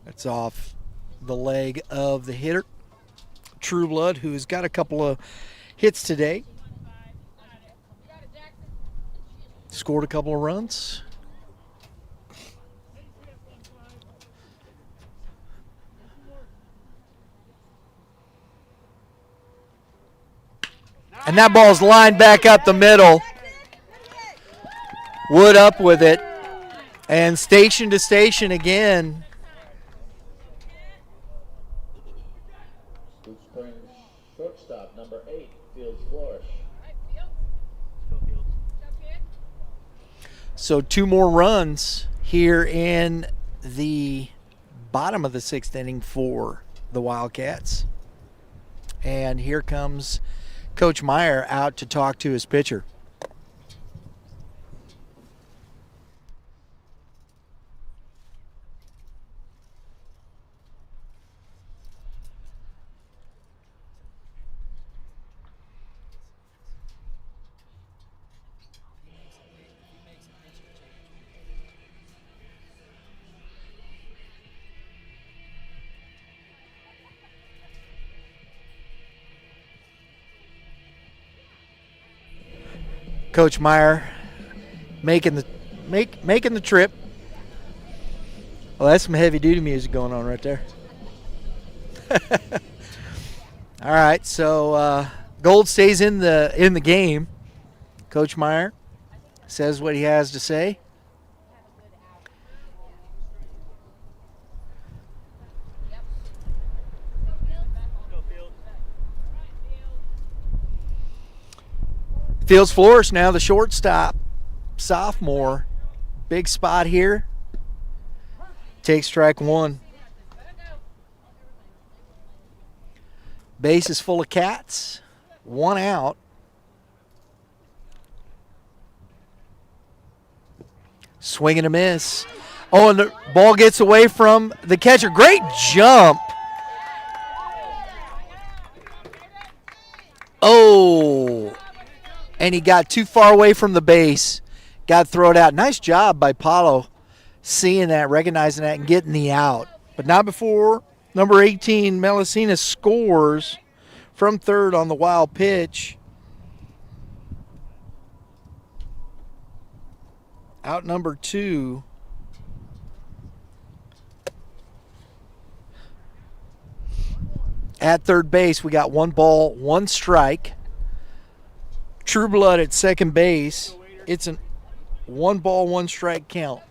That's off the leg of the hitter, Trueblood, who's got a couple of hits today. Scored a couple of runs. And that ball's lined back up the middle. Wood up with it. And station to station again. Blue Springs shortstop, number 8, Fields Flourish. So 2 more runs here in the bottom of the 6th inning for the Wildcats. And here comes Coach Meyer out to talk to his pitcher. Coach Meyer making the trip. Well, that's some heavy duty music going on right there. All right, so Gold stays in the game. Coach Meyer says what he has to say. Fields Flores now the shortstop, sophomore. Big spot here. Takes strike one. Base is full of cats. One out. Swing and a miss. Oh, and the ball gets away from the catcher. Great jump. Oh, and he got too far away from the base. Got thrown out. Nice job by Paulo seeing that, recognizing that, and getting the out. But not before number 18, Melisina, scores from third on the wild pitch. Out number 2. At third base, we got 1 ball, 1 strike. True Blood at second base. It's a 1 ball, 1 strike count.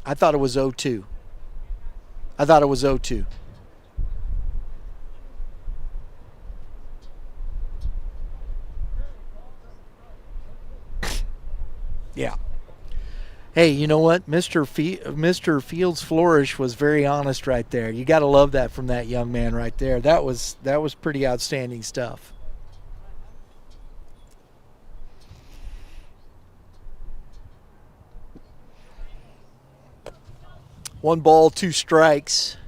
I thought it was 0-2. I thought it was 0-2. Yeah. Hey, you know what? Mr. Fields Flourish was very honest right there. You got to love that from that young man right there. That was pretty outstanding stuff. One ball, 2 strikes.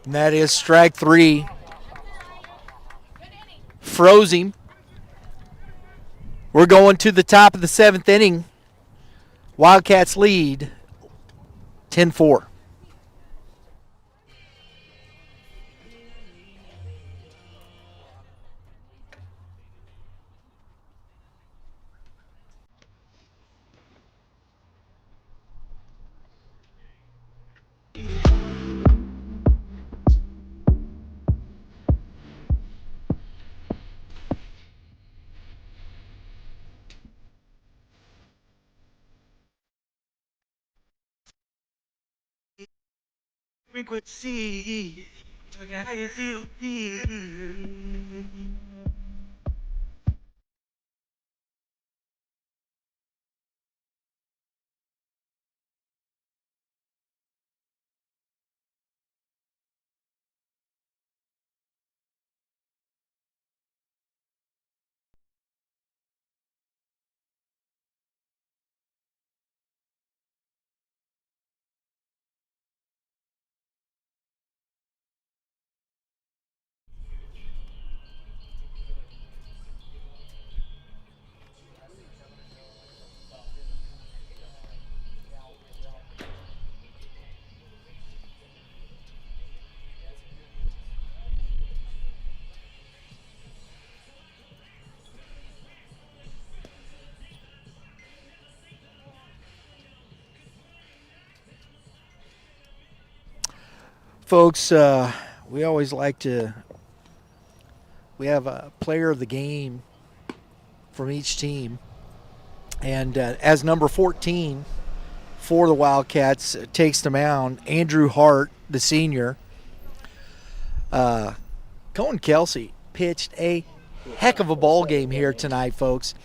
And that is strike 3. Froze him. We're going to the top of the 7th inning. Wildcats lead 10-4. Frequency. How you feel? Folks, we always like to, we have a player of the game from each team. And as number 14 for the Wildcats takes the mound, Andrew Hart, the senior. Cohen Kelsey pitched a heck of a ball game here tonight, folks.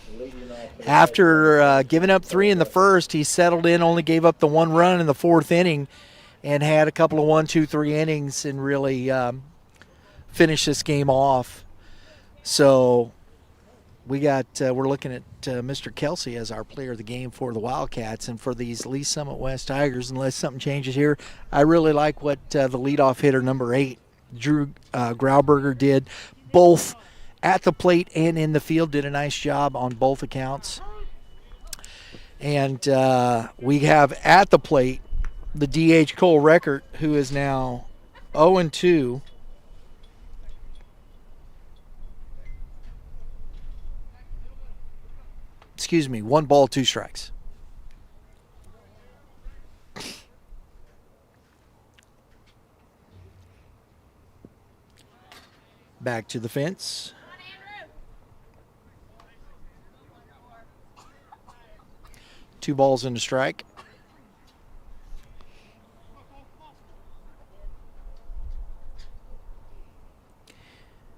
After giving up 3 in the first, he settled in, only gave up the 1 run in the 4th inning, and had a couple of 1, 2, 3 innings and really finished this game off. So we're looking at Mr. Kelsey as our player of the game for the Wildcats, and for these Lee Summit West Tigers, unless something changes here, I really like what the leadoff hitter, number 8, Drew Grauberger, did, both at the plate and in the field. Did a nice job on both accounts. And we have at the plate the DH Cole Record, who is now 0-2. Excuse me, 1 ball, 2 strikes. Back to the fence. Two balls and a strike.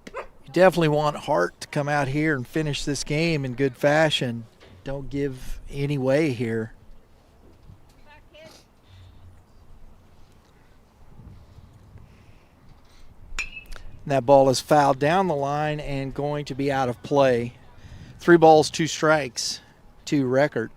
You definitely want Hart to come out here and finish this game in good fashion. Don't give any way here. That ball is fouled down the line and going to be out of play. 3 balls, 2 strikes to Record.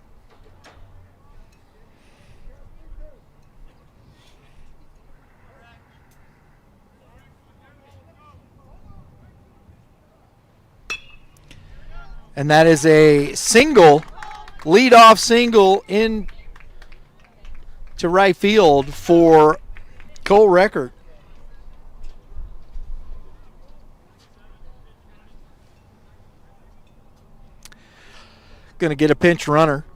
And that is a single, leadoff single in to right field for Cole Record. Going to get a pinch runner.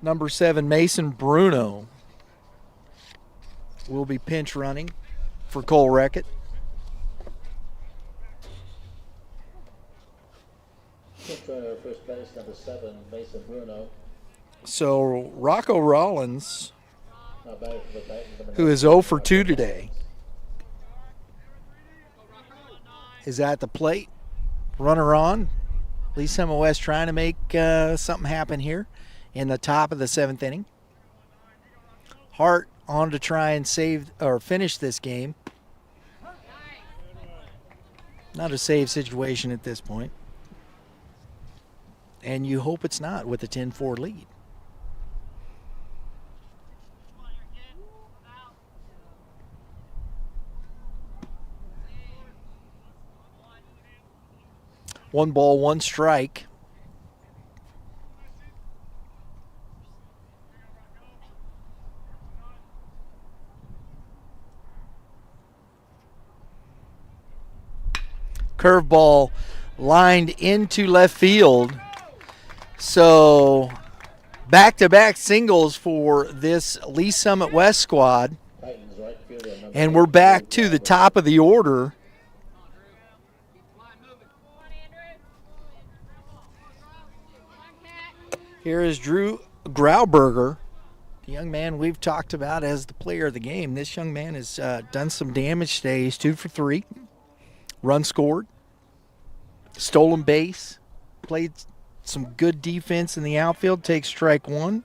Number 7, Mason Bruno, will be pinch running for Cole Record. First base, number 7, Mason Bruno. So Rocco Rollins, Not bad for the Titans. who is 0 for 2 today, is at the plate. Runner on. Lee Summit West trying to make something happen here in the top of the 7th inning. Hart on to try and save or finish this game. Not a save situation at this point. And you hope it's not with a 10-4 lead. One ball, 1 strike. Curveball lined into left field. So back-to-back singles for this Lee Summit West squad. And we're back to the top of the order. Here is Drew Grauberger, the young man we've talked about as the player of the game. This young man has done some damage today. He's 2 for 3. Run scored. Stolen base. Played some good defense in the outfield. Takes strike 1.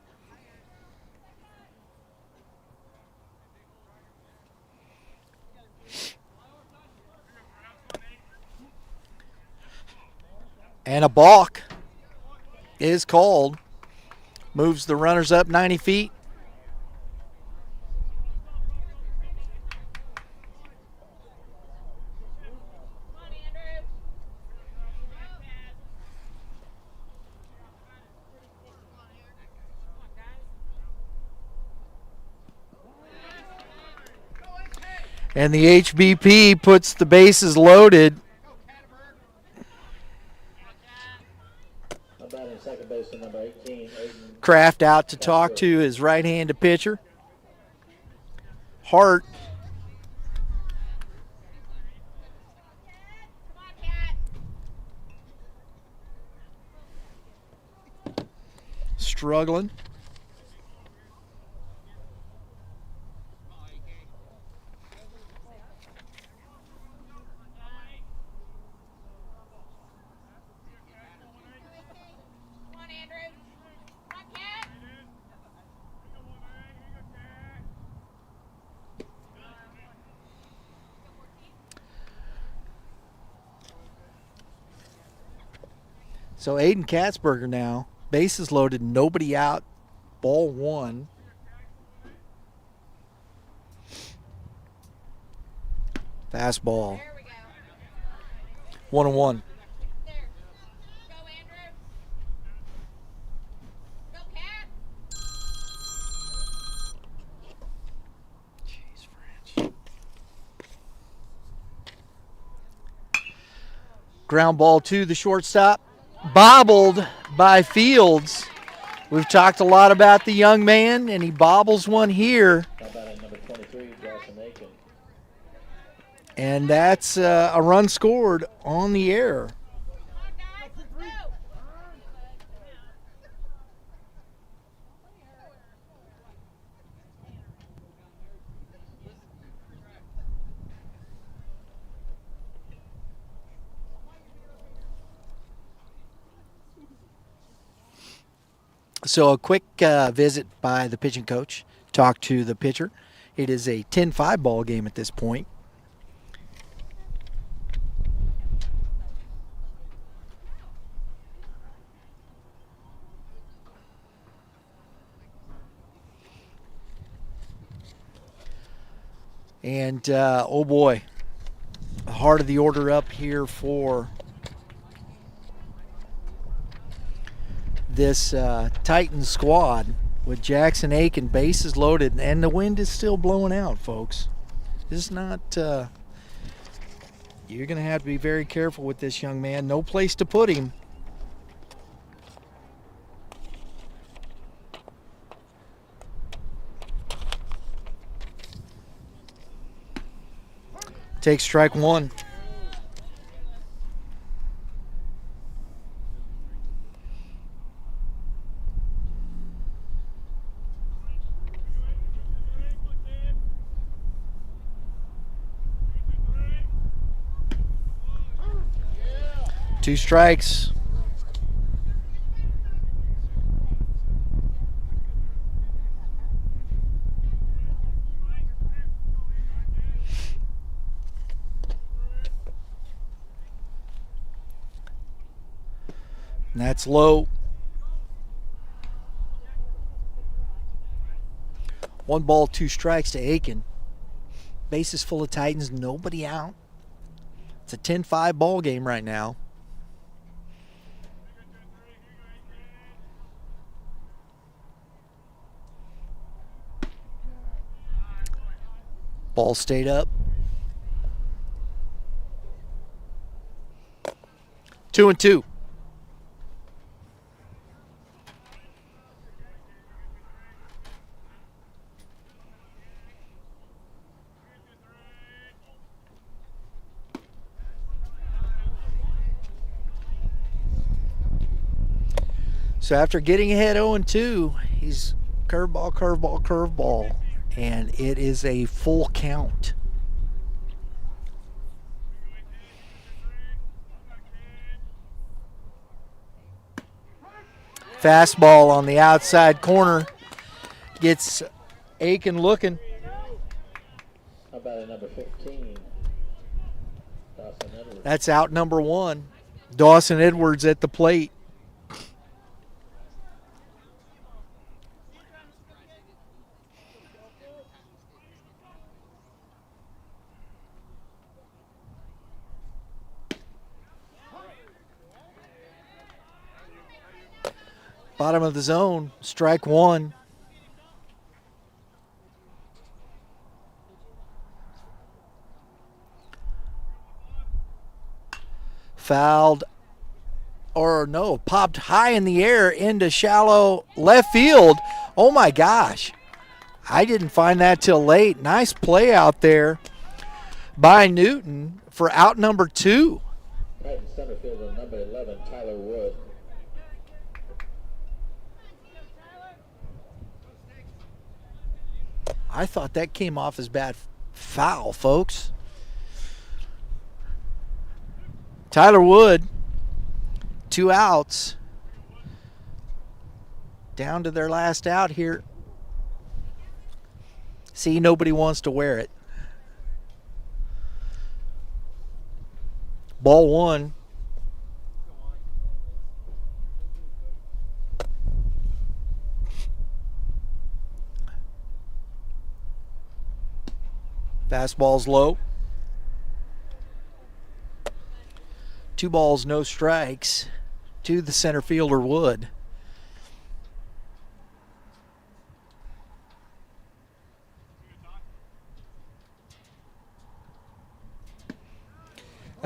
And a balk is called. Moves the runners up 90 feet. And the HBP puts the bases loaded. Second baseman, number 18, Kraft out to talk to his right-handed pitcher. Hart struggling. So Aiden Katzberger now, bases loaded, nobody out, ball 1. Fastball. 1-1. Ground ball to the shortstop. Bobbled by Fields. We've talked a lot about the young man, and he bobbles one here. How about at number 23, Dawson Aiken? And that's a run scored on the air. So a quick visit by the pitching coach. Talk to the pitcher. It is a 10-5 ball game at this point. And, oh boy, the heart of the order up here for this Titans squad with Jackson Aiken, bases loaded, and the wind is still blowing out, folks. This is not, you're going to have to be very careful with this young man. No place to put him. Take strike one. Two strikes. And that's low. One ball, two strikes to Aiken. Bases full of Titans, nobody out. It's a 10-5 ball game right now. Ball stayed up. 2-2. So after getting ahead 0-2, he's curveball, curveball, curveball, and it is a full count. Fastball on the outside corner gets Aiken looking. How about at number 15, Dawson Edwards? That's out number one. Dawson Edwards at the plate. Bottom of the zone, strike one. Fouled, or no, popped high in the air into shallow left field. Oh my gosh. I didn't find that till late. Nice play out there by Newton for out number two. Titan center fielder number 11, Tyler Wood. I thought that came off as bad foul, folks. Tyler Wood, 2 outs. Down to their last out here. See, nobody wants to wear it. Ball one. Fastball's low. 2 balls, no strikes to the center fielder, Wood.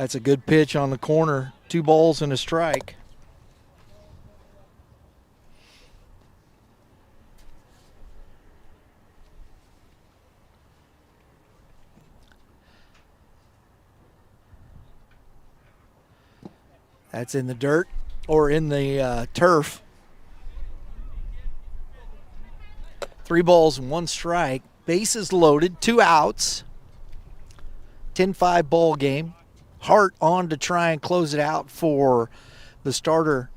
That's a good pitch on the corner. 2 balls and a strike. That's in the dirt or in the turf. 3 balls and 1 strike. Bases loaded, 2 outs. 10-5 ball game. Hart on to try and close it out for the starter,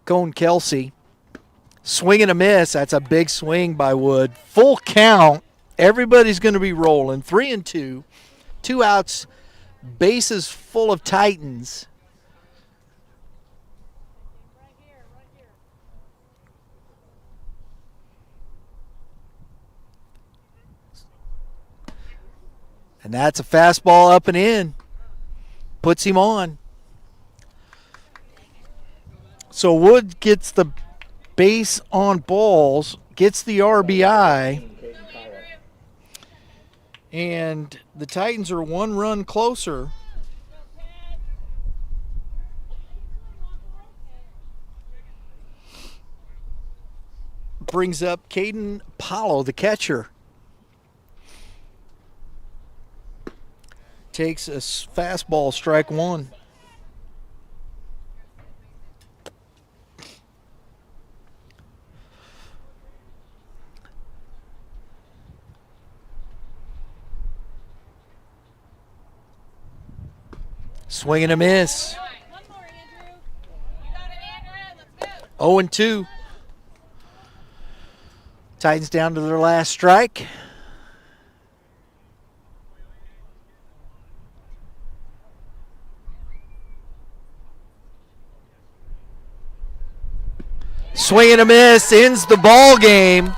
Cone Kelsey. Swing and a miss. That's a big swing by Wood. Full count. Everybody's going to be rolling. 3-2. 2 outs. Bases full of Titans. And that's a fastball up and in. Puts him on. So Wood gets the base on balls, gets the RBI, and the Titans are 1 run closer. Brings up Caden Apollo, the catcher. Takes a fastball, strike 1. Swing and a miss. 0-2. Titans down to their last strike. Swing and a miss, ends the ball game.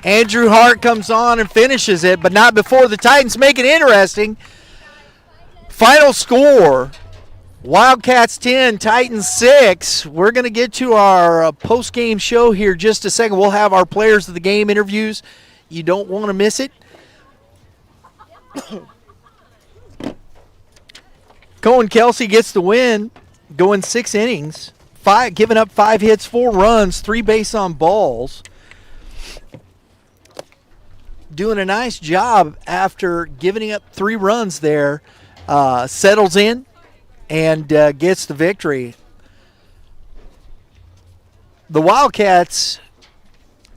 Andrew Hart comes on and finishes it, but not before the Titans make it interesting. Final score, Wildcats 10, Titans 6. We're going to get to our post-game show here just a second. We'll have our players of the game interviews. You don't want to miss it. Cone Kelsey gets the win, going 6 innings. Giving up 5 hits, 4 runs, 3 base on balls. Doing a nice job after giving up 3 runs there. Settles in and gets the victory. The Wildcats,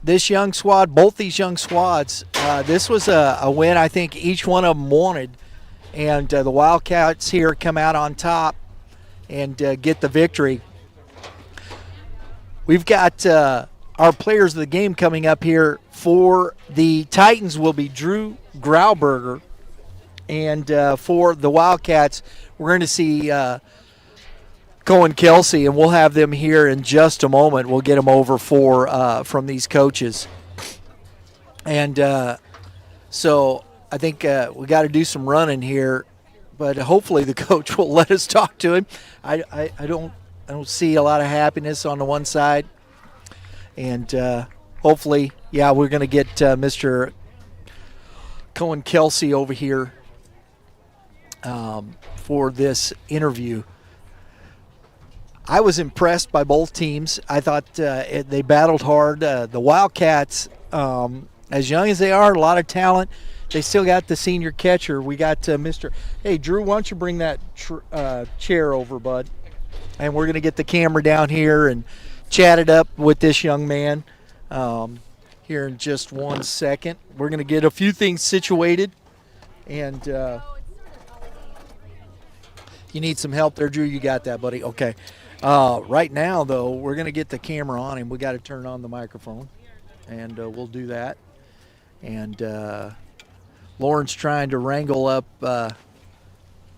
this young squad, both these young squads, this was a win I think each one of them wanted. And the Wildcats here come out on top and get the victory. We've got our players of the game coming up here. For the Titans will be Drew Grauberger. And for the Wildcats, we're going to see Cone Kelsey, and we'll have them here in just a moment. We'll get them over from these coaches. And so I think we got to do some running here, but hopefully the coach will let us talk to him. I don't see a lot of happiness on the one side. And hopefully, we're going to get Mr. Cone Kelsey over here for this interview. I was impressed by both teams. I thought they battled hard. The Wildcats, as young as they are, a lot of talent. They still got the senior catcher. We got Mr. Hey, Drew, why don't you bring that chair over, bud? And we're going to get the camera down here and chat it up with this young man here in just 1 second. We're going to get a few things situated. And you need some help there, Drew? You got that, buddy? Okay. Right now, though, we're going to get the camera on him. We got to turn on the microphone, and we'll do that. And Lauren's trying to wrangle up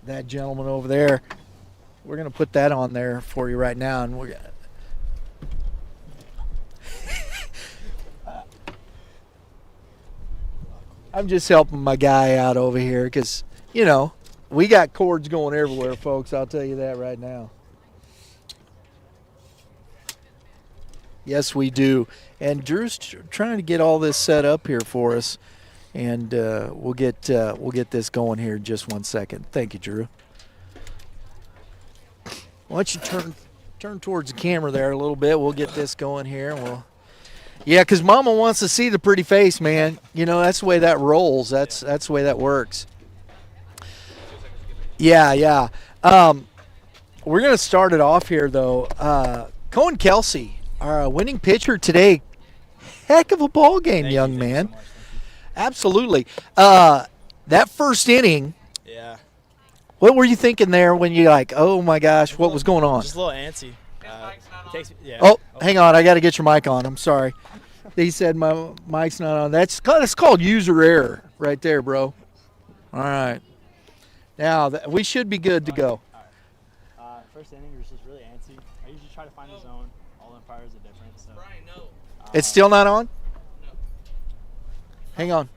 that gentleman over there. We're going to put that on there for you right now, and we're I'm just helping my guy out over here because, we got cords going everywhere, folks. I'll tell you that right now. Yes, we do. And Drew's trying to get all this set up here for us, and we'll get this going here in just 1 second. Thank you, Drew. Why don't you turn towards the camera there a little bit? We'll get this going here. Yeah, because Mama wants to see the pretty face, man. You know, that's the way that rolls. That's the way that works. Yeah. We're going to start it off here, though. Cohen Kelsey, our winning pitcher today. Heck of a ball game, young man. So Absolutely. That first inning. yeah. What were you thinking there when you're like, oh my gosh, what was going on? Just a little antsy. Yeah. Oh, hang on, I got to get your mic on. I'm sorry. He said my mic's not on. That's called user error right there, bro. All right. Now we should be good to go. First inning was just really antsy. I usually try to find the zone. All umpires are different. So. It's still not on? No. Hang on.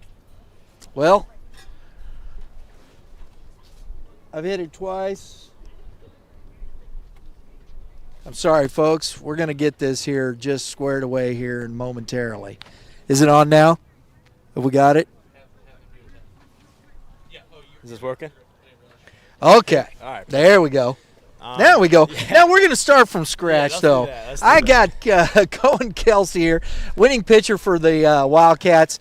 Well, I've hit it twice. I'm sorry, folks. We're going to get this here just squared away here momentarily. Is it on now? Have we got it? Is this working? Okay. All right. There we go. There we go. Yeah. Now we're going to start from scratch, though. I got Cohen Kelsey here, winning pitcher for the Wildcats.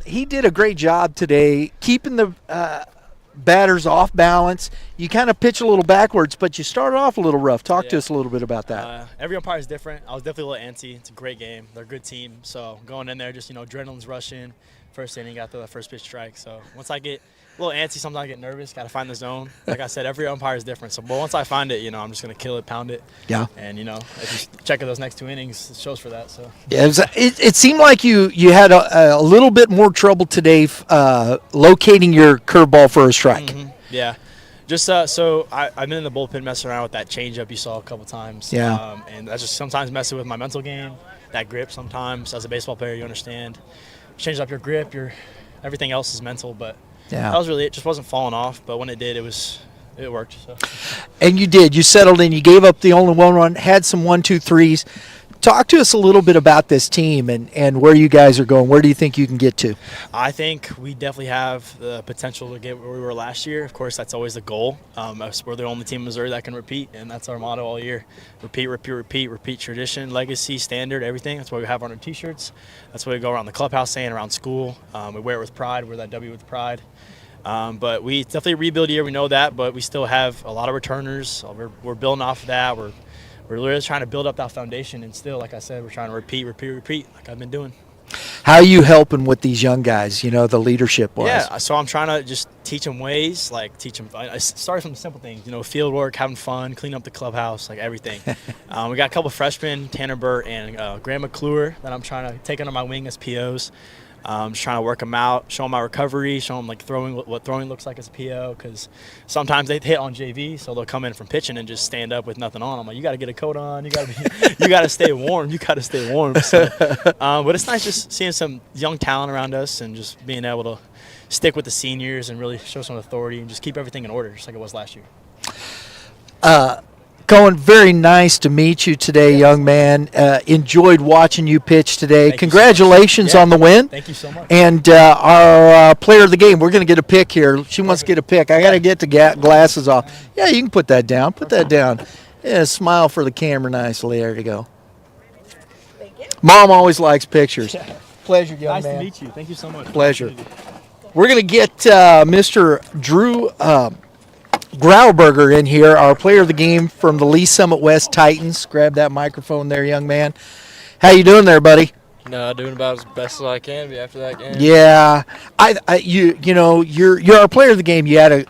He did a great job today keeping the batters off balance. You kind of pitch a little backwards, but you started off a little rough. Talk to us a little bit about that. Every umpire is different. I was definitely a little antsy. It's a great game. They're a good team. So going in there, just, adrenaline's rushing. First inning, got the first pitch strike. So once I get a little antsy, sometimes I get nervous. Got to find the zone. Like I said, every umpire is different. So, but once I find it, I'm just going to kill it, pound it. Yeah. And, if you check out those next two innings, it shows for that. So. Yeah, it seemed like you had a little bit more trouble today locating your curveball for a strike. Mm-hmm. Yeah. Just so I've been in the bullpen messing around with that changeup you saw a couple times. Yeah. And that's just sometimes messing with my mental game, that grip sometimes. As a baseball player, you understand. Change up your grip, everything else is mental, but yeah. That was really it. Just wasn't falling off, but when it did, it worked. So. And you did. You settled in. You gave up the only one run, had some 1-2-3s. Talk to us a little bit about this team and where you guys are going. Where do you think you can get to? I think we definitely have the potential to get where we were last year. Of course, that's always the goal. We're the only team in Missouri that can repeat, and that's our motto all year. Repeat tradition, legacy, standard, everything. That's what we have on our T-shirts. That's what we go around the clubhouse saying, around school. We wear it with pride. Wear that W with pride. But we definitely rebuild year. We know that, but we still have a lot of returners. We're building off of that. We're really trying to build up that foundation, and still, like I said, we're trying to repeat, like I've been doing. How are you helping with these young guys, the leadership-wise? Yeah, so I'm trying to just teach them ways, I start from the simple things, field work, having fun, clean up the clubhouse, like everything. We got a couple freshmen, Tanner Burt and Graham McClure, that I'm trying to take under my wing as POs. Just trying to work them out, show them my recovery, show them what throwing looks like as a PO, because sometimes they hit on JV, so they'll come in from pitching and just stand up with nothing on. I'm like, you got to get a coat on, you got to stay warm, So, but it's nice just seeing some young talent around us and just being able to stick with the seniors and really show some authority and just keep everything in order, just like it was last year. Cohen, very nice to meet you today, young man. Enjoyed watching you pitch today. Congratulations on the win. Thank you so much. And our player of the game, we're going to get a pick here. She wants to get a pick. I got to get the glasses off. Yeah, you can put that down. Put that down. Yeah, smile for the camera nicely. There you go. Thank you. Mom always likes pictures. Yeah. Pleasure, young man. Nice to meet you. Thank you so much. Pleasure. We're going to get Mr. Drew Grauberger in here, our player of the game from the Lee Summit West Titans. Grab that microphone there, young man. How you doing there, buddy? No, doing about as best as I can be after that game. Yeah, you're our player of the game. You had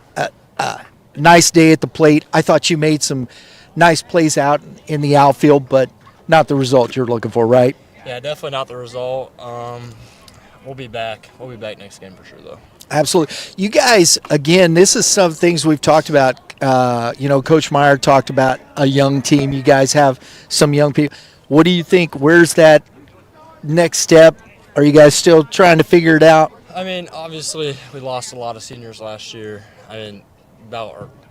a nice day at the plate. I thought you made some nice plays out in the outfield, but not the result you're looking for, right? Yeah, definitely not the result. We'll be back. We'll be back next game for sure, though. Absolutely. You guys, again, this is some things we've talked about. Coach Meyer talked about a young team. You guys have some young people. What do you think? Where's that next step? Are you guys still trying to figure it out? I mean, obviously, we lost a lot of seniors last year. I mean,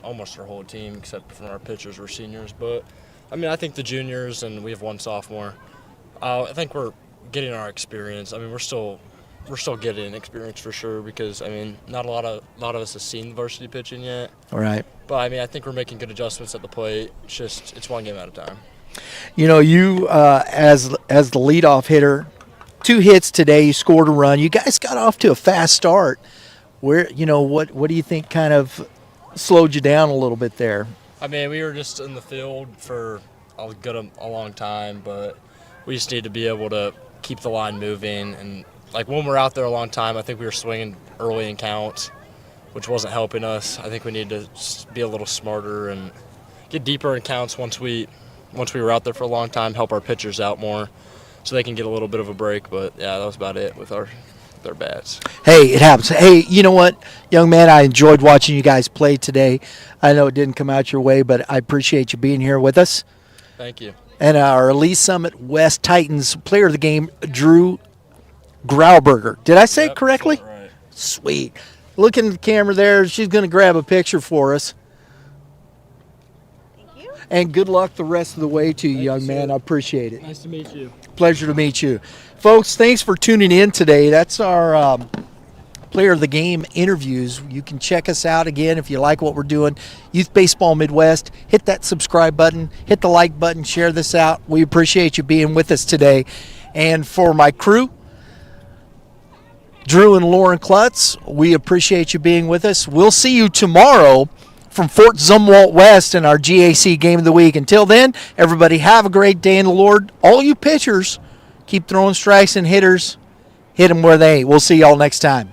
almost our whole team, except for our pitchers, were seniors. But, I mean, I think the juniors, and we have one sophomore, I think we're getting our experience. I mean, we're still we're still getting experience for sure because I mean not a lot of us have seen varsity pitching yet. All right. But I mean I think we're making good adjustments at the plate. It's one game at a time. You know, you as the leadoff hitter, 2 hits today. You scored a run. You guys got off to a fast start. Where what do you think kind of slowed you down a little bit there? I mean we were just in the field for a long time, but we just need to be able to keep the line moving. And like when we're out there a long time, I think we were swinging early in counts, which wasn't helping us. I think we need to be a little smarter and get deeper in counts once we were out there for a long time, help our pitchers out more so they can get a little bit of a break. But yeah, that was about it with their bats. Hey, it happens. Hey, you know what, young man, I enjoyed watching you guys play today. I know it didn't come out your way, but I appreciate you being here with us. Thank you. And our Lee Summit West Titans player of the game, Drew Grauberger. Did I say it correctly? Right. Sweet. Look in the camera there. She's going to grab a picture for us. Thank you. And good luck the rest of the way to you, young man. I appreciate it. Nice to meet you. Pleasure to meet you. Folks, thanks for tuning in today. That's our player of the game interviews. You can check us out again if you like what we're doing. Youth Baseball Midwest. Hit that subscribe button. Hit the like button. Share this out. We appreciate you being with us today. And for my crew, Drew and Lauren Klutz, we appreciate you being with us. We'll see you tomorrow from Fort Zumwalt West in our GAC Game of the Week. Until then, everybody have a great day in the Lord. All you pitchers, keep throwing strikes and hitters. Hit them where they ain't. We'll see y'all next time.